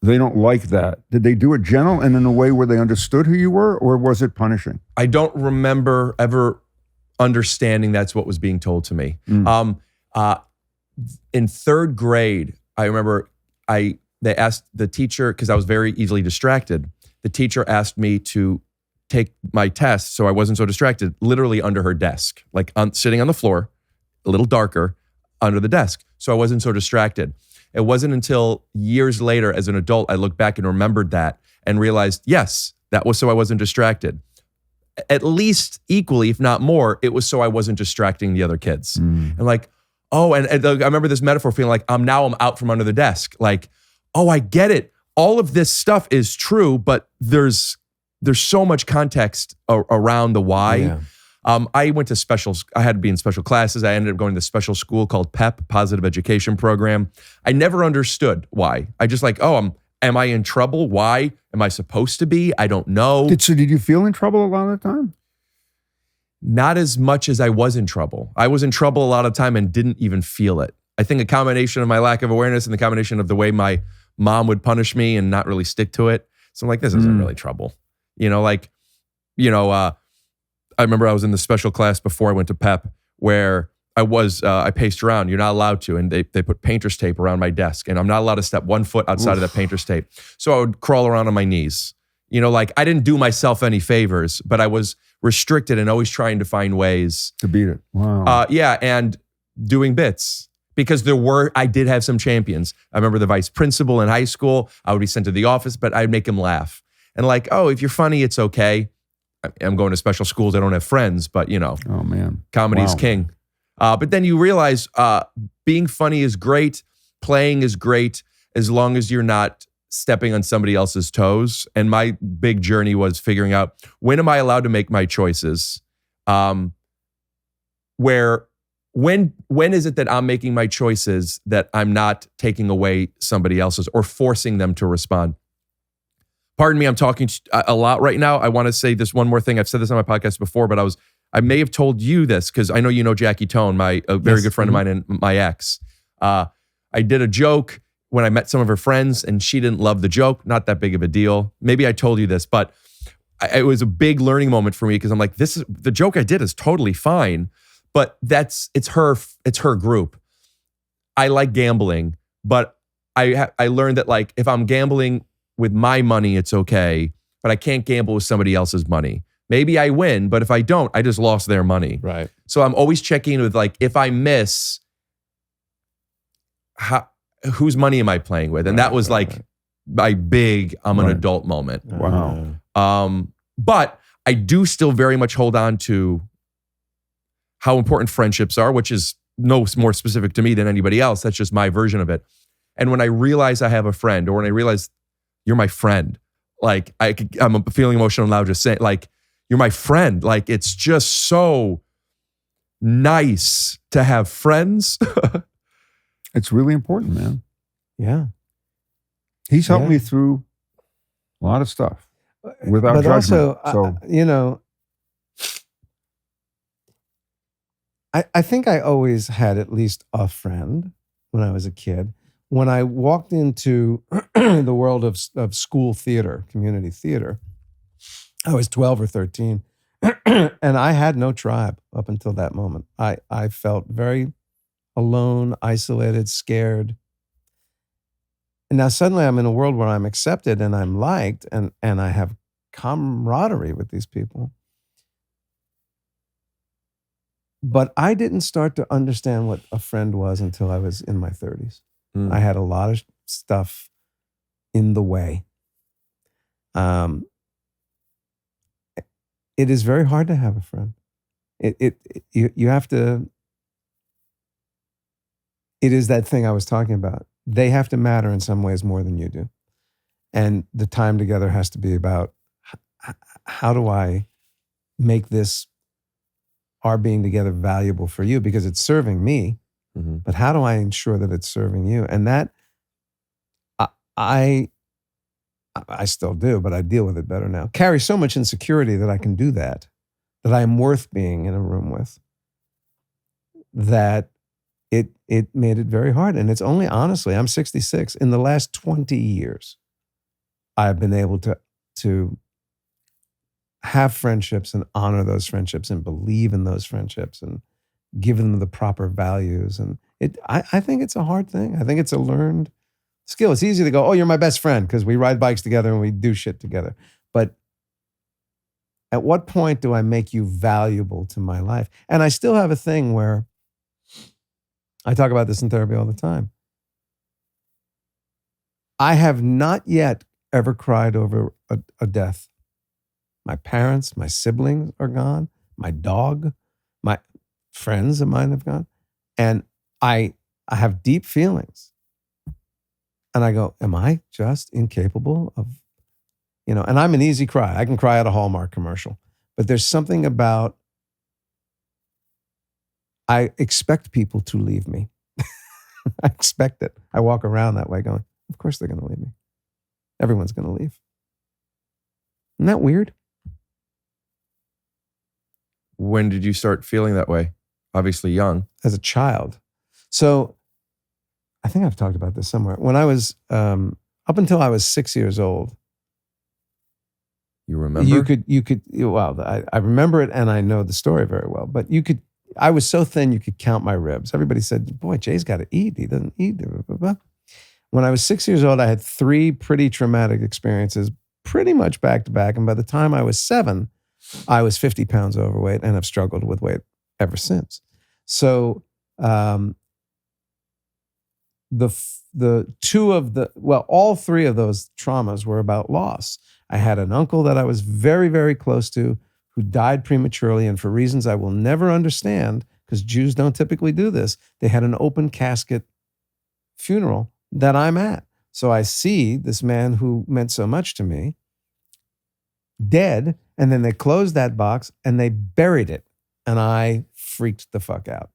Speaker 3: They don't like that. Did they do it gentle and in a way where they understood who you were, or was it punishing?
Speaker 1: I don't remember ever understanding that's what was being told to me. In third grade, I remember they asked the teacher, because I was very easily distracted, the teacher asked me to take my test so I wasn't so distracted, literally under her desk, like sitting on the floor, a little darker, under the desk, so I wasn't so distracted. It wasn't until years later as an adult I looked back and remembered that and realized, yes, that was so I wasn't distracted. At least equally, if not more, it was so I wasn't distracting the other kids. And like, I remember this metaphor feeling like I'm out from under the desk. Like, oh, I get it. all of this stuff is true, but there's so much context around the why.
Speaker 2: Yeah.
Speaker 1: I went to specials. I had to be in special classes. I ended up going to a special school called PEP, Positive Education Program. I never understood why. I just like, am I in trouble? Why? Am I supposed to be? I don't know.
Speaker 3: Did you feel in trouble a lot of the time?
Speaker 1: Not as much as I was in trouble. I was in trouble a lot of the time and didn't even feel it. I think a combination of my lack of awareness and the combination of the way my mom would punish me and not really stick to it. So I'm like, this isn't really trouble. I remember I was in the special class before I went to PEP where I paced around. You're not allowed to. And they put painter's tape around my desk and I'm not allowed to step 1 foot outside of that painter's tape. So I would crawl around on my knees. I didn't do myself any favors, but I was restricted and always trying to find ways
Speaker 3: to beat it. Wow.
Speaker 1: And doing bits because I did have some champions. I remember the vice principal in high school. I would be sent to the office, but I'd make him laugh. And like, if you're funny, it's okay. I'm going to special schools. I don't have friends, but
Speaker 3: oh man,
Speaker 1: comedy's king. But then you realize being funny is great. Playing is great as long as you're not stepping on somebody else's toes. And my big journey was figuring out, when am I allowed to make my choices? When is it that I'm making my choices that I'm not taking away somebody else's or forcing them to respond? Pardon me, I'm talking a lot right now. I want to say this one more thing. I've said this on my podcast before, but I may have told you this because I know you know Jackie Tone, a very good friend of mine and my ex. I did a joke when I met some of her friends and she didn't love the joke. Not that big of a deal. Maybe I told you this, but it was a big learning moment for me because I'm like, the joke I did is totally fine, but it's her group. I like gambling, but I learned that like if I'm gambling with my money, it's okay, but I can't gamble with somebody else's money. Maybe I win, but if I don't, I just lost their money.
Speaker 2: Right.
Speaker 1: So I'm always checking with like, if I miss, whose money am I playing with? And that was my big, I'm an adult moment.
Speaker 3: Wow.
Speaker 1: But I do still very much hold on to how important friendships are, which is no more specific to me than anybody else. That's just my version of it. And when I realize I have a friend, or when I realize you're my friend, like I'm feeling emotional now just saying, like, you're my friend. Like, it's just so nice to have friends.
Speaker 3: It's really important, man.
Speaker 2: Yeah.
Speaker 3: He's helped me through a lot of stuff without judgment.
Speaker 2: Also, I think I always had at least a friend when I was a kid. When I walked into the world of school theater, community theater, I was 12 or 13, and I had no tribe up until that moment. I felt very alone, isolated, scared. And now suddenly I'm in a world where I'm accepted and I'm liked and I have camaraderie with these people. But I didn't start to understand what a friend was until I was in my 30s. I had a lot of stuff in the way. It is very hard to have a friend. You have to. It is that thing I was talking about. They have to matter in some ways more than you do, and the time together has to be about how do I make this our being together valuable for you because it's serving me. But how do I ensure that it's serving you? And that I still do, but I deal with it better now. Carry so much insecurity that I can do that I am worth being in a room with, that it made it very hard. And it's only, honestly, I'm 66. In the last 20 years, I've been able to have friendships and honor those friendships and believe in those friendships and give them the proper values. And I think it's a hard thing. I think it's a learned skill. It's easy to go, oh, you're my best friend because we ride bikes together and we do shit together. But at what point do I make you valuable to my life? And I still have a thing where I talk about this in therapy all the time. I have not yet ever cried over a death. My parents, my siblings are gone. My dog, my friends of mine have gone. And I have deep feelings. And I go, am I just incapable of, and I'm an easy cry. I can cry at a Hallmark commercial. But there's something about, I expect people to leave me. I expect it. I walk around that way going, of course they're going to leave me. Everyone's going to leave. Isn't that weird?
Speaker 1: When did you start feeling that way? Obviously young.
Speaker 2: As a child. So I think I've talked about this somewhere. When I was, up until I was 6 years old.
Speaker 1: You remember?
Speaker 2: I remember it and I know the story very well. But I was so thin you could count my ribs. Everybody said, boy, Jay's got to eat. He doesn't eat. When I was 6 years old, I had 3 pretty traumatic experiences, pretty much back to back. And by the time I was 7, I was 50 pounds overweight and have struggled with weight ever since. So all 3 of those traumas were about loss. I had an uncle that I was very, very close to who died prematurely, and for reasons I will never understand, because Jews don't typically do this, they had an open casket funeral that I'm at. So I see this man who meant so much to me dead, and then they closed that box and they buried it. And I freaked the fuck out.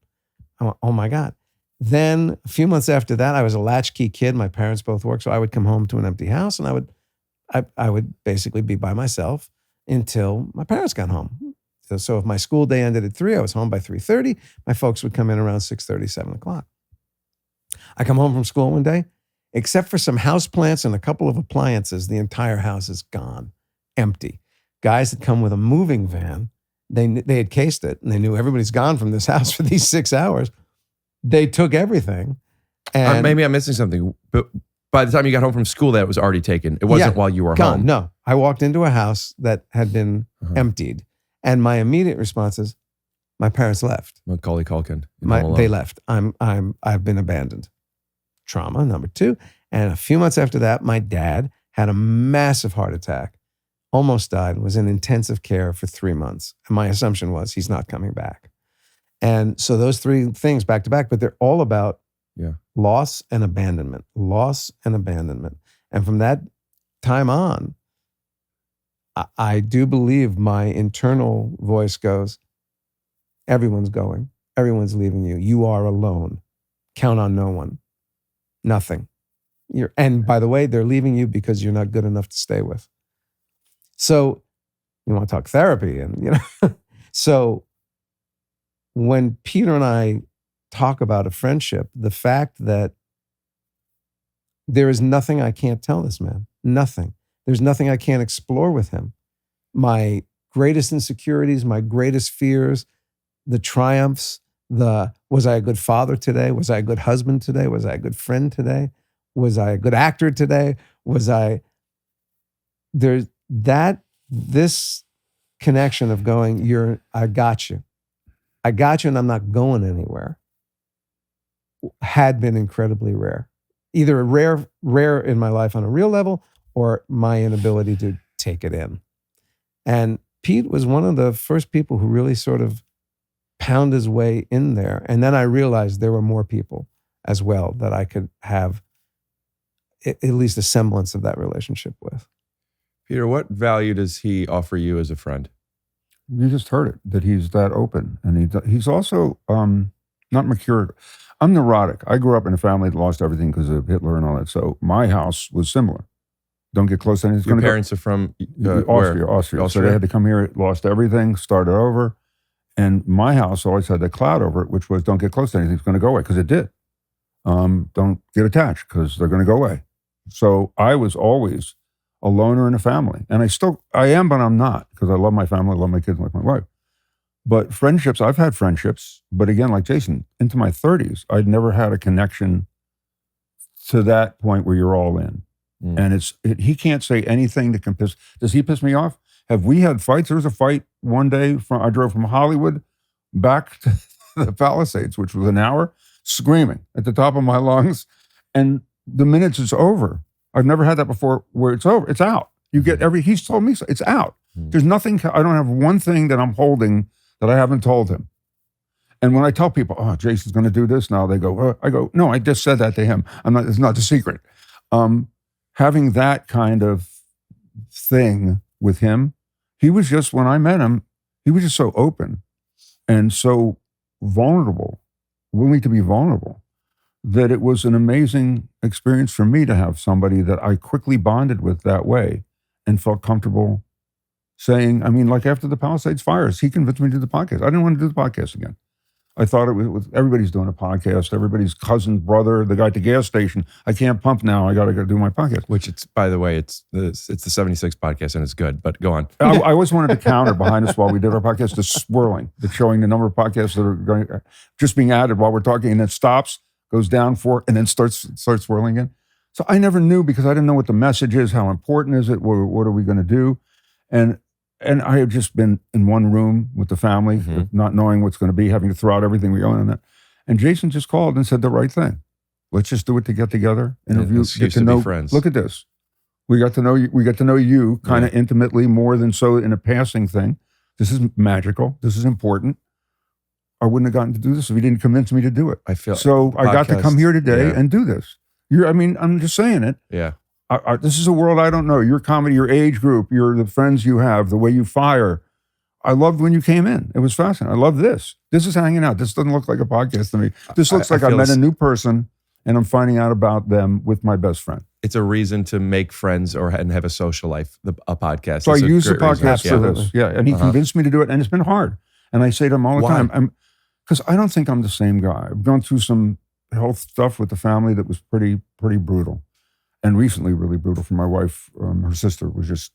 Speaker 2: I went, oh my God. Then a few months after that, I was a latchkey kid. My parents both worked, so I would come home to an empty house and I would basically be by myself until my parents got home. So if my school day ended at 3, I was home by 3:30. My folks would come in around 6:30, 7 o'clock. I come home from school one day, except for some house plants and a couple of appliances, the entire house is gone, empty. Guys had come with a moving van. They had cased it, and they knew everybody's gone from this house for these 6 hours. They took everything. And
Speaker 1: maybe I'm missing something, but by the time you got home from school, that was already taken. It wasn't while you were
Speaker 2: gone.
Speaker 1: home.
Speaker 2: No, I walked into a house that had been emptied, and my immediate response is, my parents left.
Speaker 1: Macaulay Culkin.
Speaker 2: They left. I've been abandoned. Trauma, number 2. And a few months after that, my dad had a massive heart attack, almost died, was in intensive care for 3 months. And my assumption was he's not coming back. And so those 3 things back to back, but they're all about loss and abandonment, loss and abandonment. And from that time on, I do believe my internal voice goes, everyone's going, everyone's leaving you. You are alone. Count on no one. Nothing. And by the way, they're leaving you because you're not good enough to stay with. So you want to talk therapy, and so when Peter and I talk about a friendship, the fact that there is nothing I can't tell this man, nothing. There's nothing I can't explore with him. My greatest insecurities, my greatest fears, the triumphs, was I a good father today? Was I a good husband today? Was I a good friend today? Was I a good actor today? This connection of going, I got you and I'm not going anywhere, had been incredibly rare. Either rare in my life on a real level, or my inability to take it in. And Pete was one of the first people who really sort of pound his way in there. And then I realized there were more people as well that I could have at least a semblance of that relationship with.
Speaker 1: Peter, what value does he offer you as a friend?
Speaker 3: You just heard it, that he's that open. And he's also not mercurial. I'm neurotic. I grew up in a family that lost everything because of Hitler and all that. So my house was similar. Don't get close to anything.
Speaker 1: Your parents are from
Speaker 3: Austria. So they had to come here, lost everything, started over. And my house always had that cloud over it, which was don't get close to anything. It's going to go away, because it did. Don't get attached, because they're going to go away. So I was always a loner in a family. And I am, but I'm not, because I love my family, I love my kids, I love my wife. But friendships, I've had friendships, but again, like Jason, into my 30s, I'd never had a connection to that point where you're all in. And he can't say anything that can piss. Does he piss me off? Have we had fights? There was a fight one day. I drove from Hollywood back to the Palisades, which was an hour, screaming at the top of my lungs. And the minutes it's over. I've never had that before where it's over. It's out. You get he's told me so. It's out. There's nothing, I don't have one thing that I'm holding that I haven't told him. And when I tell people, oh, Jason's going to do this now, they go, I go, no, I just said that to him. It's not a secret. Having that kind of thing with him, he was just, when I met him, he was just so open and so vulnerable, willing to be vulnerable, that it was an amazing experience for me to have somebody that I quickly bonded with that way and felt comfortable saying, I mean, like after the Palisades fires, he convinced me to do the podcast. I didn't want to do the podcast again. I thought it was everybody's doing a podcast. Everybody's cousin, brother, the guy at the gas station. I can't pump now. I got to go do my podcast.
Speaker 1: Which it's, by the way, it's the 76 podcast and it's good, but go on.
Speaker 3: I always wanted to counter behind us while we did our podcast, the swirling, the showing the number of podcasts that are going, just being added while we're talking, and then stops, goes down for, and then starts swirling again. So I never knew, because I didn't know what the message is, how important is it, what are we going to do? And I had just been in one room with the family, not knowing what's going to be, having to throw out everything we own in that. And Jason just called and said the right thing. Let's just do it to get together, interview, get to know.
Speaker 1: Friends.
Speaker 3: Look at this. We got to know you. We got to know you kind of intimately, more than so in a passing thing. This is magical. This is important. I wouldn't have gotten to do this if he didn't convince me to do it.
Speaker 1: I feel
Speaker 3: so. I got to come here today and do this. I'm just saying it.
Speaker 1: Yeah.
Speaker 3: This is a world I don't know. Your comedy, your age group, the friends you have, the way you fire. I loved when you came in. It was fascinating. I love this. This is hanging out. This doesn't look like a podcast to me. This looks like I met a new person and I'm finding out about them with my best friend.
Speaker 1: It's a reason to make friends and have a social life, a podcast.
Speaker 3: So I use the podcast for
Speaker 1: reason.
Speaker 3: this. Yeah. And he convinced me to do it. And it's been hard. And I say to him all the time, because I don't think I'm the same guy. I've gone through some health stuff with the family that was pretty brutal. And recently, really brutal for my wife. Her sister was just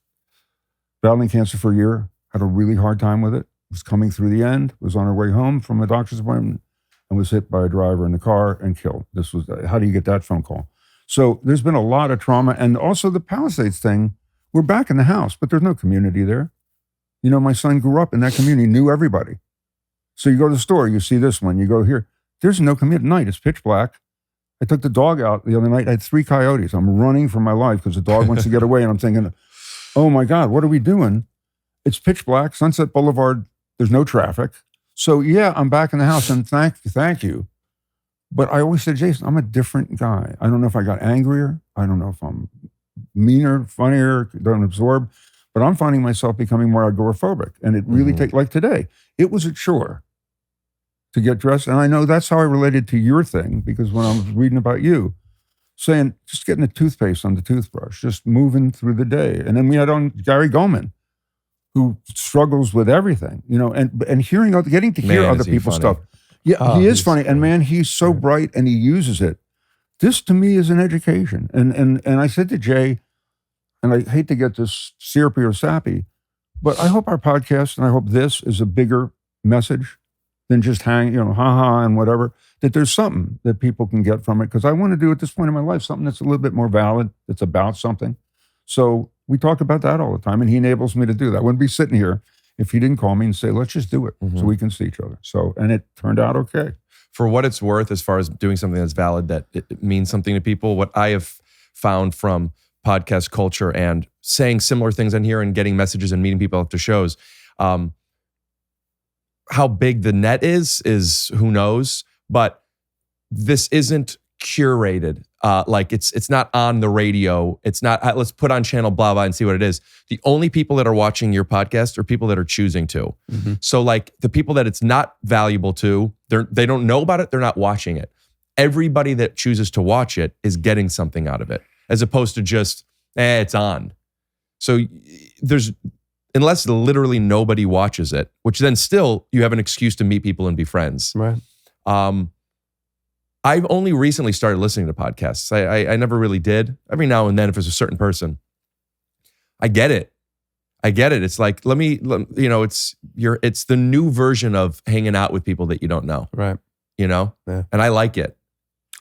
Speaker 3: battling cancer for a year, had a really hard time with it, was coming through the end, was on her way home from a doctor's appointment, and was hit by a driver in the car and killed. This was, how do you get that phone call? So there's been a lot of trauma. And also the Palisades thing, we're back in the house, but there's no community there. You know, my son grew up in that community, knew everybody. So you go to the store, you see this one, you go here, there's no community at night, it's pitch black. I took the dog out the other night. I had 3 coyotes. I'm running for my life because the dog wants to get away. And I'm thinking, oh my God, what are we doing? It's pitch black, Sunset Boulevard. There's no traffic. So yeah, I'm back in the house and thank you. But I always said, Jason, I'm a different guy. I don't know if I got angrier. I don't know if I'm meaner, funnier, don't absorb. But I'm finding myself becoming more agoraphobic. And it really takes, like today, it was a chore to get dressed. And I know that's how I related to your thing, because when I was reading about you, saying, just getting the toothpaste on the toothbrush, just moving through the day. And then we had on Gary Goldman, who struggles with everything, you know, and getting to hear other people's stuff. Yeah, he is funny. And man, he's so bright and he uses it. This to me is an education. And I said to Jay, and I hate to get this syrupy or sappy, but I hope our podcast, and I hope this is a bigger message than just ha-ha and whatever, that there's something that people can get from it. Because I want to do at this point in my life something that's a little bit more valid, that's about something. So we talk about that all the time, and he enables me to do that. I wouldn't be sitting here if he didn't call me and say, let's just do it so we can see each other. So, and it turned out okay.
Speaker 1: For what it's worth, as far as doing something that's valid, that it means something to people, what I have found from podcast culture and saying similar things on here and getting messages and meeting people after shows, how big the net is who knows, but this isn't curated. Like it's not on the radio. It's not, let's put on channel blah, blah, and see what it is. The only people that are watching your podcast are people that are choosing to. So like the people that it's not valuable to, they don't know about it. They're not watching it. Everybody that chooses to watch it is getting something out of it, as opposed to just, it's on. So unless literally nobody watches it, which then still you have an excuse to meet people and be friends.
Speaker 2: Right.
Speaker 1: I've only recently started listening to podcasts. I never really did. Every now and then, if there's a certain person, I get it. It's like, it's the new version of hanging out with people that you don't know.
Speaker 2: Right.
Speaker 1: You know?
Speaker 2: Yeah.
Speaker 1: And I like it.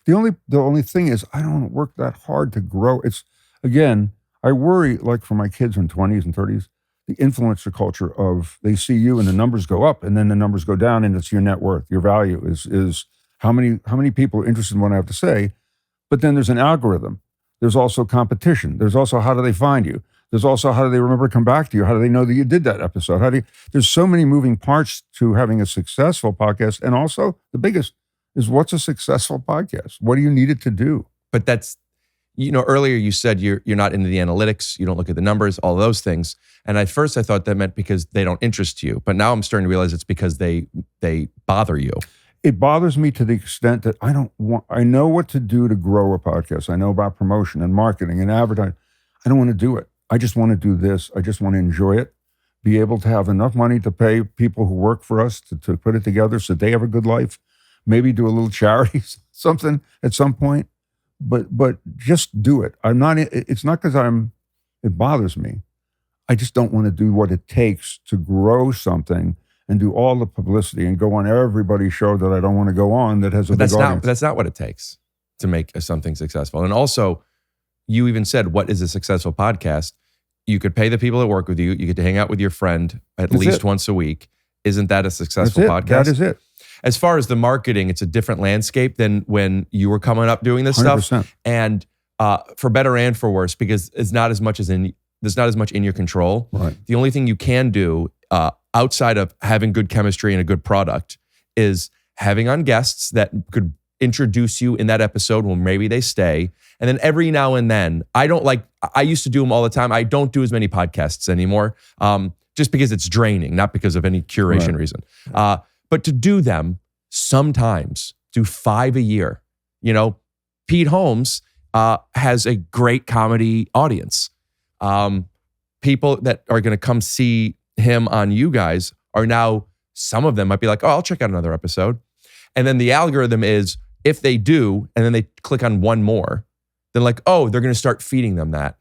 Speaker 3: The only thing is I don't work that hard to grow. It's, again, I worry, like for my kids in 20s and 30s, the influencer culture of they see you and the numbers go up and then the numbers go down, and it's your net worth. Your value is how many people are interested in what I have to say. But then there's an algorithm. There's also competition. There's also how do they find you? There's also how do they remember to come back to you? How do they know that you did that episode? There's so many moving parts to having a successful podcast. And also the biggest is, what's a successful podcast? What do you need it to do?
Speaker 1: But earlier you said you're not into the analytics, you don't look at the numbers, all those things. And at first I thought that meant because they don't interest you, but now I'm starting to realize it's because they bother you.
Speaker 3: It bothers me to the extent that I know what to do to grow a podcast. I know about promotion and marketing and advertising. I don't want to do it. I just want to do this. I just want to enjoy it, be able to have enough money to pay people who work for us to put it together so they have a good life, maybe do a little charity, something at some point. But just do it. It's not because it bothers me. I just don't want to do what it takes to grow something and do all the publicity and go on everybody's show that I don't want to go on that has a big audience.
Speaker 1: That's not what it takes to make something successful. And also, you even said, what is a successful podcast? You could pay the people that work with you. You get to hang out with your friend at least once a week. Isn't that a successful podcast? That
Speaker 3: is it.
Speaker 1: As far as the marketing, it's a different landscape than when you were coming up doing this
Speaker 3: 100%.
Speaker 1: stuff. And for better and for worse, because there's not as much in your control.
Speaker 3: Right.
Speaker 1: The only thing you can do outside of having good chemistry and a good product is having on guests that could introduce you in that episode when maybe they stay. And then every now and then, I used to do them all the time. I don't do as many podcasts anymore, just because it's draining, not because of any curation reason. But to do them sometimes, do 5 a year. Pete Holmes has a great comedy audience. People that are going to come see him on you guys are now, some of them might be like, oh, I'll check out another episode. And then the algorithm is, if they do, and then they click on one more, then like, oh, they're going to start feeding them that.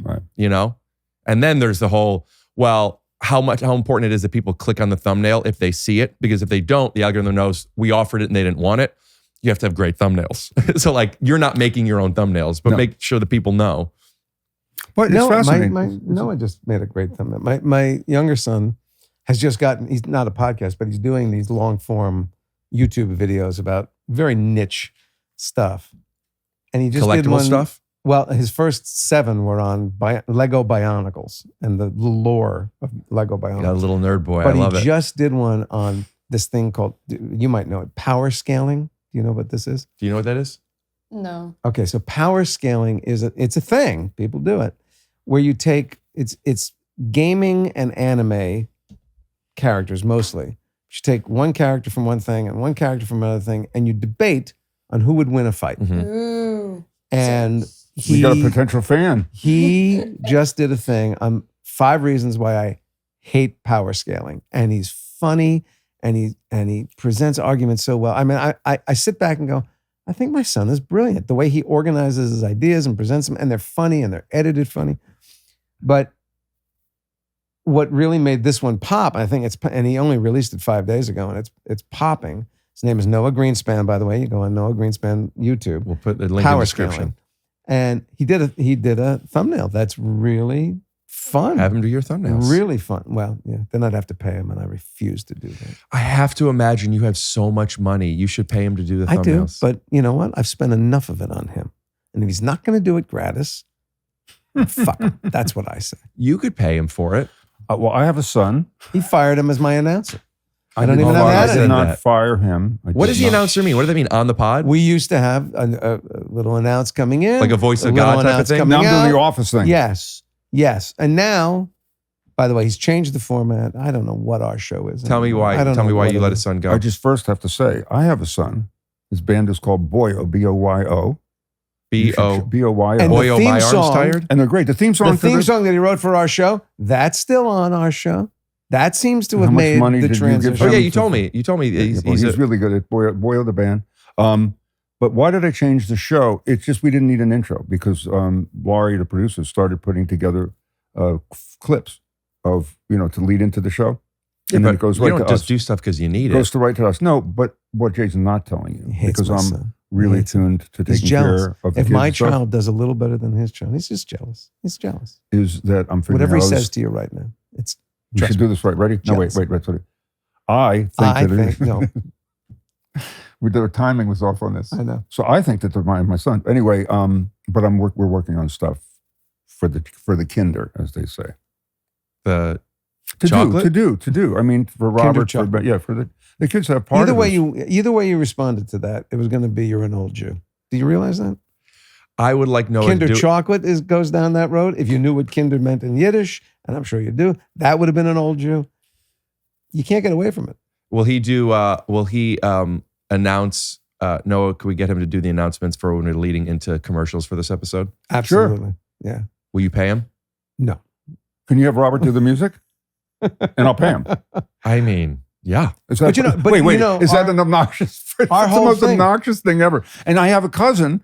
Speaker 3: Right.
Speaker 1: And then there's the whole, well, how important it is that people click on the thumbnail if they see it, because if they don't, the algorithm knows we offered it and they didn't want it. You have to have great thumbnails. So like, you're not making your own thumbnails, but make sure that people know.
Speaker 3: But it's fascinating.
Speaker 2: Noah just made a great thumbnail. My younger son has just gotten, he's not a podcast, but he's doing these long form YouTube videos about very niche stuff. And he just did
Speaker 1: collectible
Speaker 2: one,
Speaker 1: stuff?
Speaker 2: Well, his first 7 were on Lego Bionicles and the lore of Lego Bionicles.
Speaker 1: Got a little nerd boy.
Speaker 2: But
Speaker 1: I love it.
Speaker 2: he just did one on this thing called, you might know it, power scaling. Do you know what this is?
Speaker 1: Do you know what that is?
Speaker 4: No.
Speaker 2: Okay, so power scaling it's a thing. People do it, where you take it's gaming and anime characters mostly. You take one character from one thing and one character from another thing, and you debate on who would win a fight.
Speaker 1: Mm-hmm.
Speaker 4: Ooh.
Speaker 2: And
Speaker 3: we got a potential fan.
Speaker 2: He just did a thing on 5 reasons why I hate power scaling, and he's funny and he presents arguments so well. I mean, I sit back and go, I think my son is brilliant. The way he organizes his ideas and presents them, and they're funny and they're edited funny. But what really made this one pop, I think and he only released it 5 days ago, and it's popping. His name is Noah Greenspan, by the way. You go on Noah Greenspan YouTube.
Speaker 1: We'll put the link in the description.
Speaker 2: Scaling. And he did a thumbnail that's really fun.
Speaker 1: Have him do your thumbnails.
Speaker 2: Really fun. Well, yeah. Then I'd have to pay him, and I refuse to do that.
Speaker 1: I have to imagine you have so much money. You should pay him to do the
Speaker 2: I do,
Speaker 1: thumbnails.
Speaker 2: but you know what? I've spent enough of it on him. And if he's not going to do it gratis, fuck him. That's what I say.
Speaker 1: You could pay him for it.
Speaker 3: Well, I have a son.
Speaker 2: He fired him as my announcer.
Speaker 3: I
Speaker 2: don't
Speaker 3: did
Speaker 2: even
Speaker 3: not-
Speaker 2: have
Speaker 3: I
Speaker 2: that.
Speaker 3: did not fire him.
Speaker 1: What does the announcer mean? What does that mean on the pod?
Speaker 2: We used to have a little announce coming in.
Speaker 1: Like a voice of
Speaker 2: little
Speaker 1: God type of
Speaker 2: announce
Speaker 1: thing?
Speaker 2: coming
Speaker 3: Now I'm doing the
Speaker 2: out.
Speaker 3: office thing.
Speaker 2: Yes. And now, by the way, he's changed the format. I don't know what our show is.
Speaker 1: Tell me
Speaker 2: anymore.
Speaker 1: why.
Speaker 2: I don't
Speaker 1: Tell me
Speaker 2: know
Speaker 1: why
Speaker 2: what
Speaker 1: you
Speaker 2: it
Speaker 1: let
Speaker 2: is.
Speaker 1: his son go.
Speaker 3: I just first have to say, I have a son. His band is called Boyo, B-O-Y-O.
Speaker 1: B-O.
Speaker 3: B-O-Y-O.
Speaker 2: And the
Speaker 1: Boyo,
Speaker 2: theme
Speaker 1: my arm's
Speaker 2: song-
Speaker 1: tired?
Speaker 3: And they're great. The theme song
Speaker 2: The
Speaker 3: for
Speaker 2: theme
Speaker 3: this-
Speaker 2: song that he wrote for our show, that's still on our show. That seems to
Speaker 3: How
Speaker 2: have
Speaker 3: much
Speaker 2: made
Speaker 3: money
Speaker 2: the
Speaker 3: did you give
Speaker 2: transition.
Speaker 1: Oh, yeah,
Speaker 3: him
Speaker 1: you told me. You told me
Speaker 3: He's
Speaker 1: he's
Speaker 3: really good at Boyo the band. But why did I change the show? It's just we didn't need an intro because Laurie, the producer, started putting together clips of, to lead into the show.
Speaker 1: Yeah,
Speaker 3: And then
Speaker 1: but
Speaker 3: it goes
Speaker 1: you
Speaker 3: right
Speaker 1: don't
Speaker 3: to
Speaker 1: just
Speaker 3: us.
Speaker 1: do stuff because you need
Speaker 3: Goes
Speaker 1: it.
Speaker 3: to right to us. No, but what Jason's not telling you,
Speaker 2: He hates
Speaker 3: because
Speaker 2: my
Speaker 3: I'm
Speaker 2: son.
Speaker 3: really
Speaker 2: hates him.
Speaker 3: tuned to
Speaker 2: He's
Speaker 3: taking
Speaker 2: jealous.
Speaker 3: care of the
Speaker 2: If
Speaker 3: kids
Speaker 2: my
Speaker 3: and stuff,
Speaker 2: child does a little better than his child, he's just jealous. He's jealous.
Speaker 3: is that I'm figuring
Speaker 2: Whatever he
Speaker 3: out
Speaker 2: says
Speaker 3: this-
Speaker 2: to you right now, it's
Speaker 3: we
Speaker 2: trust
Speaker 3: should
Speaker 2: me.
Speaker 3: do this right. Ready? No, wait. Sorry. I think
Speaker 2: I
Speaker 3: that it
Speaker 2: think
Speaker 3: is.
Speaker 2: no.
Speaker 3: The timing was off on this.
Speaker 2: I know.
Speaker 3: So I think that they're my son. Anyway, but we're working on stuff for the kinder, as they say.
Speaker 1: The
Speaker 3: To
Speaker 1: chocolate?
Speaker 3: do. I mean, for
Speaker 2: Kinder
Speaker 3: Robert,
Speaker 2: chocolate.
Speaker 3: for the kids have part
Speaker 2: Either
Speaker 3: of
Speaker 2: way
Speaker 3: this.
Speaker 2: you responded to that, it was going to be you're an old Jew. Do you realize that?
Speaker 1: I would like Noah
Speaker 2: Kinder
Speaker 1: to do
Speaker 2: chocolate goes down that road. If you knew what Kinder meant in Yiddish, and I'm sure you do, that would have been an old Jew. You can't get away from it.
Speaker 1: Will he announce, Noah, could we get him to do the announcements for when we're leading into commercials for this episode?
Speaker 2: Absolutely. Yeah.
Speaker 1: Will you pay him?
Speaker 2: No.
Speaker 3: Can you have Robert do the music? And I'll pay him.
Speaker 1: I mean, yeah.
Speaker 3: Is that,
Speaker 2: But you know- but
Speaker 3: wait,
Speaker 2: you know,
Speaker 3: is that an obnoxious? It's
Speaker 2: our
Speaker 3: the
Speaker 2: whole
Speaker 3: most
Speaker 2: thing-
Speaker 3: obnoxious thing ever. And I have a cousin.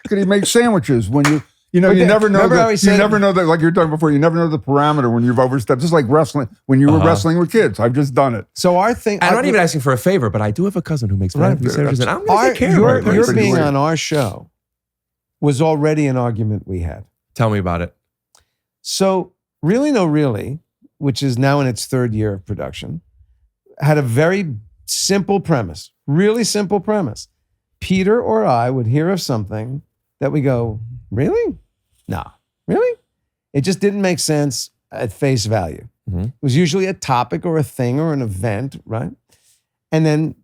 Speaker 3: Could he make sandwiches when you know,
Speaker 2: Okay,
Speaker 3: you never know
Speaker 2: remember how he
Speaker 3: that,
Speaker 2: said-
Speaker 3: you never know that, like you're talking before, you never know the parameter when you've overstepped. Just like wrestling, when you were wrestling with kids. I've just done it.
Speaker 2: So our thing,
Speaker 1: I'm not even asking for a favor, but I do have a cousin who makes fancy sandwiches, and I'm going to take care of it.
Speaker 2: Your being on our show was already an argument we had.
Speaker 1: Tell me about it.
Speaker 2: So Really No Really, which is now in its third year of production, had a very simple premise, really simple premise. Peter or I would hear of something that we go, really? No, really? It just didn't make sense at face value.
Speaker 1: Mm-hmm.
Speaker 2: It was usually a topic or a thing or an event, right? And then,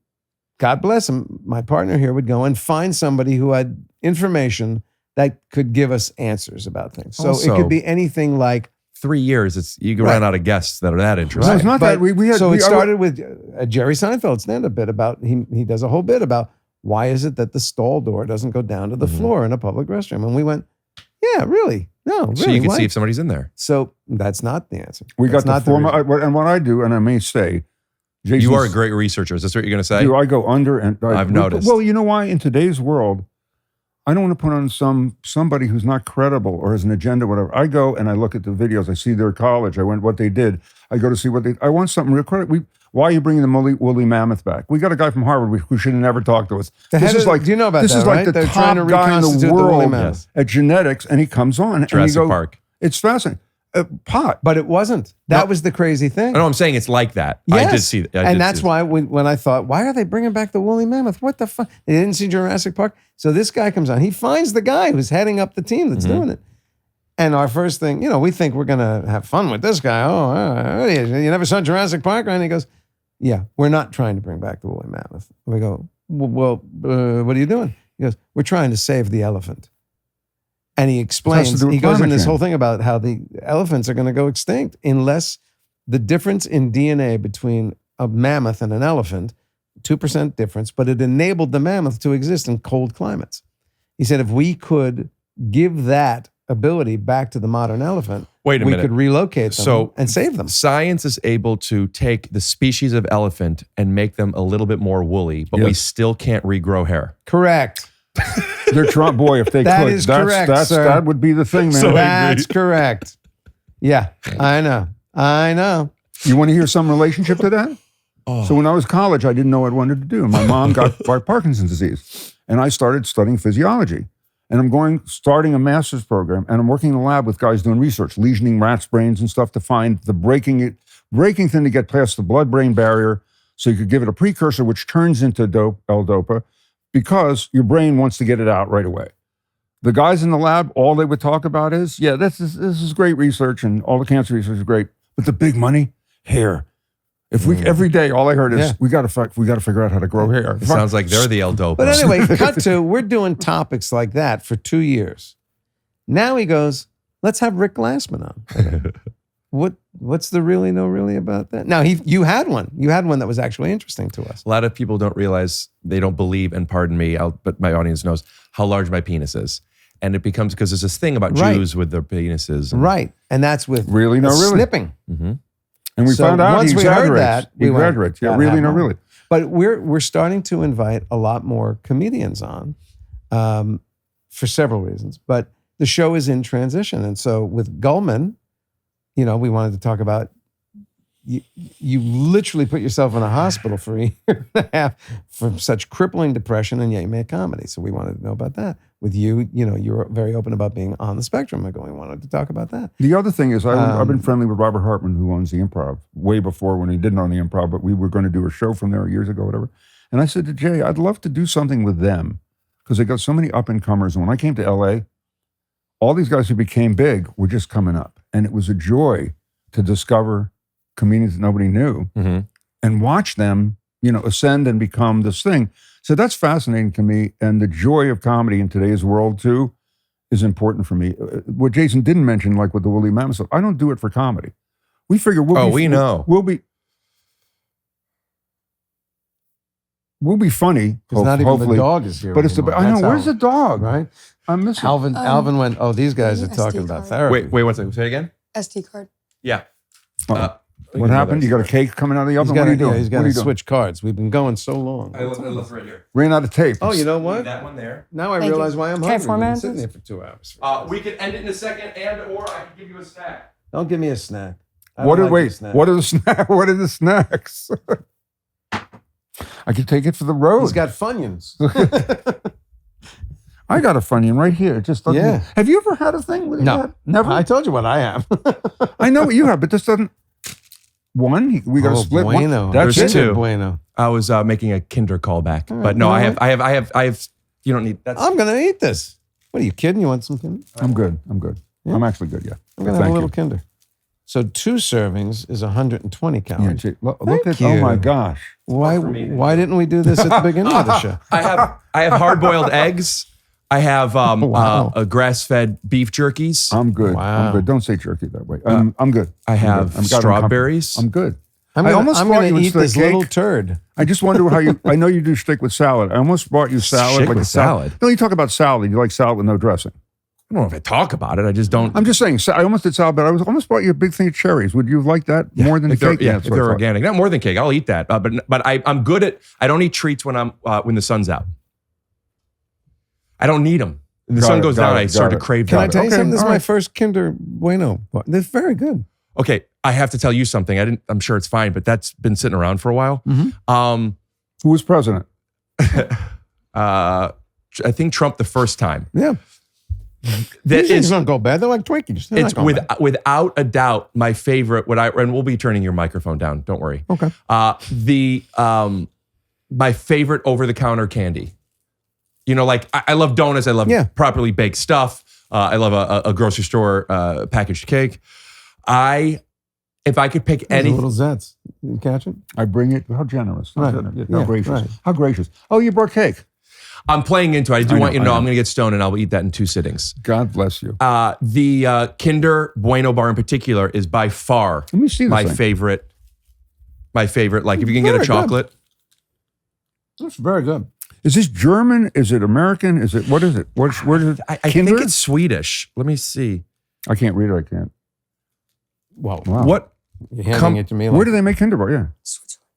Speaker 2: God bless him, my partner here would go and find somebody who had information that could give us answers about things. So
Speaker 1: Also,
Speaker 2: it could be anything like
Speaker 1: 3 years, you can
Speaker 2: Right.
Speaker 1: run out of guests that are that interesting.
Speaker 3: No, it's not
Speaker 2: But-
Speaker 3: that. We had,
Speaker 2: so
Speaker 3: we,
Speaker 2: it started with a Jerry Seinfeld stand-up bit about, he does a whole bit about why is it that the stall door doesn't go down to the floor in a public restroom? And we went, yeah, really? No, really?
Speaker 1: So you can
Speaker 2: why?
Speaker 1: see if somebody's in there.
Speaker 2: So that's not the answer.
Speaker 3: we got
Speaker 2: That's
Speaker 3: the
Speaker 2: not
Speaker 3: format.
Speaker 2: reason.
Speaker 3: And what I do, and I may say, Jason's,
Speaker 1: You are a great researcher. Is this what you're going to say?
Speaker 3: do I go under and
Speaker 1: I've noticed.
Speaker 3: Well, you know why? In today's world, I don't want to put on somebody who's not credible or has an agenda, whatever. I go and I look at the videos. I see their college. I went what they did. I go to see what they. I want something real credible. Why are you bringing the woolly mammoth back? We got a guy from Harvard who should have never talked to us.
Speaker 2: The
Speaker 3: This
Speaker 2: head
Speaker 3: is
Speaker 2: of-
Speaker 3: like
Speaker 2: do you know about
Speaker 3: this
Speaker 2: that,
Speaker 3: is like
Speaker 2: right?
Speaker 3: the
Speaker 2: They're
Speaker 3: top
Speaker 2: trying to
Speaker 3: guy in the
Speaker 2: reconstitute the woolly
Speaker 3: world
Speaker 2: mammoth.
Speaker 3: at genetics, and he comes on.
Speaker 1: Jurassic
Speaker 3: and you go,
Speaker 1: Park.
Speaker 3: It's fascinating. Pot.
Speaker 2: But it wasn't. That was the crazy thing.
Speaker 1: No, I'm saying it's like that.
Speaker 2: Yes.
Speaker 1: I did see that.
Speaker 2: And that's why when I thought, why are they bringing back the woolly mammoth? What the fuck? They didn't see Jurassic Park. So this guy comes on. He finds the guy who's heading up the team that's doing it. And our first thing, we think we're going to have fun with this guy. Oh, you never saw Jurassic Park? And he goes, yeah, we're not trying to bring back the woolly mammoth. We go, well, what are you doing? He goes, we're trying to save the elephant. And he explains,
Speaker 3: do with
Speaker 2: he goes in
Speaker 3: climate
Speaker 2: this
Speaker 3: change.
Speaker 2: whole thing about how the elephants are going to go extinct unless the difference in DNA between a mammoth and an elephant, 2% difference, but it enabled the mammoth to exist in cold climates. He said if we could give that ability back to the modern elephant,
Speaker 1: Wait a
Speaker 2: we
Speaker 1: minute.
Speaker 2: could relocate them and save them.
Speaker 1: Science is able to take the species of elephant and make them a little bit more woolly, but we
Speaker 3: Yes.
Speaker 1: still can't regrow hair.
Speaker 2: Correct.
Speaker 3: They're trying, boy, if they
Speaker 2: That
Speaker 3: could,
Speaker 2: is correct, sir.
Speaker 3: that would be the thing, man.
Speaker 1: So-
Speaker 2: That's correct. Yeah, I know.
Speaker 3: You want to hear some relationship to that? So when I was in college, I didn't know what I wanted to do. My mom got Parkinson's disease, and I started studying physiology. And I'm starting a master's program, and I'm working in the lab with guys doing research, lesioning rats' brains and stuff to find the breaking thing to get past the blood-brain barrier, so you could give it a precursor which turns into L-DOPA, because your brain wants to get it out right away. The guys in the lab, all they would talk about is, yeah, this is great research, and all the cancer research is great, but the big money, hair. If we every day, all I heard is
Speaker 2: Yeah.
Speaker 3: we got to figure out how to grow hair.
Speaker 1: It sounds like they're the L-Dopa.
Speaker 2: But anyway, cut to, we're doing topics like that for 2 years. Now he goes, let's have Rick Glassman on. What's the really no really about that? Now, you had one. You had one that was actually interesting to us.
Speaker 1: A lot of people don't realize, they don't believe, and pardon me, but my audience knows how large my penis is. And it becomes, because there's this thing about
Speaker 2: Right.
Speaker 1: Jews with their penises.
Speaker 2: Right. And that's with
Speaker 3: Really no really.
Speaker 2: snipping.
Speaker 3: And we
Speaker 2: So
Speaker 3: found out
Speaker 2: once
Speaker 3: he
Speaker 2: we heard
Speaker 3: exaggerates.
Speaker 2: that,
Speaker 3: He
Speaker 2: we went,
Speaker 3: exaggerates. Yeah,
Speaker 2: "Gotta
Speaker 3: really,
Speaker 2: have
Speaker 3: no,
Speaker 2: more."
Speaker 3: really.
Speaker 2: But we're starting to invite a lot more comedians on for several reasons. But the show is in transition. And so with Gullman, we wanted to talk about you literally put yourself in a hospital for a year and a half from such crippling depression, and yet you made comedy. So we wanted to know about that. With you, you're very open about being on the spectrum. We wanted to talk about that.
Speaker 3: The other thing is, I've been friendly with Robert Hartman, who owns the Improv, way before when he didn't own the Improv, but we were going to do a show from there years ago, whatever. And I said to Jay, I'd love to do something with them because they got so many up-and-comers. And when I came to LA, all these guys who became big were just coming up. And it was a joy to discover comedians that nobody knew and watch them ascend and become this thing. So that's fascinating to me. And the joy of comedy in today's world too is important for me. What Jason didn't mention, like with the Woolly Mammoth stuff, I don't do it for comedy. We figure
Speaker 1: we know.
Speaker 3: We'll be funny.
Speaker 2: Because not even
Speaker 3: hopefully.
Speaker 2: the dog is here.
Speaker 3: But it's
Speaker 2: anymore.
Speaker 3: I know.
Speaker 2: That's
Speaker 3: Where's the dog?
Speaker 2: Right?
Speaker 3: I'm missing.
Speaker 2: Alvin went, these guys are
Speaker 4: SD
Speaker 2: talking
Speaker 4: card.
Speaker 2: about therapy.
Speaker 1: Wait, one second. Say it again?
Speaker 4: SD card.
Speaker 1: Yeah.
Speaker 3: What happened? You got a cake coming out of the oven? What are you doing?
Speaker 2: He's got to switch cards. We've been going so long.
Speaker 1: I left right here.
Speaker 3: Ran out of tape.
Speaker 2: Oh, you know what?
Speaker 1: That one there.
Speaker 2: Now I
Speaker 4: Thank
Speaker 2: realize
Speaker 4: you.
Speaker 2: why I'm
Speaker 4: Can I
Speaker 2: hungry. I've
Speaker 4: format
Speaker 2: been sitting
Speaker 4: this?
Speaker 2: there for 2 hours.
Speaker 1: We could end it in a second, or I could give you a snack.
Speaker 2: Don't give me a snack.
Speaker 3: What are the snacks? What are the snacks? I could take it for the road.
Speaker 2: He's got Funyuns.
Speaker 3: I got a Funyun right here. It just doesn't.
Speaker 2: Yeah.
Speaker 3: Have you ever had a thing with
Speaker 2: No.
Speaker 3: that? Never.
Speaker 2: I told you what I am.
Speaker 3: I know what you have, but this doesn't. We got to split
Speaker 2: bueno.
Speaker 3: one. That's
Speaker 1: There's
Speaker 3: it.
Speaker 1: two.
Speaker 2: Bueno.
Speaker 1: I was making a Kinder callback, but no, I have. You don't need. That's.
Speaker 2: I'm gonna eat this. What are you kidding? You want some Kinder?
Speaker 3: I'm good.
Speaker 2: Yeah.
Speaker 3: I'm actually good. Yeah.
Speaker 2: I'm gonna have a little Kinder. So 2 servings is 120
Speaker 3: Yeah,
Speaker 2: calories.
Speaker 3: gee, look
Speaker 2: Thank
Speaker 3: at.
Speaker 2: you.
Speaker 3: Oh my gosh.
Speaker 2: Why didn't we do this at the beginning of the show?
Speaker 1: I have hard-boiled eggs. I have a grass-fed beef jerkies.
Speaker 3: I'm good.
Speaker 2: Wow.
Speaker 3: I'm good. Don't say jerky that way. I'm good.
Speaker 1: I have strawberries.
Speaker 3: I'm good.
Speaker 2: I'm
Speaker 3: I
Speaker 2: gonna,
Speaker 3: almost
Speaker 2: I'm
Speaker 3: brought
Speaker 2: gonna
Speaker 3: you
Speaker 2: eat
Speaker 3: instead
Speaker 2: this
Speaker 3: cake.
Speaker 2: little turd.
Speaker 3: I just wonder how you. I know you do steak with salad. I almost brought you salad.
Speaker 1: Steak
Speaker 3: like
Speaker 1: with
Speaker 3: a salad. No, you talk about salad. You like salad with no dressing.
Speaker 1: I don't know if I talk about it. I just don't.
Speaker 3: I'm just saying. I almost did salad, but I almost bought you a big thing of cherries. Would you like that more than
Speaker 1: if they're,
Speaker 3: cake?
Speaker 1: yeah,
Speaker 3: That's
Speaker 1: if
Speaker 3: what I
Speaker 1: they're
Speaker 3: thought.
Speaker 1: organic, not more than cake. I'll eat that. But I'm good at. I don't eat treats when the sun's out. I don't need them. When the sun goes down, I start to crave
Speaker 2: Can
Speaker 1: them.
Speaker 2: I tell you something? This is
Speaker 3: all
Speaker 2: my
Speaker 3: right.
Speaker 2: first Kinder Bueno. They're very good.
Speaker 1: Okay, I have to tell you something. I'm sure it's fine, but that's been sitting around for a while.
Speaker 3: Who was president?
Speaker 1: I think Trump the first time.
Speaker 2: Yeah.
Speaker 1: That
Speaker 2: These
Speaker 1: is
Speaker 2: don't go bad. They're like Twinkies. They're
Speaker 1: It's
Speaker 2: not going bad.
Speaker 1: without a doubt my favorite. And we'll be turning your microphone down. Don't worry.
Speaker 2: Okay.
Speaker 1: My favorite over-the-counter candy. Like I love donuts. I love properly baked stuff. I love a grocery store packaged cake. If I could pick
Speaker 2: There's
Speaker 1: any
Speaker 2: little Zets. You catch it?
Speaker 3: I bring it. How generous. How
Speaker 2: Right.
Speaker 3: generous.
Speaker 2: Yeah,
Speaker 3: How gracious.
Speaker 2: right.
Speaker 3: How gracious. Oh, you brought cake.
Speaker 1: I'm playing into it. I do
Speaker 3: I
Speaker 1: want you to
Speaker 3: know,
Speaker 1: know
Speaker 3: I
Speaker 1: I'm
Speaker 3: know.
Speaker 1: going to get stoned and I'll eat that in 2 sittings.
Speaker 3: God bless you.
Speaker 1: The Kinder Bueno bar in particular is by far
Speaker 3: Let me see this
Speaker 1: my
Speaker 3: thing.
Speaker 1: favorite. My favorite. Like if you can get
Speaker 2: Very
Speaker 1: a chocolate.
Speaker 2: That's very good.
Speaker 3: Is this German? Is it American? Is it, what is it? Where is it?
Speaker 1: I
Speaker 3: Kinder?
Speaker 1: think it's Swedish. Let me see.
Speaker 3: I can't read it. I can't.
Speaker 2: Well,
Speaker 3: Wow.
Speaker 1: What?
Speaker 2: you're handing it to me.
Speaker 3: Where
Speaker 2: Like,
Speaker 3: do they make Kinder Bar? Yeah.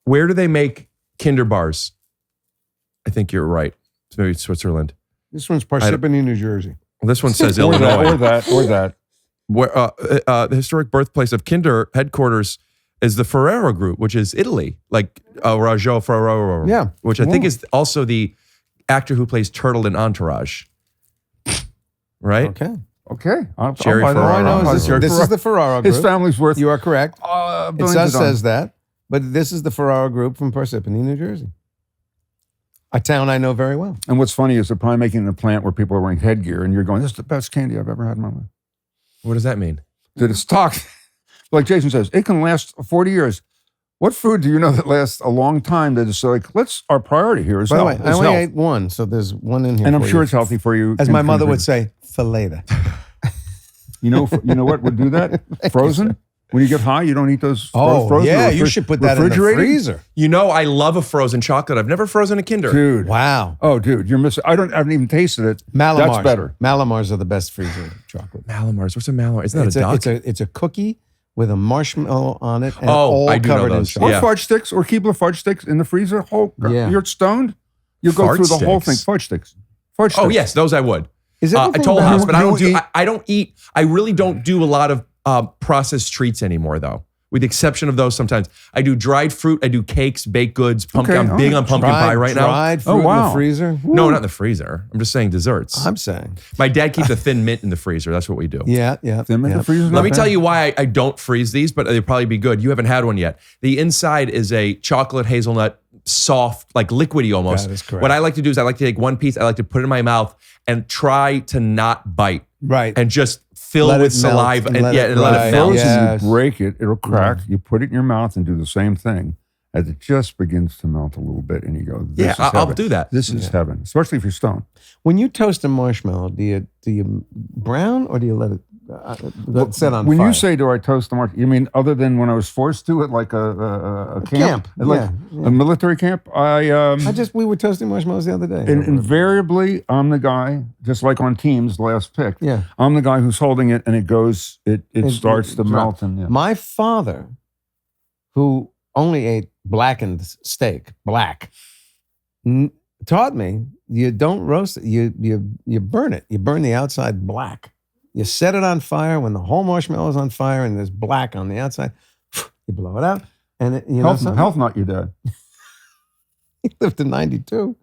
Speaker 1: Where do they make Kinder bars? I think you're right. It's maybe Switzerland.
Speaker 2: this one's Parsippany, New Jersey.
Speaker 1: Well, this one says
Speaker 3: Or
Speaker 1: Illinois.
Speaker 3: that.
Speaker 1: Where the historic birthplace of Kinder headquarters is the Pereira group, which is Italy, like Raggio Ferraro.
Speaker 2: Yeah.
Speaker 1: Which I think is also the actor who plays Turtle in Entourage. Right?
Speaker 2: Okay.
Speaker 3: Okay.
Speaker 1: Jerry
Speaker 3: buy that.
Speaker 1: Ferraro.
Speaker 2: All I know
Speaker 3: I'll
Speaker 2: is
Speaker 3: buy
Speaker 2: this is the Ferraro group.
Speaker 3: His family's worth.
Speaker 2: You are correct. It
Speaker 3: billions of
Speaker 2: says
Speaker 3: dollars.
Speaker 2: that, but this is the Ferraro group from Parsippany, New Jersey. A town I know very well.
Speaker 3: And what's funny is they're probably making it in a plant where people are wearing headgear, and you're going, "This is the best candy I've ever had in my life."
Speaker 1: What does that mean?
Speaker 3: That it's toxic. Like Jason says, it can last 40 years. What food do you know that lasts a long time? That is like, our priority here is
Speaker 2: By the
Speaker 3: health.
Speaker 2: way, I
Speaker 3: is
Speaker 2: only
Speaker 3: health.
Speaker 2: ate one, so there's one in here.
Speaker 3: And I'm
Speaker 2: for
Speaker 3: sure
Speaker 2: you.
Speaker 3: it's healthy for you.
Speaker 2: As
Speaker 3: in
Speaker 2: my mother would
Speaker 3: food.
Speaker 2: say, filleta.
Speaker 3: You know what would do that? Frozen. When you get high, you don't eat those.
Speaker 2: Oh,
Speaker 3: frozen
Speaker 2: yeah,
Speaker 3: or
Speaker 2: you should put that in the
Speaker 3: refrigerated?
Speaker 2: freezer.
Speaker 1: I love a frozen chocolate. I've never frozen a Kinder.
Speaker 3: Dude.
Speaker 2: Wow.
Speaker 3: Oh, dude, you're missing. I haven't even tasted it.
Speaker 2: Malamars.
Speaker 3: That's better.
Speaker 2: Malamars are the best freezer chocolate.
Speaker 1: Malamars. What's a Malamar? Isn't that a duck?
Speaker 2: It's a cookie with a marshmallow on it and
Speaker 1: Oh,
Speaker 2: all
Speaker 1: I do know
Speaker 2: covered in
Speaker 1: those.
Speaker 2: chocolate.
Speaker 3: Or
Speaker 1: Yeah.
Speaker 3: fudge sticks, or Keebler fudge sticks in the freezer.
Speaker 2: Yeah.
Speaker 3: You're stoned. You go
Speaker 1: Fudge
Speaker 3: through the whole thing.
Speaker 1: sticks.
Speaker 3: Fudge sticks. Fudge sticks.
Speaker 1: Oh, yes, those I would.
Speaker 2: Is
Speaker 1: A
Speaker 2: everything
Speaker 1: Toll
Speaker 2: better?
Speaker 1: House, but I don't
Speaker 3: You
Speaker 1: do.
Speaker 3: eat-
Speaker 1: I don't eat. I really don't do a lot of processed treats anymore, though. With the exception of those, sometimes I do dried fruit. I do cakes, baked goods. Pumpkin.
Speaker 3: Okay,
Speaker 1: I'm big
Speaker 3: all
Speaker 1: on pumpkin pie right now.
Speaker 2: Dried fruit
Speaker 3: Oh,
Speaker 2: in
Speaker 3: wow.
Speaker 2: the freezer?
Speaker 1: No, not in the freezer. I'm just saying desserts.
Speaker 2: I'm saying.
Speaker 1: My dad keeps a thin mint in the freezer. That's what we do.
Speaker 2: Yeah.
Speaker 3: Them in the freezer's
Speaker 1: Let
Speaker 3: not
Speaker 1: me
Speaker 3: bad.
Speaker 1: tell you why I don't freeze these, but they'd probably be good. You haven't had one yet. The inside is a chocolate hazelnut, soft, like liquidy almost.
Speaker 2: That is correct.
Speaker 1: What I like to do is I like to take one piece, I like to put it in my mouth and try to not bite
Speaker 2: Right.
Speaker 1: and just fill
Speaker 2: Let
Speaker 1: with
Speaker 2: it melt
Speaker 1: saliva
Speaker 2: and
Speaker 1: and
Speaker 2: let
Speaker 1: let
Speaker 2: it
Speaker 1: it
Speaker 2: ride.
Speaker 1: melt.
Speaker 3: Frozen,
Speaker 2: Yes.
Speaker 3: you break it, it'll crack. You put it in your mouth and do the same thing. as it just begins to melt a little bit, and you go,
Speaker 1: Yeah, I'll do that.
Speaker 3: This is heaven, especially if you're stoned.
Speaker 2: When you toast a marshmallow, do you brown or do you let it set on
Speaker 3: when
Speaker 2: fire?
Speaker 3: you say, do I toast the marshmallow, you mean other than when I was forced to at like a camp? Like a military camp?
Speaker 2: We were toasting marshmallows the other day.
Speaker 3: And invariably, I'm the guy, just like on Team's last pick.
Speaker 2: Yeah.
Speaker 3: I'm the guy who's holding it, and it goes, it starts to melt. And
Speaker 2: My father, who only ate blackened steak, taught me you don't roast it, you burn it. You burn the outside black. You set it on fire when the whole marshmallow is on fire and there's black on the outside. You blow it out, and
Speaker 3: health not your dad.
Speaker 2: He lived to 92.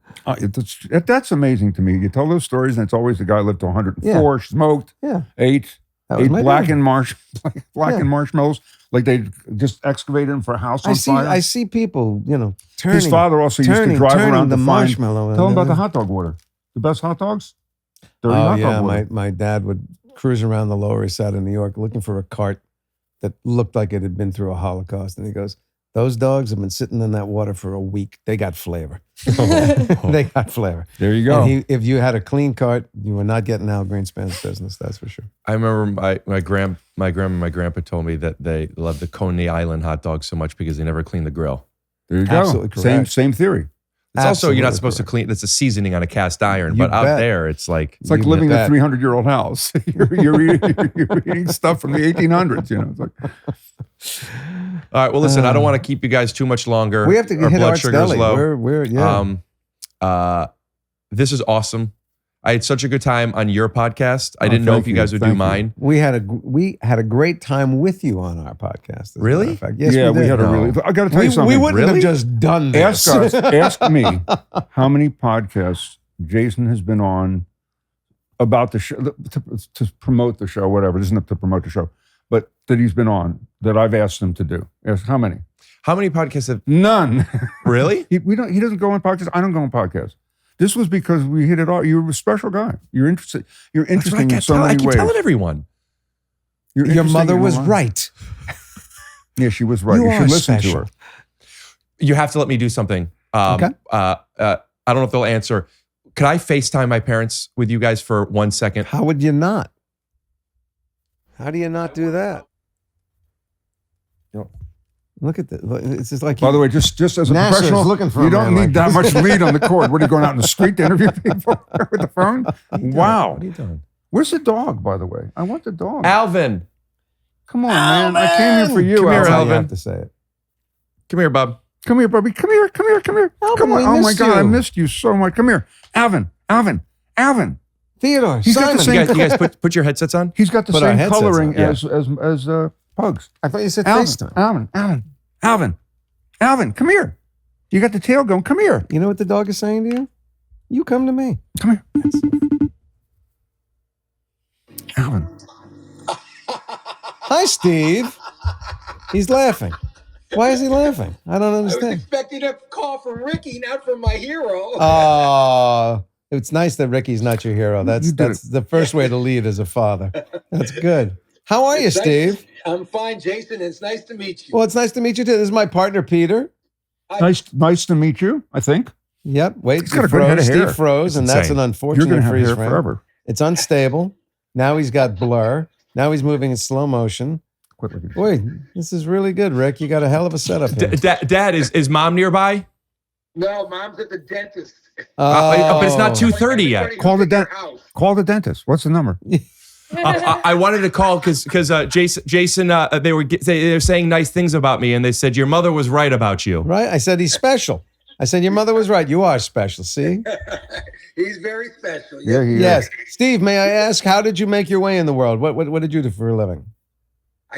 Speaker 3: That's amazing to me. You tell those stories, and it's always the guy lived to 104, smoked, ate blackened marshmallows, like they just excavated them for a house on fire.
Speaker 2: I see people, turning.
Speaker 3: His father also used to drive around
Speaker 2: the
Speaker 3: to
Speaker 2: marshmallow.
Speaker 3: Tell him about the hot dog water. The best hot dogs? Dirty hot dog water.
Speaker 2: My dad would cruise around the Lower East Side of New York looking for a cart that looked like it had been through a Holocaust. And he goes, those dogs have been sitting in that water for a week. They got flavor. They got flavor.
Speaker 3: There you go.
Speaker 2: And if you had a clean cart, you were not getting Al Greenspan's business, that's for sure.
Speaker 1: I remember my grandma and my grandpa told me that they loved the Coney Island hot dog so much because they never cleaned the grill.
Speaker 3: There you go.
Speaker 2: Absolutely correct.
Speaker 3: Same theory.
Speaker 1: It's also, you're not supposed to clean, that's a seasoning on a cast iron, but out there, it's like...
Speaker 3: It's like living in a 300-year-old house. you're eating stuff from the 1800s, It's like...
Speaker 1: All right, well, listen, I don't want to keep you guys too much longer.
Speaker 2: We have to hit Art's Deli.
Speaker 1: This is awesome. I had such a good time on your podcast. I didn't know if you guys would do mine.
Speaker 2: We had a great time with you on our podcast.
Speaker 1: Really?
Speaker 2: Yes,
Speaker 3: we had a really... I got to tell you something.
Speaker 2: We wouldn't have just done this.
Speaker 3: Ask me how many podcasts Jason has been on about the show, to promote the show, whatever. It isn't to promote the show, but that he's been on, that I've asked him to do. Ask how many?
Speaker 1: How many podcasts have...
Speaker 3: None.
Speaker 1: Really?
Speaker 3: He doesn't go on podcasts. I don't go on podcasts. This was because we hit it all. You're a special guy. You're interesting. You're interesting in so many ways.
Speaker 1: I keep telling everyone.
Speaker 2: Your mother was right.
Speaker 3: Yeah, she was right. You should listen to her.
Speaker 1: You have to let me do something.
Speaker 2: Okay.
Speaker 1: I don't know if they'll answer. Could I FaceTime my parents with you guys for 1 second?
Speaker 2: How would you not? How do you not do that? Look at this. It's just like...
Speaker 3: By the way, just as a
Speaker 2: NASA's
Speaker 3: professional,
Speaker 2: looking for
Speaker 3: you
Speaker 2: a
Speaker 3: don't
Speaker 2: man
Speaker 3: need
Speaker 2: like
Speaker 3: that
Speaker 2: this.
Speaker 3: much lead on the cord. What are you going out in the street to interview people with the phone? Wow.
Speaker 1: What are you doing?
Speaker 3: Where's the dog, by the way? I want the dog.
Speaker 1: Alvin.
Speaker 3: Come on, man. I came here for you.
Speaker 1: Come here,
Speaker 2: You
Speaker 1: Alvin.
Speaker 2: have to say it.
Speaker 1: Come here, bub.
Speaker 3: Come here, Bubby. Come here.
Speaker 2: Alvin,
Speaker 3: Come on.
Speaker 2: we
Speaker 3: Oh, my
Speaker 2: missed
Speaker 3: God.
Speaker 2: you.
Speaker 3: I missed you so much. Come here. Alvin.
Speaker 2: Theodore,
Speaker 3: He's got
Speaker 2: Simon.
Speaker 3: the same...
Speaker 1: You guys put your headsets on?
Speaker 3: He's got the
Speaker 2: Put our
Speaker 3: same
Speaker 2: headsets
Speaker 3: coloring
Speaker 2: on.
Speaker 3: as pugs.
Speaker 2: I thought you said
Speaker 3: Alvin,
Speaker 2: FaceTime.
Speaker 3: Alvin, come here. You got the tail going. Come here.
Speaker 2: You know what the dog is saying to you? You come to me.
Speaker 3: Come here. Alvin.
Speaker 2: Hi, Steve. He's laughing. Why is he laughing? I don't
Speaker 5: I was
Speaker 2: understand.
Speaker 5: expecting a call from Ricky, not from my hero.
Speaker 2: Oh, it's nice that Ricky's not your hero. That's
Speaker 3: You did
Speaker 2: the first way to lead as a father. That's good. How are you,
Speaker 5: It's nice-
Speaker 2: Steve?
Speaker 5: I'm fine, Jason. It's nice to meet you.
Speaker 2: Well, it's nice to meet you too. This is my partner, Peter.
Speaker 3: Nice to meet you, I think.
Speaker 2: Yep. Wait,
Speaker 3: He's got a good head of hair.
Speaker 2: Steve froze, and
Speaker 1: It's
Speaker 2: that's
Speaker 1: insane.
Speaker 2: an
Speaker 3: You're
Speaker 2: unfortunate
Speaker 3: going to have
Speaker 2: freeze
Speaker 3: hair
Speaker 2: frame.
Speaker 3: forever.
Speaker 2: It's unstable. Now he's got blur. Now he's moving in slow motion.
Speaker 3: Quit looking.
Speaker 2: Boy, this is really good, Rick. You got a hell of a setup here.
Speaker 1: Dad, is mom nearby?
Speaker 5: No, mom's at the dentist.
Speaker 1: But it's not 2:30 yet.
Speaker 5: Everybody
Speaker 3: Call
Speaker 5: who's
Speaker 3: the
Speaker 5: at your house.
Speaker 3: Call the dentist. What's the number?
Speaker 1: I wanted to call because Jason they were saying nice things about me, and they said your mother was right about you.
Speaker 2: Right? I said he's special. I said your mother was right. You are special. See?
Speaker 5: He's very special.
Speaker 3: Yeah, he
Speaker 2: Yes.
Speaker 3: is.
Speaker 2: Steve, may I ask, how did you make your way in the world? What did you do for a living?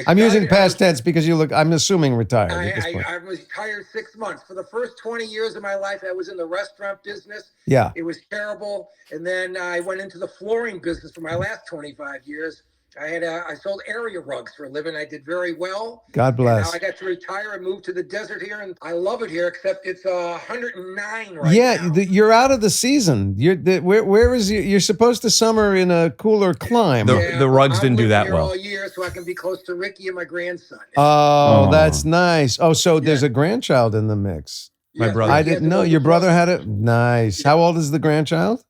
Speaker 2: I'm using past tense because you look, I'm assuming retired at this point.
Speaker 5: I was retired 6 months. For the first 20 years of my life, I was in the restaurant business.
Speaker 2: Yeah.
Speaker 5: It was terrible. And then I went into the flooring business for my last 25 years. I sold area rugs for a living. I did very well.
Speaker 2: God bless.
Speaker 5: Now I got to retire and move to the desert here, and I love it here. Except it's 109 right
Speaker 2: Yeah,
Speaker 5: now.
Speaker 2: you're out of the season. Where is you? You're supposed to summer in a cooler climb.
Speaker 1: The rugs didn't do that
Speaker 5: here
Speaker 1: well.
Speaker 5: all year, so I can be close to Ricky and my grandson.
Speaker 2: Oh, that's nice. Oh, so there's a grandchild in the mix.
Speaker 1: My brother.
Speaker 2: I didn't know your brother had it. Nice. How old is the grandchild?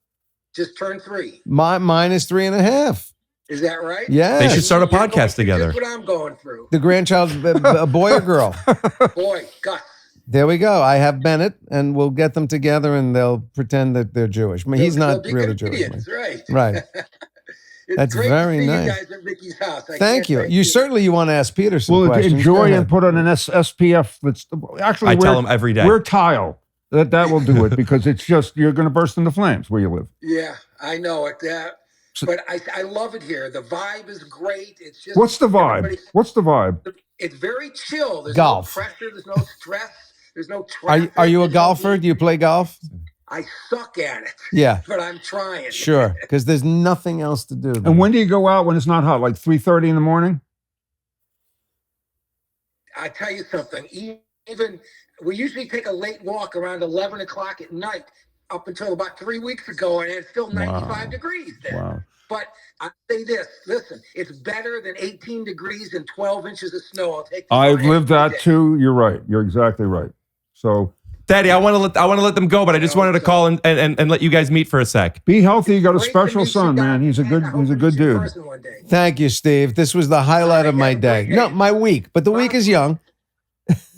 Speaker 5: Just turned 3.
Speaker 2: Mine is 3.5.
Speaker 5: Is that right?
Speaker 2: Yeah.
Speaker 1: They should start a
Speaker 5: You're going
Speaker 1: podcast
Speaker 5: through
Speaker 1: together.
Speaker 5: Just what I'm going through.
Speaker 2: The grandchild's a boy or girl?
Speaker 5: Boy, Gus.
Speaker 2: There we go. I have Bennett, and we'll get them together, and they'll pretend that they're Jewish. I mean, he's not
Speaker 5: They'll be
Speaker 2: really Jewish.
Speaker 5: comedians, right?
Speaker 2: Right.
Speaker 5: It's
Speaker 2: That's
Speaker 5: great
Speaker 2: very
Speaker 5: to see
Speaker 2: nice.
Speaker 5: you guys at Ricky's house. I
Speaker 2: Thank
Speaker 5: can't
Speaker 2: you.
Speaker 5: thank
Speaker 2: You certainly you want to ask Peter some
Speaker 3: Well,
Speaker 2: questions. Go
Speaker 3: enjoy
Speaker 2: ahead.
Speaker 3: and put on an SPF. That's actually
Speaker 1: I tell him every day.
Speaker 3: Wear tile. That will do it because it's just you're going to burst into flames where you live.
Speaker 5: Yeah, I know it. But I love it here. The vibe is great. It's just
Speaker 3: What's the vibe?
Speaker 5: everybody's-
Speaker 3: What's the vibe?
Speaker 5: It's very chill. There's
Speaker 2: Golf.
Speaker 5: no pressure. There's no stress. There's no traffic.
Speaker 2: Are you a
Speaker 5: there's no
Speaker 2: golfer?
Speaker 5: heat.
Speaker 2: Do you play golf?
Speaker 5: I suck at it.
Speaker 2: Yeah.
Speaker 5: But I'm trying.
Speaker 2: Sure, because there's nothing else to do.
Speaker 3: And when do you go out when it's not hot? Like 3:30 in the morning?
Speaker 5: I tell you something. Even we usually take a late walk around 11 o'clock at night up until about 3 weeks ago, and it's still 95 degrees there.
Speaker 3: Wow.
Speaker 5: But I say this, listen, it's better than 18 degrees and 12 inches of snow. I'll take the
Speaker 3: I've
Speaker 5: fun
Speaker 3: lived
Speaker 5: every
Speaker 3: that
Speaker 5: day.
Speaker 3: too. You're right. You're exactly right. So
Speaker 1: Daddy, I want to let them go, but I just wanted to call and let you guys meet for a sec.
Speaker 3: be healthy. You got a
Speaker 5: Great to
Speaker 3: special
Speaker 5: meet you
Speaker 3: son, man.
Speaker 5: guys,
Speaker 3: He's a
Speaker 5: and
Speaker 3: good
Speaker 5: I hope to
Speaker 3: dude.
Speaker 5: meet you in person one day.
Speaker 2: Thank you, Steve. This was the highlight of my day. No, my week, but the week is young.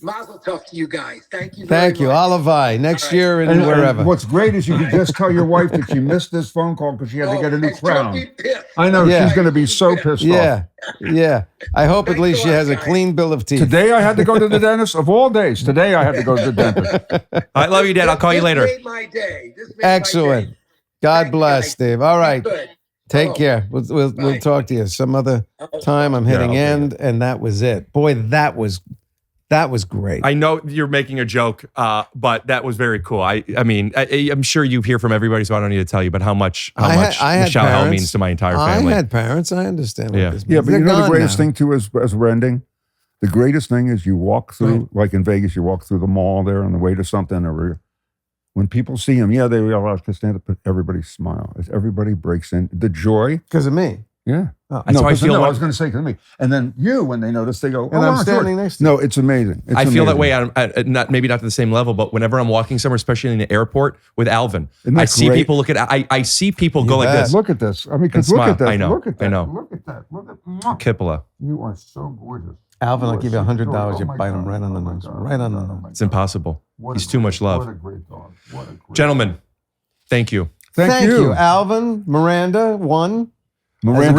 Speaker 5: Mazel tov to you guys. Thank you very
Speaker 2: Thank you.
Speaker 5: much.
Speaker 2: Alavai. Next
Speaker 5: All right.
Speaker 2: year and
Speaker 3: And
Speaker 2: wherever.
Speaker 3: what's great is you can just tell your wife that she missed this phone call because she had to get a new
Speaker 5: and she'll
Speaker 3: crown.
Speaker 5: be pissed.
Speaker 3: I know
Speaker 2: Yeah.
Speaker 3: she's going to be so pissed
Speaker 2: Yeah,
Speaker 3: off.
Speaker 2: yeah. I hope at
Speaker 5: Thanks
Speaker 2: least
Speaker 5: a
Speaker 2: she
Speaker 5: lot,
Speaker 2: has a
Speaker 5: guys.
Speaker 2: clean bill of teeth.
Speaker 3: Today I had to go to the dentist. Of all days, today I had to go to the dentist.
Speaker 1: I love you, Dad. I'll call you
Speaker 5: This
Speaker 1: later.
Speaker 5: made my day. This made my
Speaker 2: Excellent.
Speaker 5: day.
Speaker 2: God
Speaker 5: Thanks,
Speaker 2: bless,
Speaker 5: guys.
Speaker 2: Steve. All right.
Speaker 5: Good.
Speaker 2: Take
Speaker 5: Hello.
Speaker 2: care. We'll
Speaker 5: Bye.
Speaker 2: talk to you some other
Speaker 5: Uh-oh.
Speaker 2: time. I'm hitting
Speaker 3: I'll
Speaker 2: end, and that was it. Boy, that was great.
Speaker 1: I know you're making a joke, but that was very cool. I mean, I'm sure you hear from everybody, so I don't need to tell you, but how much
Speaker 2: I had
Speaker 1: Shallow Hal
Speaker 2: parents.
Speaker 1: means to my entire family.
Speaker 2: I had parents. I understand what
Speaker 1: Yeah.
Speaker 2: this means.
Speaker 3: Yeah, but
Speaker 2: They're
Speaker 3: you know the
Speaker 2: gone
Speaker 3: greatest
Speaker 2: now.
Speaker 3: thing too as we're ending? The greatest thing is you walk through, like in Vegas, you walk through the mall there on the way to something, or when people see him, they realize to stand up, but everybody smile. As everybody breaks in. The joy.
Speaker 2: Because of me.
Speaker 3: Yeah.
Speaker 2: Oh.
Speaker 1: That's how I feel
Speaker 3: I
Speaker 1: when-
Speaker 3: was going to say because of me. And then you, when they notice, they go,
Speaker 2: And I'm
Speaker 3: wow,
Speaker 2: standing
Speaker 3: George."
Speaker 2: next to
Speaker 3: No, it's amazing. It's
Speaker 1: I feel that
Speaker 3: amazing.
Speaker 1: way. I'm maybe not to the same level, but whenever I'm walking somewhere, especially in the airport with Alvin,
Speaker 3: Isn't that
Speaker 1: I see
Speaker 3: great?
Speaker 1: people look at. I see people
Speaker 2: You
Speaker 1: go like
Speaker 2: bet.
Speaker 1: this.
Speaker 3: Look at this. I mean,
Speaker 1: And
Speaker 3: because look
Speaker 1: smile.
Speaker 3: at that.
Speaker 1: I know.
Speaker 3: Look at that.
Speaker 1: I know.
Speaker 3: Look at that. Look at mwah.
Speaker 1: Kippola.
Speaker 3: You are so gorgeous.
Speaker 2: Alvin, I'll give you $100.
Speaker 3: Oh
Speaker 2: You
Speaker 3: my
Speaker 2: bite him
Speaker 3: God.
Speaker 2: right on the
Speaker 3: Oh my
Speaker 2: nose.
Speaker 3: God.
Speaker 2: Right on the
Speaker 3: Oh
Speaker 2: nose.
Speaker 3: my
Speaker 1: It's
Speaker 3: God.
Speaker 1: impossible.
Speaker 3: What a
Speaker 1: He's too
Speaker 3: great-
Speaker 1: much love.
Speaker 3: What a great dog. What a great
Speaker 1: Gentlemen, thank you.
Speaker 3: Thank you.
Speaker 2: Alvin, Miranda, one.
Speaker 3: Miranda,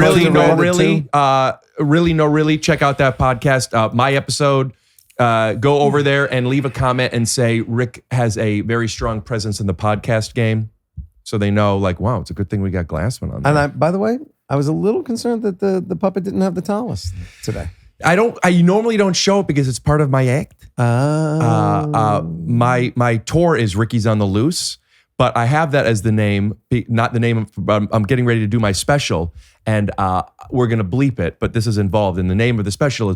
Speaker 1: Really, check out that podcast. My episode. Go over there and leave a comment and say Rick has a very strong presence in the podcast game, so they know, like, wow, it's a good thing we got Glassman on there.
Speaker 2: And by the way, I was a little concerned that the puppet didn't have the talus today.
Speaker 1: I normally don't show it because it's part of my act. My tour is Ricky's on the Loose, but I have that as the name, not the name. I'm getting ready to do my special, and we're gonna bleep it, but this is involved, and the name of the special is.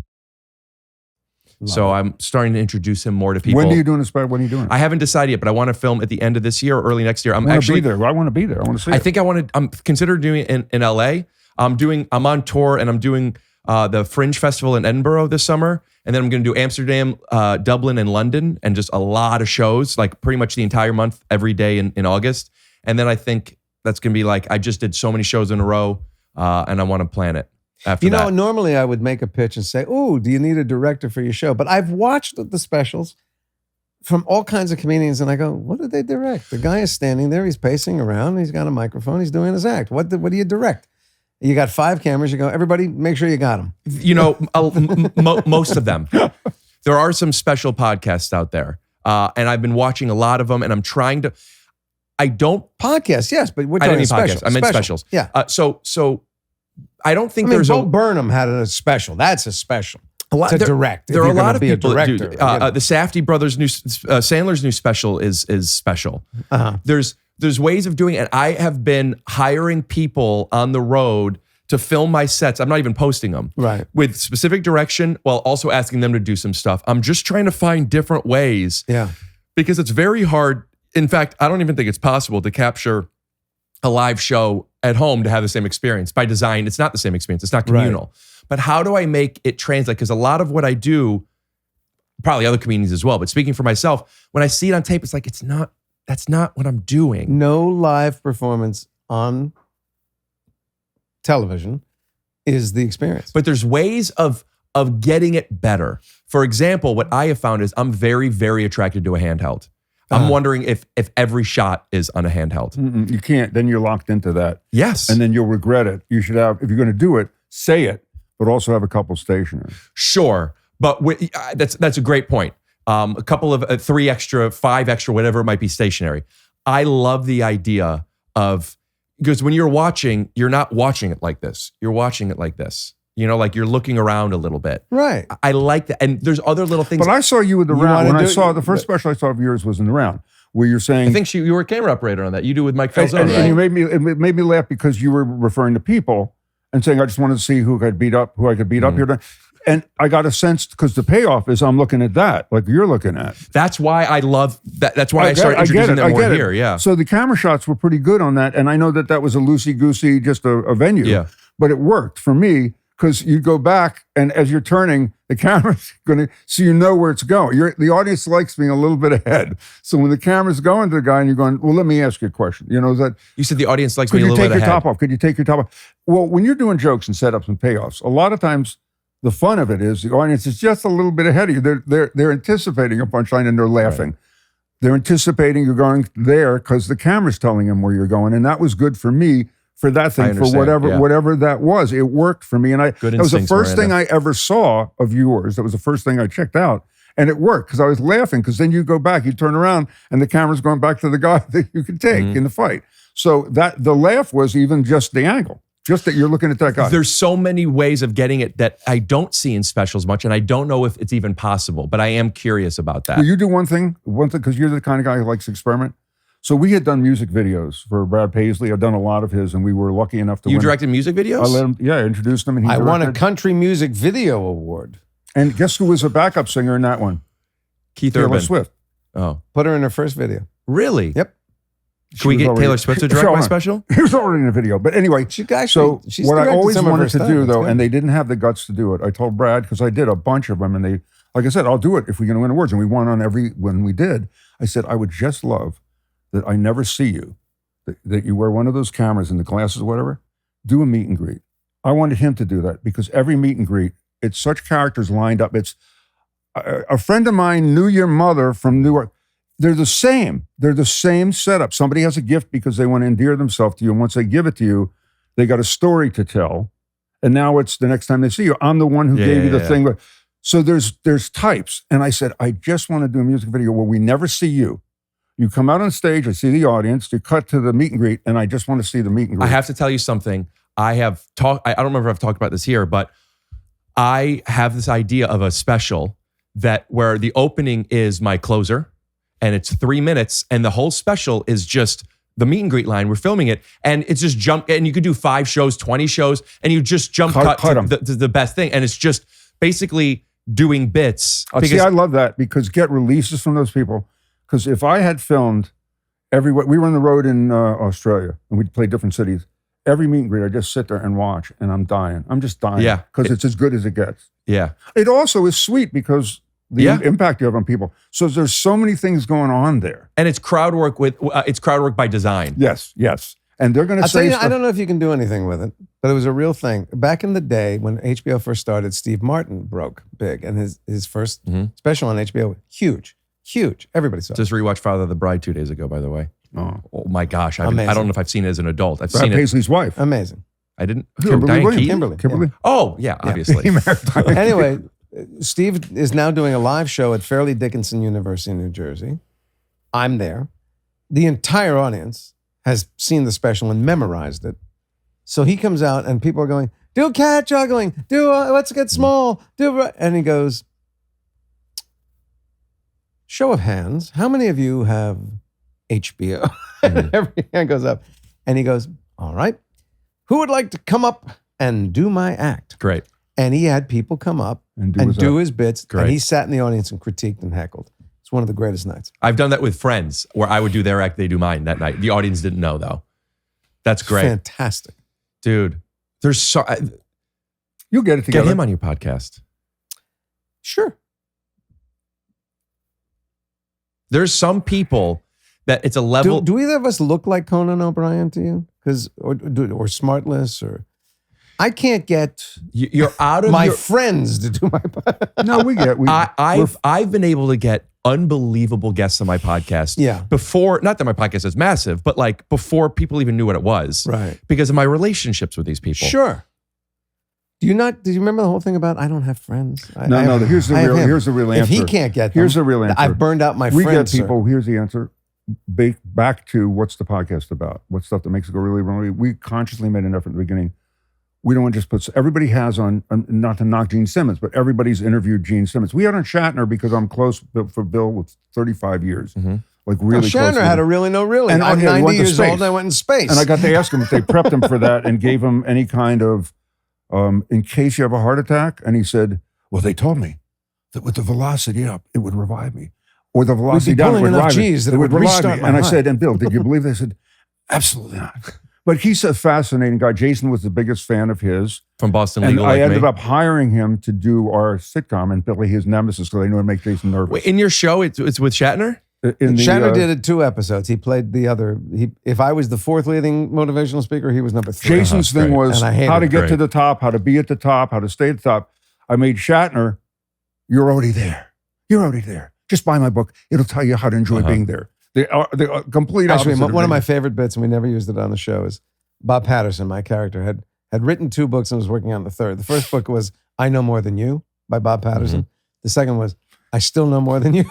Speaker 1: So I'm starting to introduce him more to people.
Speaker 3: When are you doing this? When are you doing it?
Speaker 1: I haven't decided yet, but I want to film at the end of this year or early next year. I'm
Speaker 3: I want to
Speaker 1: actually
Speaker 3: be there. I want to be there. I want to see
Speaker 1: I
Speaker 3: it.
Speaker 1: think I'm considering doing it in LA. I'm on tour and I'm doing the Fringe Festival in Edinburgh this summer. And then I'm going to do Amsterdam, Dublin, and London, and just a lot of shows, like pretty much the entire month, every day in August. And then I think that's going to be like, I just did so many shows in a row, and I want to plan it after that.
Speaker 2: Normally I would make a pitch and say, "Oh, do you need a director for your show?" But I've watched the specials from all kinds of comedians, and I go, "What did they direct?" The guy is standing there, he's pacing around, he's got a microphone, he's doing his act. What do you direct? You got 5 cameras. You go, everybody, make sure you got them.
Speaker 1: Most of them. There are some special podcasts out there, and I've been watching a lot of them, and I'm trying to. I don't
Speaker 2: podcasts, yes, but we're
Speaker 1: I
Speaker 2: talking
Speaker 1: didn't mean
Speaker 2: specials.
Speaker 1: podcasts. I meant
Speaker 2: Special.
Speaker 1: specials.
Speaker 2: Yeah.
Speaker 1: So I don't think
Speaker 2: I mean,
Speaker 1: there's
Speaker 2: Bo Burnham had a special. That's a special. To direct.
Speaker 1: There are a lot of people that do.
Speaker 2: director.
Speaker 1: The Safdie brothers' new Sandler's new special is special.
Speaker 2: Uh-huh.
Speaker 1: There's ways of doing it. And I have been hiring people on the road to film my sets. I'm not even posting them.
Speaker 2: Right.
Speaker 1: With specific direction while also asking them to do some stuff. I'm just trying to find different ways.
Speaker 2: Yeah.
Speaker 1: Because it's very hard. In fact, I don't even think it's possible to capture a live show at home to have the same experience. By design, it's not the same experience. It's not communal. But how do I make it translate? Because a lot of what I do, probably other comedians as well, but speaking for myself, when I see it on tape, it's like, that's not what I'm doing.
Speaker 2: No live performance on television is the experience.
Speaker 1: But there's ways of getting it better. For example, what I have found is I'm very, very attracted to a handheld. I'm wondering if every shot is on a handheld.
Speaker 3: You can't. Then you're locked into that.
Speaker 1: Yes.
Speaker 3: And then you'll regret it. You should have, if you're going to do it, say it, but also have a couple stationers.
Speaker 1: Sure. But that's a great point. A couple of 3 extra, 5 extra, whatever it might be stationary. I love the idea of, because when you're watching, you're not watching it like this. You're watching it like this. You know, like you're looking around a little bit.
Speaker 2: Right.
Speaker 1: I like that. And there's other little things.
Speaker 3: But I saw you with the round. When I saw the first
Speaker 2: but-
Speaker 3: special I saw of yours was in the round, where you're saying.
Speaker 1: I think you were a camera operator on that. You do with Mike
Speaker 3: And,
Speaker 1: Falzone,
Speaker 3: and you made me laugh because you were referring to people and saying, I just wanted to see who I could beat up here. And I got a sense, because the payoff is I'm looking at that, like you're looking at.
Speaker 1: That's why I love that. That's why I started introducing them more here. Yeah.
Speaker 3: So the camera shots were pretty good on that. And I know that was a loosey-goosey, just a venue.
Speaker 1: Yeah.
Speaker 3: But it worked for me, because you go back and as you're turning, the camera's going to, so you know where it's going. The audience likes being a little bit ahead. So when the camera's going to the guy and you're going, well, let me ask you a question. You know, is that.
Speaker 1: You said the audience likes being a
Speaker 3: Could
Speaker 1: little
Speaker 3: you
Speaker 1: bit
Speaker 3: take your
Speaker 1: ahead.
Speaker 3: top off? Could you take your top off? Well, when you're doing jokes and setups and payoffs, a lot of times the fun of it is the audience is just a little bit ahead of you. They're anticipating a punchline and they're laughing. Right. They're anticipating you're going there because the camera's telling them where you're going. And that was good for me for that thing, for whatever that was. It worked for me. And that was the first thing I ever saw of yours. That was the first thing I checked out. And it worked because I was laughing, because then you go back, you turn around and the camera's going back to the guy that you can take in the fight. So that the laugh was even just the angle. Just that you're looking at that guy.
Speaker 1: There's so many ways of getting it that I don't see in specials much, and I don't know if it's even possible, but I am curious about that.
Speaker 3: Will you do one thing, because you're the kind of guy who likes to experiment. So we had done music videos for Brad Paisley. I've done a lot of his, and we were lucky enough to
Speaker 1: You
Speaker 3: win.
Speaker 1: directed music videos?
Speaker 3: I let him, I introduced him. And
Speaker 2: I won a country music video award.
Speaker 3: And guess who was a backup singer in that one?
Speaker 1: Keith
Speaker 3: Taylor
Speaker 1: Urban.
Speaker 3: Swift.
Speaker 1: Oh.
Speaker 2: Put her in her first video.
Speaker 1: Really?
Speaker 2: Yep.
Speaker 1: Can we get Taylor Swift to direct my special?
Speaker 3: He was already in the video. But anyway,
Speaker 2: she's
Speaker 3: what I always
Speaker 2: some of her
Speaker 3: wanted to
Speaker 2: stuff.
Speaker 3: do,
Speaker 2: That's
Speaker 3: though,
Speaker 2: good.
Speaker 3: and they didn't have the guts to do it, I told Brad, because I did a bunch of them, and they, like I said, I'll do it if we're going to win awards. And we won on when we did. I said, I would just love that I never see you, that you wear one of those cameras in the glasses or whatever, do a meet and greet. I wanted him to do that, because every meet and greet, it's such characters lined up. It's a friend of mine knew your mother from Newark. They're the same. They're the same setup. Somebody has a gift because they want to endear themselves to you. And once they give it to you, they got a story to tell. And now it's the next time they see you, I'm the one who gave you the thing. So there's types. And I said, I just want to do a music video where we never see you. You come out on stage, I see the audience, you cut to the meet and greet, and I just want to see the meet and greet.
Speaker 1: I have to tell you something. I don't remember if I've talked about this here, but I have this idea of a special where the opening is my closer, and it's 3 minutes, and the whole special is just the meet and greet line. We're filming it, and it's just jump, and you could do 5 shows, 20 shows, and you just jump cut to the best thing, and it's just basically doing bits.
Speaker 3: See, I love that, because get releases from those people. Because if I had filmed everywhere, we were on the road in Australia, and we'd play different cities. Every meet and greet, I just sit there and watch, and I'm dying. I'm just dying.
Speaker 1: Yeah.
Speaker 3: Because it's as good as it gets.
Speaker 1: Yeah.
Speaker 3: It also is sweet because the impact you have on people. So there's so many things going on there.
Speaker 1: And it's crowd work by design.
Speaker 3: Yes. And they're going to say
Speaker 2: stuff. I don't know if you can do anything with it, but it was a real thing. Back in the day when HBO first started, Steve Martin broke big, and his first special on HBO, huge. Everybody saw it.
Speaker 1: Just rewatched Father of the Bride 2 days ago, by the way. Oh my gosh. I don't know if I've seen it as an adult. I've seen it.
Speaker 3: Paisley's wife.
Speaker 2: Amazing.
Speaker 1: I didn't.
Speaker 2: Kimberly.
Speaker 1: Yeah. Oh, yeah, obviously.
Speaker 2: Anyway, Steve is now doing a live show at Fairleigh Dickinson University in New Jersey. I'm there. The entire audience has seen the special and memorized it. So he comes out and people are going, do cat juggling, let's get small, and he goes, show of hands, how many of you have HBO? Every hand goes up. And he goes, all right, who would like to come up and do my act.
Speaker 1: Great.
Speaker 2: And he had people come up and do his bits.
Speaker 1: Great.
Speaker 2: And he sat in the audience and critiqued and heckled. It's one of the greatest nights.
Speaker 1: I've done that with friends where I would do their act, they do mine that night. The audience didn't know though. That's great.
Speaker 2: Fantastic.
Speaker 1: Dude, there's so...
Speaker 3: You'll get it together.
Speaker 1: Get him on your podcast.
Speaker 2: Sure.
Speaker 1: There's some people that it's a level...
Speaker 2: Do either of us look like Conan O'Brien to you? Or Smartless or... I can't get
Speaker 1: you're out of
Speaker 2: my friends to do my podcast.
Speaker 3: No, we get.
Speaker 1: I've been able to get unbelievable guests on my podcast.
Speaker 2: Yeah.
Speaker 1: Before, not that my podcast is massive, but like before people even knew what it was.
Speaker 2: Right.
Speaker 1: Because of my relationships with these people.
Speaker 2: Sure. Do you remember the whole thing about I don't have friends?
Speaker 3: Here's the real answer.
Speaker 2: If he can't get them,
Speaker 3: here's the real answer.
Speaker 2: I've burned out my
Speaker 3: we
Speaker 2: friends.
Speaker 3: We get people, here's the answer. Back to what's the podcast about? What's stuff that makes it go really wrong? We consciously made an effort at the beginning. We don't want to just put, everybody has on, not to knock Gene Simmons, but everybody's interviewed Gene Simmons. We had on Shatner because I'm close for Bill with 35 years.
Speaker 1: Mm-hmm.
Speaker 3: Like really close.
Speaker 2: Shatner had a really, no really.
Speaker 3: And
Speaker 2: I'm 90 years old and I went in space.
Speaker 3: And I got to ask him if they prepped him for that and gave him any kind of, in case you have a heart attack. And he said, well, they told me that with the velocity up, it would revive me. Or the velocity down, it would revive me.
Speaker 2: That it would
Speaker 3: revive me. And I
Speaker 2: heart.
Speaker 3: said, and Bill, did you believe this? I said, absolutely not. But he's a fascinating guy. Jason was the biggest fan of his.
Speaker 1: From Boston
Speaker 3: and
Speaker 1: Legal.
Speaker 3: I ended up hiring him to do our sitcom and Billy his nemesis because I knew it'd make Jason nervous.
Speaker 1: Wait, in your show, it's with Shatner?
Speaker 2: Shatner did it 2 episodes. He played the other. If I was the 4th leading motivational speaker, he was number 3.
Speaker 3: Jason's thing was how to get to the top, how to be at the top, how to stay at the top. I made Shatner, you're already there. You're already there. Just buy my book. It'll tell you how to enjoy being there. They are complete opposite.
Speaker 2: Actually, one of my favorite bits, and we never used it on the show, is Bob Patterson, my character, had written 2 books and was working on the 3rd. The first book was I Know More Than You by Bob Patterson. Mm-hmm. The second was I Still Know More Than You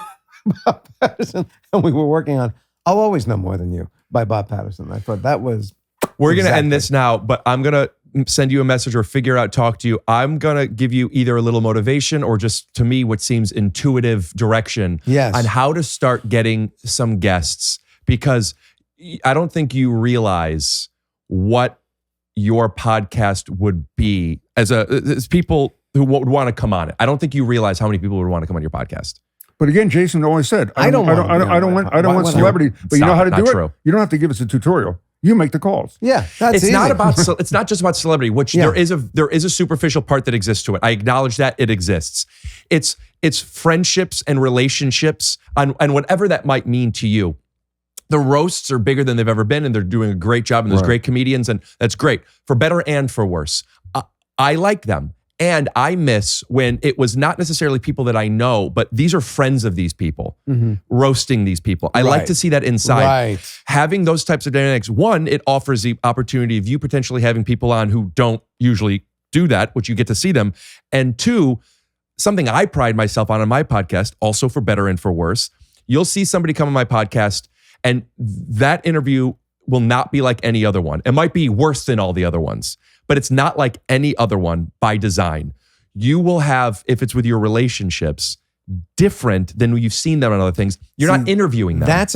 Speaker 2: by Bob Patterson. And we were working on I'll Always Know More Than You by Bob Patterson. I thought that was...
Speaker 1: We're going to end this now, but I'm going to send you a message or talk to you. I'm going to give you either a little motivation or just, to me, what seems intuitive direction on how to start getting some guests. Because I don't think you realize what your podcast would be as people who would want to come on it. I don't think you realize how many people would want to come on your podcast.
Speaker 3: But again, Jason always said, I don't want celebrity. But you know how to do it? You don't have to give us a tutorial. You make the calls.
Speaker 2: Yeah, that's
Speaker 1: it's
Speaker 2: easy.
Speaker 1: It's not just about celebrity, which there is a superficial part that exists to it. I acknowledge that it exists. It's friendships and relationships and whatever that might mean to you. The roasts are bigger than they've ever been, and they're doing a great job, and there's great comedians, and that's great, for better and for worse. I like them, and I miss when it was not necessarily people that I know, but these are friends of these people, roasting these people. I like to see that inside.
Speaker 2: Right.
Speaker 1: Having those types of dynamics, one, it offers the opportunity of you potentially having people on who don't usually do that, which you get to see them, and 2, something I pride myself on my podcast, also for better and for worse, you'll see somebody come on my podcast, and that interview will not be like any other one. It might be worse than all the other ones, but it's not like any other one by design. You will have, if it's with your relationships, different than you've seen them on other things. You're not interviewing them.
Speaker 2: That's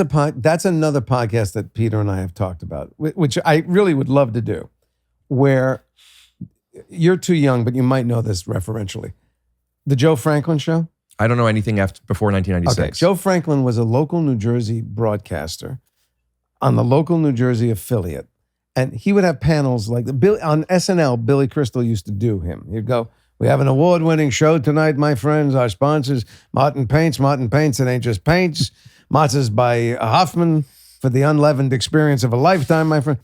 Speaker 2: another podcast that Peter and I have talked about, which I really would love to do, where you're too young, but you might know this referentially. The Joe Franklin Show?
Speaker 1: I don't know anything before 1996.
Speaker 2: Okay. Joe Franklin was a local New Jersey broadcaster on the local New Jersey affiliate. And he would have panels like on SNL, Billy Crystal used to do him. He'd go, we have an award-winning show tonight, my friends. Our sponsors, Martin Paints. Martin Paints, it ain't just paints. Matzah's by Hoffman for the unleavened experience of a lifetime, my friend.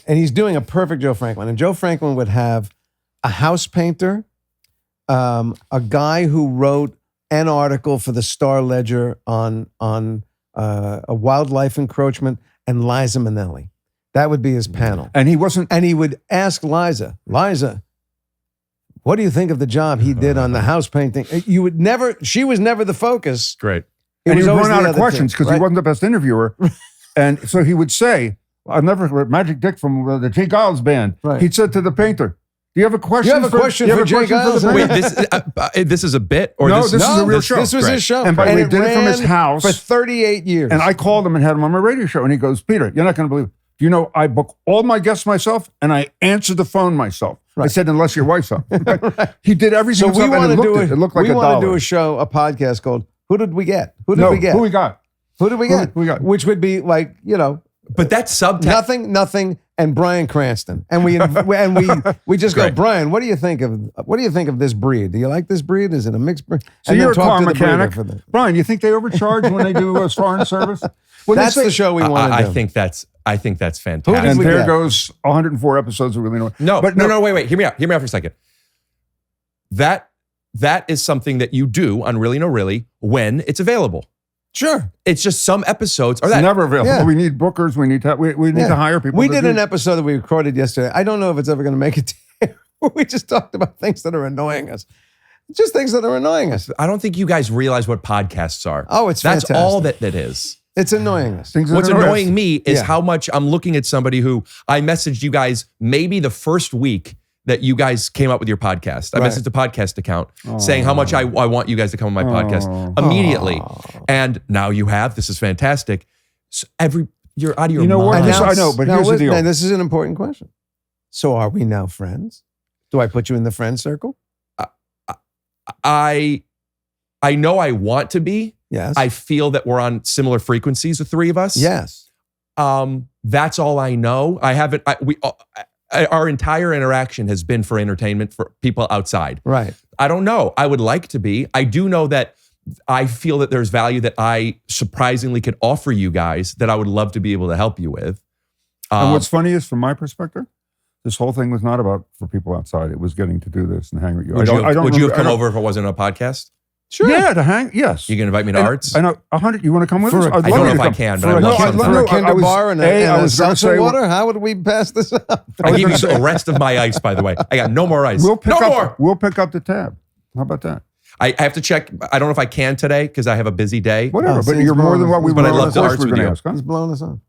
Speaker 2: And he's doing a perfect Joe Franklin. And Joe Franklin would have a house painter, a guy who wrote an article for the Star Ledger on a wildlife encroachment, and Liza Minnelli. That would be his panel.
Speaker 3: And he
Speaker 2: would ask Liza, what do you think of the job he did on the house painting? She was never the focus.
Speaker 1: Great.
Speaker 3: And he would run out of questions because he wasn't the best interviewer. And so he would say, I've never heard Magic Dick from the Jay Giles band.
Speaker 2: Right.
Speaker 3: He said to the painter, do you have a question?
Speaker 2: for Jay Giles?
Speaker 1: Wait, this is a bit? Or
Speaker 3: this is a real show.
Speaker 2: This was his show.
Speaker 3: And by the way, did it from his house.
Speaker 2: For 38 years.
Speaker 3: And I called him and had him on my radio show. And he goes, Peter, you're not going to believe it. Do you know, I book all my guests myself and I answer the phone myself. I said, unless your wife's up. He did everything.
Speaker 2: So we want to do
Speaker 3: it looked like
Speaker 2: we
Speaker 3: a
Speaker 2: want
Speaker 3: dollar.
Speaker 2: to do a show, a podcast called "Who Did We Get?" Who did we get?
Speaker 3: Who we got?
Speaker 2: Who did we get?
Speaker 3: We got?
Speaker 2: Which would be like, you know,
Speaker 1: But that's subtext.
Speaker 2: nothing, and Bryan Cranston, and we just go,
Speaker 1: Great.
Speaker 2: Bryan, what do you think of this breed? Do you like this breed? Is it a mixed breed?
Speaker 3: So
Speaker 2: And then
Speaker 3: you're a
Speaker 2: talk
Speaker 3: car
Speaker 2: to the breeder
Speaker 3: mechanic,
Speaker 2: for the-
Speaker 3: Bryan. You think they overcharge when they do foreign service? When they
Speaker 2: That's
Speaker 3: say-
Speaker 2: the show we want to
Speaker 1: I
Speaker 2: do.
Speaker 1: think that's fantastic.
Speaker 2: did
Speaker 3: And
Speaker 2: we
Speaker 3: there
Speaker 2: get?
Speaker 3: goes 104 episodes of Really Know.
Speaker 1: No,
Speaker 3: But
Speaker 1: no, wait. Hear me out for a second. That is something that you do on Really Know Really when it's available.
Speaker 2: Sure.
Speaker 1: It's just some episodes are
Speaker 3: It's
Speaker 1: that.
Speaker 3: never available.
Speaker 2: Yeah.
Speaker 3: We need bookers. We need to hire people.
Speaker 2: We
Speaker 3: to
Speaker 2: did
Speaker 3: do-
Speaker 2: an episode that we recorded yesterday. I don't know if it's ever going to make it. We just talked about things that are annoying us. Just things that are annoying us.
Speaker 1: I don't think you guys realize what podcasts are.
Speaker 2: Oh, it's
Speaker 1: That's
Speaker 2: fantastic.
Speaker 1: all that is.
Speaker 2: It's annoying us.
Speaker 3: Things that
Speaker 1: What's
Speaker 3: are
Speaker 1: annoying me is
Speaker 2: Yeah.
Speaker 1: how much I'm looking at somebody who I messaged you guys maybe the first week that you guys came up with your podcast. I
Speaker 2: Right.
Speaker 1: messaged the podcast account saying how much I want you guys to come on my podcast immediately. And now you have. This is fantastic. So you're out of your
Speaker 3: You know what?
Speaker 1: mind.
Speaker 3: This- I know, but here's the deal.
Speaker 2: Now, this is an important question. So are we now friends? Do I put you in the friend circle?
Speaker 1: I know I want to be.
Speaker 2: Yes.
Speaker 1: I feel that we're on similar frequencies, the three of us.
Speaker 2: Yes.
Speaker 1: That's all I know. I haven't. Our entire interaction has been for entertainment for people outside.
Speaker 2: Right.
Speaker 1: I don't know. I would like to be. I do know that I feel that there's value that I surprisingly could offer you guys that I would love to be able to help you with.
Speaker 3: And what's funny is, from my perspective, this whole thing was not about for people outside. It was getting to do this and hang with you.
Speaker 1: Would you have come
Speaker 3: I don't-
Speaker 1: over if it wasn't a podcast?
Speaker 3: Sure. Yeah, to hang. Yes.
Speaker 1: You can invite me to Arts?
Speaker 3: I know. 100. You want to come with us?
Speaker 2: For a-
Speaker 3: I'd
Speaker 1: I
Speaker 3: love
Speaker 1: don't know
Speaker 3: you to
Speaker 1: if I
Speaker 3: come.
Speaker 1: can,
Speaker 2: For
Speaker 1: but I
Speaker 2: a,
Speaker 1: would love
Speaker 2: kin-
Speaker 1: to.
Speaker 2: for a Kinder
Speaker 3: was-
Speaker 2: bar and
Speaker 3: A, I
Speaker 2: a
Speaker 3: was gonna
Speaker 2: seltzer
Speaker 3: say-
Speaker 2: water? How would we pass this up?
Speaker 1: I give you the rest of my ice, by the way. I got no more ice.
Speaker 3: We'll pick
Speaker 1: no
Speaker 3: up.
Speaker 1: more.
Speaker 3: We'll pick up the tab. How about that?
Speaker 1: I have to check. I don't know if I can today because I have a busy day.
Speaker 3: Whatever.
Speaker 2: Oh,
Speaker 3: but
Speaker 2: see,
Speaker 3: you're
Speaker 2: he's
Speaker 3: more than what we
Speaker 1: But
Speaker 3: were
Speaker 1: I'd love to
Speaker 3: first
Speaker 1: arts
Speaker 3: we were
Speaker 1: with
Speaker 3: gonna
Speaker 1: you.
Speaker 3: ask, huh?
Speaker 2: He's blowing us on.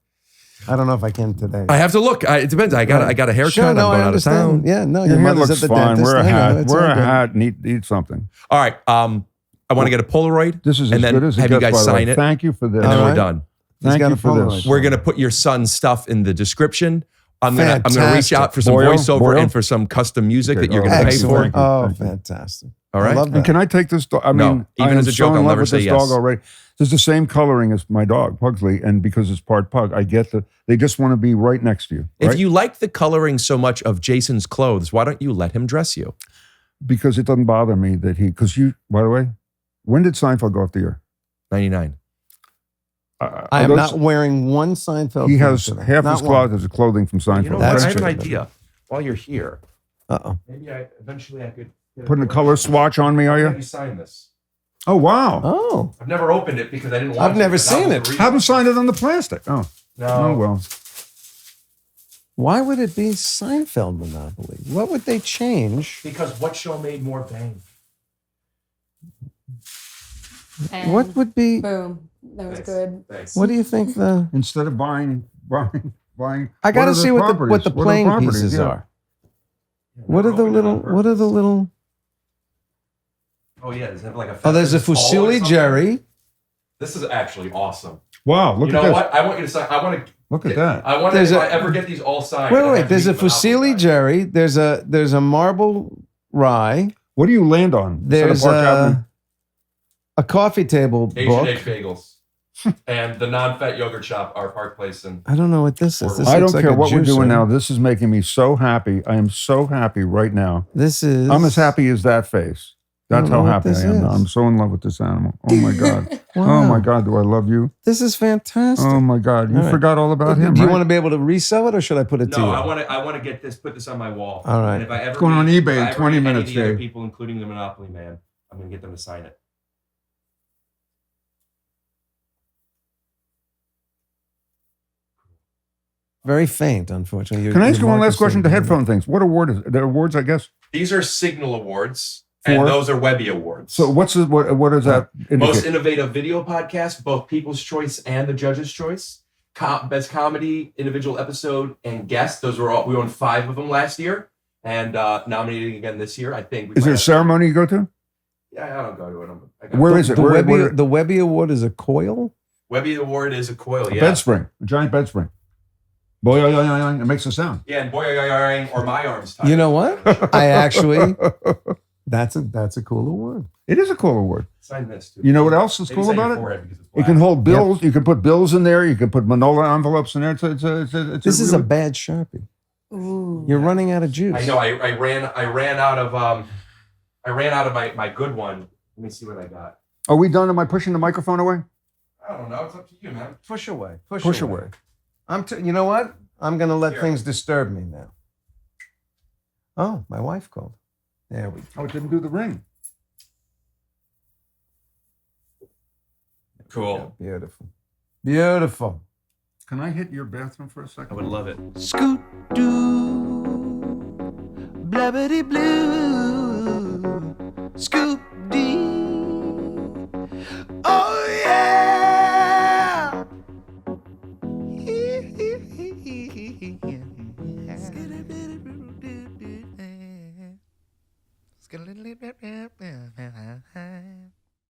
Speaker 2: I don't know if I can today.
Speaker 1: I have to look. It depends. I got a haircut.
Speaker 2: Sure, no,
Speaker 1: I'm going
Speaker 2: I
Speaker 1: out of town.
Speaker 2: understand. Yeah, no,
Speaker 3: Your hair
Speaker 2: mother's
Speaker 3: looks
Speaker 2: at the
Speaker 3: fine.
Speaker 2: dentist.
Speaker 3: Wear a
Speaker 2: I know,
Speaker 3: hat.
Speaker 2: it's
Speaker 3: Wear
Speaker 2: all
Speaker 3: a
Speaker 2: good.
Speaker 3: hat and eat something.
Speaker 1: All right. I want to get a Polaroid.
Speaker 3: This is
Speaker 1: and
Speaker 3: as
Speaker 1: then
Speaker 3: good as it
Speaker 1: have you
Speaker 3: gets,
Speaker 1: guys
Speaker 3: by the way.
Speaker 1: sign it.
Speaker 3: Thank you for this.
Speaker 1: And then
Speaker 2: All
Speaker 1: we're
Speaker 2: right.
Speaker 1: done.
Speaker 3: Thank
Speaker 2: got
Speaker 3: you
Speaker 2: a
Speaker 3: for
Speaker 2: Polaroid.
Speaker 3: this.
Speaker 1: We're gonna put your son's stuff in the description. I'm gonna reach
Speaker 2: Fantastic.
Speaker 1: out for some
Speaker 3: Boyle?
Speaker 1: voiceover
Speaker 3: Boyle?
Speaker 1: and for some custom music
Speaker 3: Okay,
Speaker 1: that you're gonna pay
Speaker 2: Excellent.
Speaker 1: for.
Speaker 2: Oh,
Speaker 3: Thank you.
Speaker 2: fantastic.
Speaker 1: All right.
Speaker 2: I love
Speaker 3: And
Speaker 2: that.
Speaker 3: can I take this dog? I
Speaker 1: No,
Speaker 3: mean,
Speaker 1: even
Speaker 3: I am
Speaker 1: as a joke,
Speaker 3: so in
Speaker 1: I'll
Speaker 3: love
Speaker 1: never
Speaker 3: with
Speaker 1: say
Speaker 3: this
Speaker 1: yes.
Speaker 3: dog already. There's the same coloring as my dog, Pugsley, and because it's part pug, I get that they just want to be right next to you. Right?
Speaker 1: If you like the coloring so much of Jason's clothes, why don't you let him dress you?
Speaker 3: Because it doesn't bother me that because you, by the way, when did Seinfeld go off the air?
Speaker 1: 99.
Speaker 2: I am not wearing one Seinfeld.
Speaker 3: He
Speaker 2: thing
Speaker 3: has
Speaker 2: today.
Speaker 3: half
Speaker 2: Not
Speaker 3: his
Speaker 2: one.
Speaker 3: closet is clothing from Seinfeld.
Speaker 1: You know
Speaker 2: That's
Speaker 1: what? I have an
Speaker 2: true.
Speaker 1: idea. While you're here,
Speaker 2: Uh-oh.
Speaker 1: maybe eventually I could
Speaker 3: Putting a color swatch on me, are
Speaker 1: Have
Speaker 3: you?
Speaker 1: you sign this?
Speaker 3: Oh, wow.
Speaker 2: Oh.
Speaker 1: I've never opened it because I didn't want
Speaker 2: I've
Speaker 1: to,
Speaker 2: never
Speaker 1: but that
Speaker 2: seen
Speaker 1: was
Speaker 2: it.
Speaker 1: the reason.
Speaker 3: Haven't signed it on the plastic. Oh,
Speaker 1: No.
Speaker 3: oh well.
Speaker 2: Why would it be Seinfeld Monopoly? What would they change?
Speaker 1: Because what show made more bang?
Speaker 4: And
Speaker 2: What would be?
Speaker 4: boom. That was good.
Speaker 1: Thanks.
Speaker 2: What do you think the?
Speaker 3: Instead of buying.
Speaker 2: I got to see what the
Speaker 3: properties?
Speaker 2: playing
Speaker 3: properties?
Speaker 2: pieces
Speaker 3: Yeah.
Speaker 2: are. What are the little? What are the little?
Speaker 1: Oh yeah, does it have like a?
Speaker 2: Oh, there's a
Speaker 1: festive ball or
Speaker 2: Fusilli
Speaker 1: something?
Speaker 2: Jerry.
Speaker 1: This is actually awesome.
Speaker 3: Wow, look
Speaker 1: you
Speaker 3: at
Speaker 1: know
Speaker 3: this.
Speaker 1: what? I want you to sign. I want to.
Speaker 3: Look at that.
Speaker 1: I want to.
Speaker 2: There's
Speaker 1: If
Speaker 2: a-
Speaker 1: I ever get these all signed.
Speaker 2: Wait,
Speaker 1: I'll
Speaker 2: wait.
Speaker 1: have to
Speaker 2: There's a
Speaker 1: meet Monopoly
Speaker 2: Fusilli
Speaker 1: guy.
Speaker 2: Jerry. There's a marble rye.
Speaker 3: What do you land on?
Speaker 2: There's
Speaker 3: Center Park Avenue?
Speaker 2: a coffee table
Speaker 1: Asian
Speaker 2: book.
Speaker 1: egg bagels. And the non-fat yogurt shop, our Park Place, and
Speaker 2: I don't know what this is. This
Speaker 3: I
Speaker 2: looks
Speaker 3: don't
Speaker 2: like
Speaker 3: care
Speaker 2: a
Speaker 3: what we're doing
Speaker 2: juicer.
Speaker 3: now. This is making me so happy. I am so happy right now.
Speaker 2: This is.
Speaker 3: I'm as happy as that face. That's
Speaker 2: I don't
Speaker 3: how
Speaker 2: know what
Speaker 3: happy
Speaker 2: this
Speaker 3: I am. now.
Speaker 2: is.
Speaker 3: I'm so in love with this animal. Oh my God.
Speaker 2: Wow.
Speaker 3: Oh my God. Do I love you?
Speaker 2: This is fantastic.
Speaker 3: Oh my God. You
Speaker 2: All right.
Speaker 3: forgot all about him.
Speaker 2: Do you
Speaker 3: right?
Speaker 2: want to be able to resell it, or should I put it to
Speaker 1: no,
Speaker 2: you?
Speaker 1: I want to put this on my wall.
Speaker 2: All right.
Speaker 1: And if I ever
Speaker 3: It's going on
Speaker 1: meet-
Speaker 3: eBay
Speaker 1: if
Speaker 3: in
Speaker 1: I ever
Speaker 3: 20
Speaker 1: meet any
Speaker 3: minutes,
Speaker 1: of the other
Speaker 3: Dave.
Speaker 1: people, including the Monopoly Man, I'm going to get them to sign it.
Speaker 2: Very faint, unfortunately.
Speaker 3: Can I ask you one last
Speaker 2: markers
Speaker 3: question? The
Speaker 2: are-
Speaker 3: headphone things. What award is it? The awards, I guess.
Speaker 1: These are Signal Awards,
Speaker 3: For?
Speaker 1: and those are Webby Awards.
Speaker 3: So what does that indicate?
Speaker 1: Most innovative video podcast, both People's Choice and the Judge's Choice. Best comedy, individual episode, and guest. Those were all. We won 5 of them last year, and nominating again this year. I think.
Speaker 3: Is there a ceremony you go to?
Speaker 1: Yeah, I don't go to it. I got
Speaker 3: Where is it?
Speaker 2: The
Speaker 3: Where-
Speaker 2: Webby,
Speaker 3: where-
Speaker 2: the Webby Award is a coil.
Speaker 1: Webby Award is a coil.
Speaker 3: A
Speaker 1: Yeah.
Speaker 3: bed spring, a giant bed spring. Boing, it makes a sound.
Speaker 1: Yeah, and boing or my arms tired.
Speaker 2: You know what? I actually, that's a cooler word.
Speaker 3: It is a cooler word.
Speaker 1: Sign this too.
Speaker 3: You know what else is
Speaker 1: Maybe
Speaker 3: cool
Speaker 1: sign
Speaker 3: about
Speaker 1: your
Speaker 3: it?
Speaker 1: forehead because it's
Speaker 3: It
Speaker 1: black.
Speaker 3: can hold bills. You can put bills in there. You can put manila envelopes in there.
Speaker 2: This is a bad Sharpie.
Speaker 10: Ooh.
Speaker 2: You're running out of juice.
Speaker 1: I know. I ran out of my good one. Let me see what I got.
Speaker 3: Are we done? Am I pushing the microphone away?
Speaker 1: I don't know. It's up to you, man.
Speaker 2: Push away.
Speaker 3: Push away.
Speaker 2: You know what? I'm going to let
Speaker 1: Here.
Speaker 2: things disturb me now. Oh, my wife called. There we go.
Speaker 3: Oh, it didn't do the ring.
Speaker 1: Cool.
Speaker 2: Beautiful. Beautiful.
Speaker 3: Can I hit your bathroom for a
Speaker 1: I
Speaker 3: second?
Speaker 1: would love it.
Speaker 6: Scoot doo, blabbity blue.